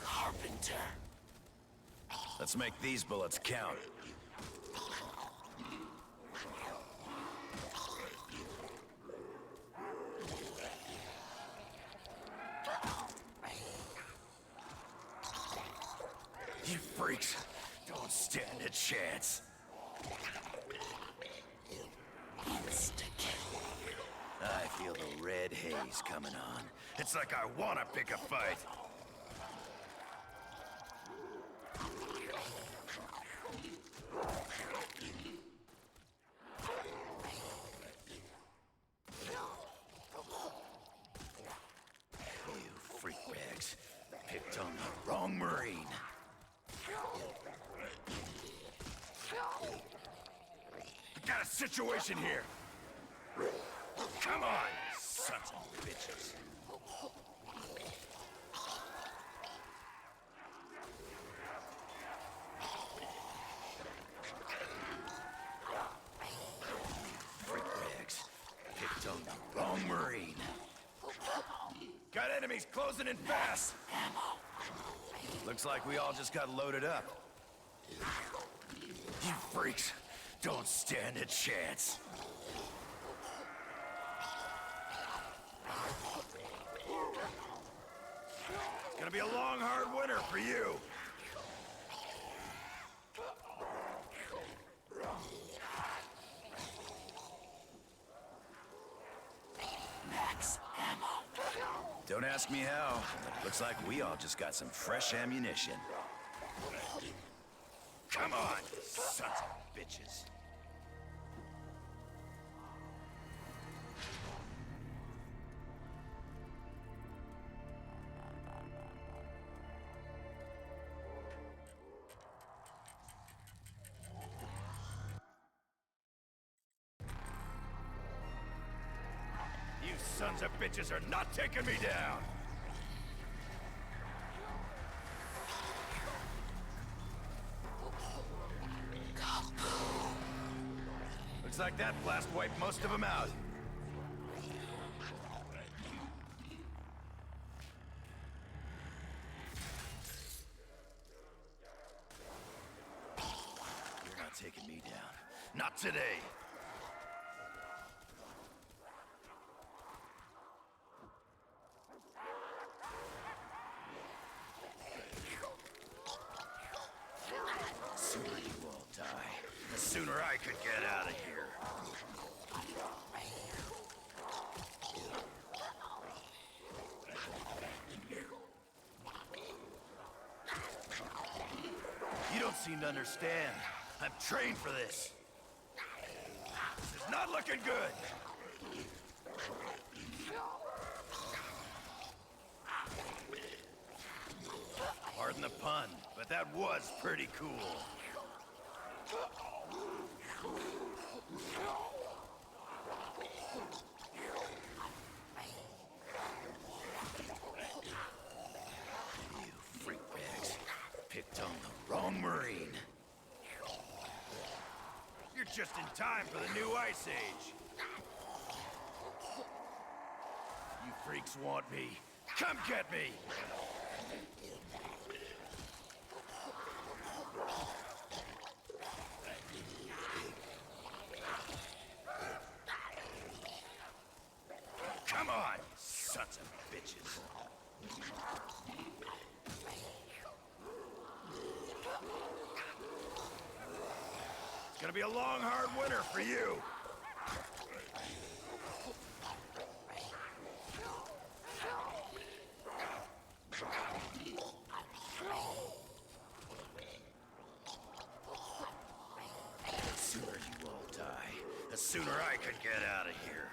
Carpenter. Let's make these bullets count. You freaks don't stand a chance. I feel the red haze coming on. It's like I want to pick a fight. You freak bags picked on the wrong Marine. We got a situation here. Come on, sons of bitches. Freak bags picked on the wrong Marine. Got enemies closing in fast. Looks like we all just got loaded up. You freaks don't stand a chance. Gonna be a long, hard winter for you. Max ammo. Don't ask me how, but looks like we all just got some fresh ammunition. Come on, sons of bitches. You sons of bitches are not taking me down! Looks like that blast wiped most of them out. You're not taking me down. Not today! The sooner you all die, the sooner I could get out of here. You don't seem to understand. I'm trained for this. This is not looking good. Pardon the pun, but that was pretty cool. You freakbags picked on the wrong Marine. You're just in time for the new Ice Age. You freaks want me. Come get me! Come on, sons of bitches. It's gonna be a long, hard winter for you. The sooner you all die, the sooner I could get out of here.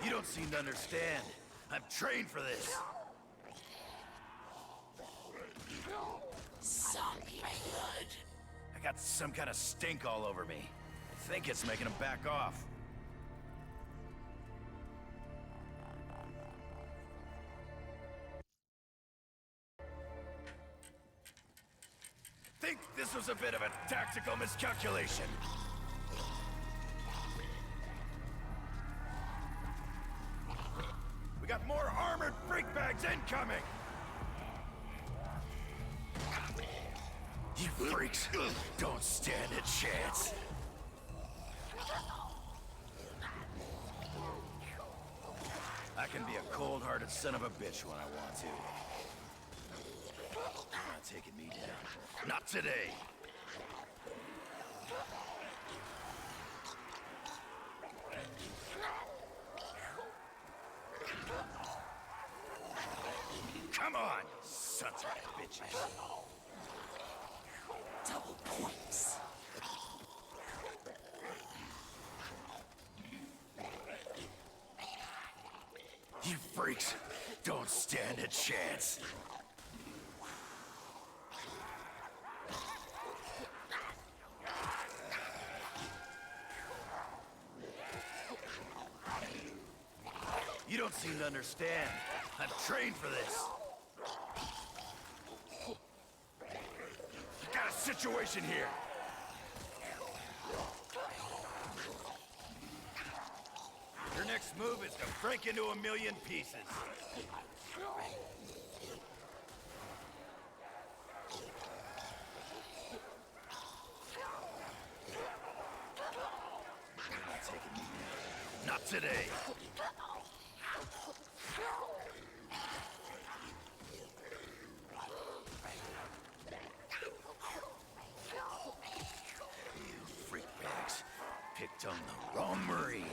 You don't seem to understand. I'm trained for this. Zombie blood. I got some kind of stink all over me. I think it's making them back off. Think this was a bit of a tactical miscalculation. We got more armored freak bags incoming! You freaks don't stand a chance. I can be a cold-hearted son of a bitch when I want to. You're not taking me down. Not today. Come on, sons of bitches. Double points. You freaks don't stand a chance. You don't seem to understand. I'm trained for this. Got a situation here. Your next move is to break into a million pieces. You're not taking me down. Not today. Picked on the wrong Marine.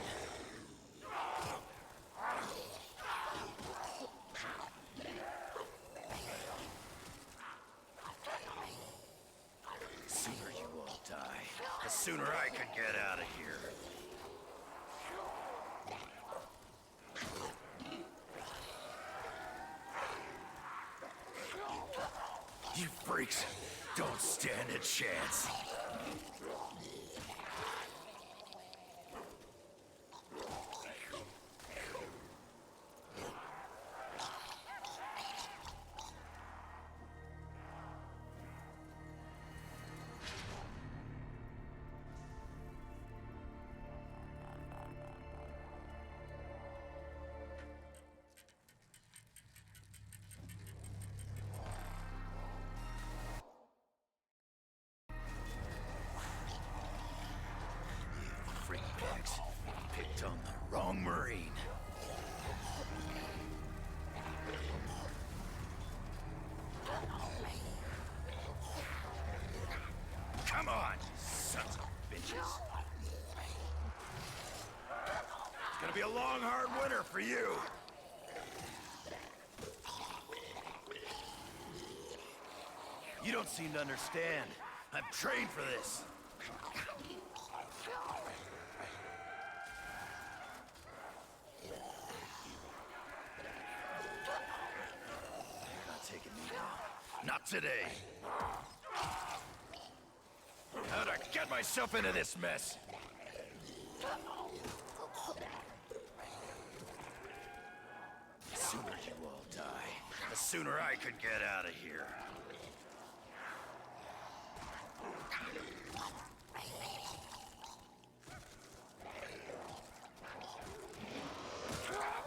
The sooner you all die, the sooner I could get out of here. You freaks don't stand a chance. Freakbags picked on the wrong Marine. Come on, sons of bitches. It's gonna be a long, hard winter for you. You don't seem to understand. I'm trained for this. You're not taking me down. Not today. How'd I get myself into this mess? The sooner you all die, the sooner I could get out of here.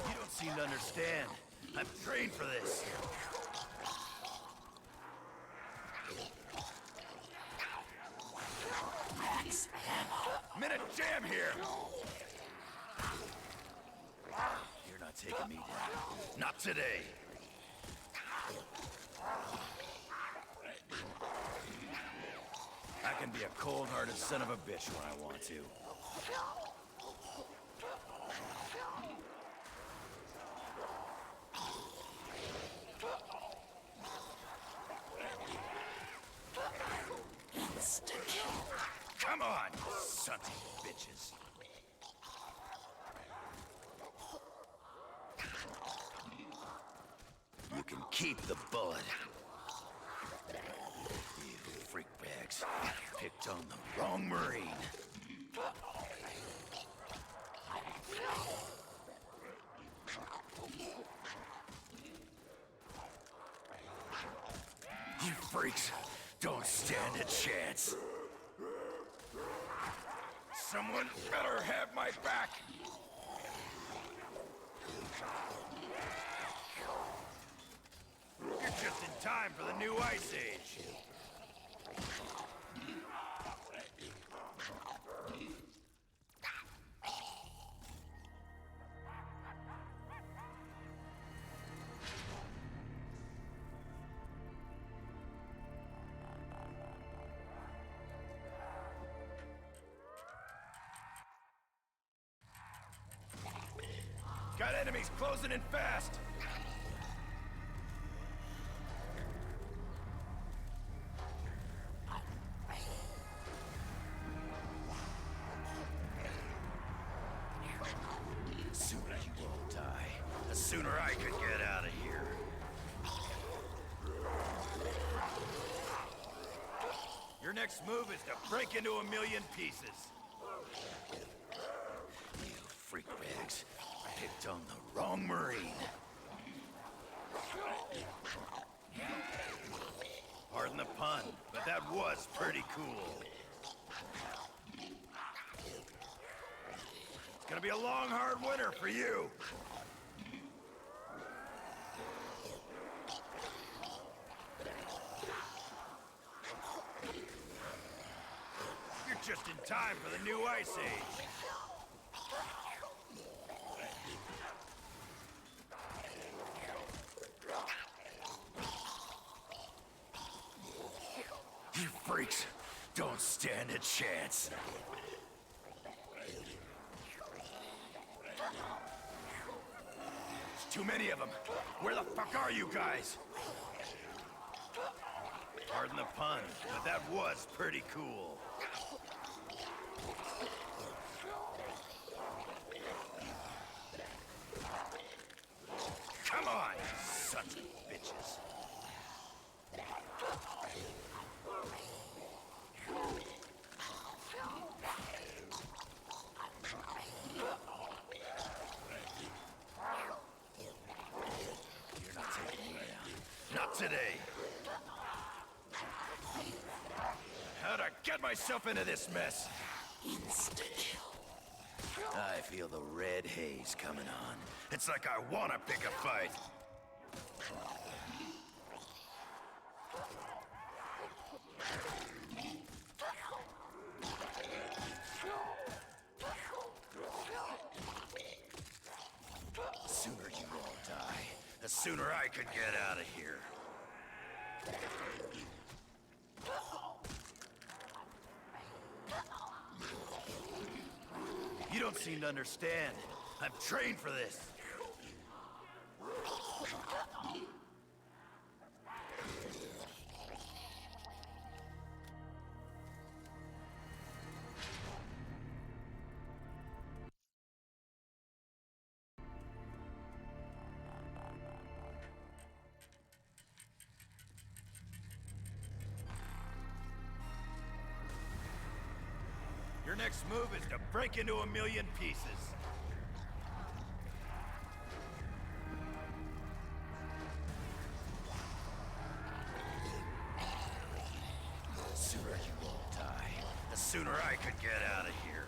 You don't seem to understand. I'm trained for this. Max ammo. Minute jam here. You're not taking me down. Not today. I can be a cold-hearted son of a bitch when I want to. Come on, sons of bitches. You can keep the bullet. You freakbags picked on the wrong Marine. You freaks don't stand a chance. Someone better have my back. You're just in time for the new Ice Age. Got enemies closing in fast. The sooner you all die, the sooner I could get out of here. Your next move is to break into a million pieces. You freakbags picked on the wrong Marine. Pardon the pun, but that was pretty cool. It's gonna be a long, hard winter for you. You're just in time for the new Ice Age. You freaks don't stand a chance. There's too many of them. Where the fuck are you guys? Pardon the pun, but that was pretty cool. Come on, sons of bitches. Not today. How'd I get myself into this mess? Insta-kill. I feel the red haze coming on. It's like I want to pick a fight. The sooner you all die, the sooner I could get out of here. You don't seem to understand. I'm trained for this. Your next move is to break into a million pieces. The sooner you all die, the sooner I could get out of here.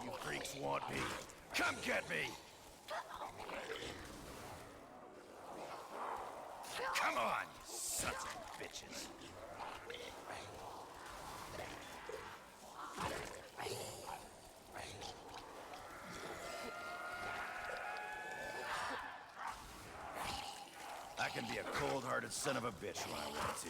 You freaks want me? Come get me! Come on, you sons of bitches! I can be a cold-hearted son of a bitch when I want to.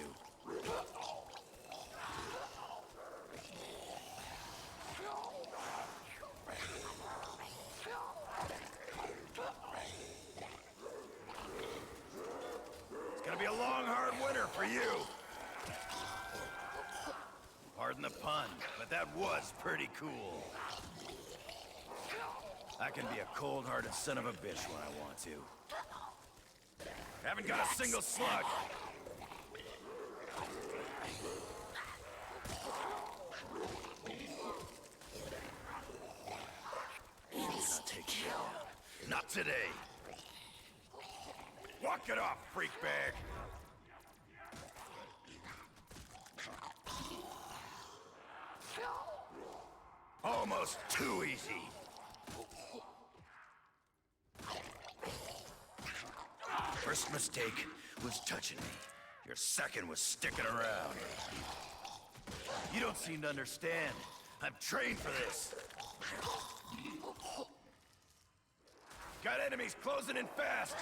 It's gonna be a long, hard winter for you. Pardon the pun, but that was pretty cool. I can be a cold-hearted son of a bitch when I want to. Haven't got a single slug. Not today. Walk it off, freak bag. Almost too easy. First mistake was touching me. Your second was sticking around. You don't seem to understand. I'm trained for this. Got enemies closing in fast.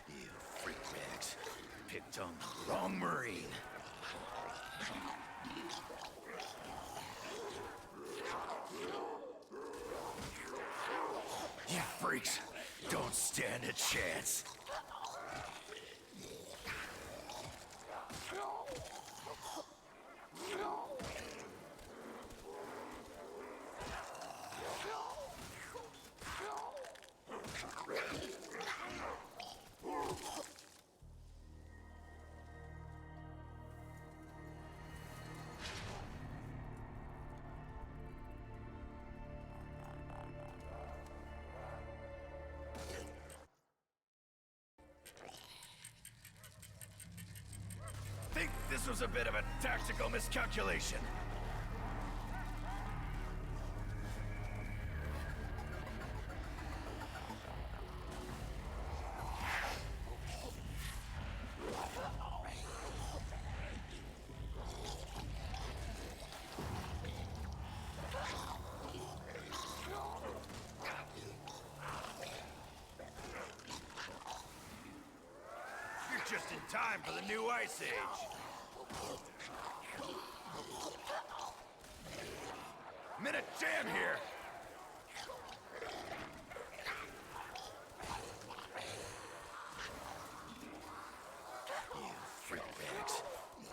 You freak bags. Picked on the wrong Marine. You freaks don't stand a chance. Think this was a bit of a tactical miscalculation. You're just in time for the new Ice Age. Minute jam here. You freak bags.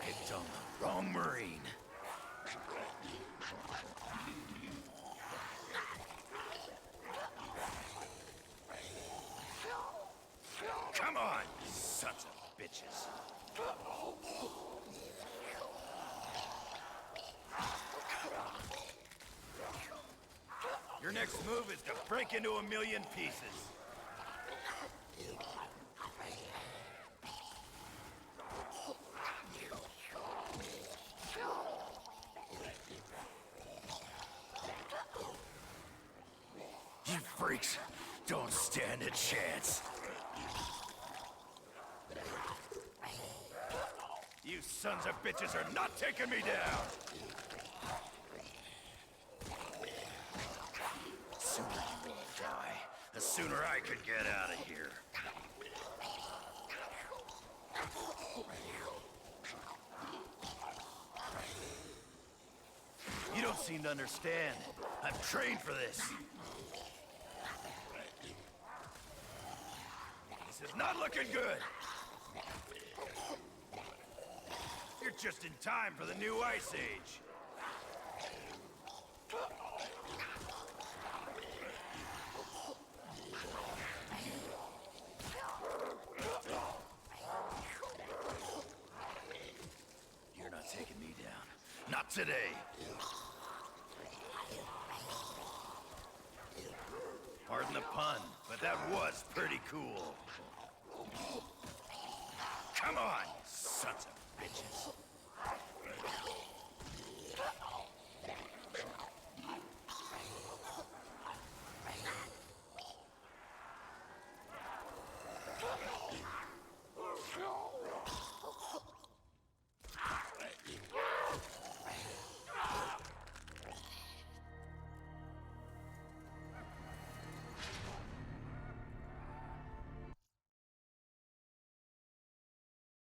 Picked on the wrong Marine. Come on, sons of bitches. Your next move is to break into a million pieces. You freaks don't stand a chance. You sons of bitches are not taking me down! The sooner you all die, the sooner I could get out of here. You don't seem to understand. I'm trained for this. This is not looking good. You're just in time for the new Ice Age. You're not taking me down. Not today. Pardon the pun, but that was pretty cool. Come on, sons of bitches.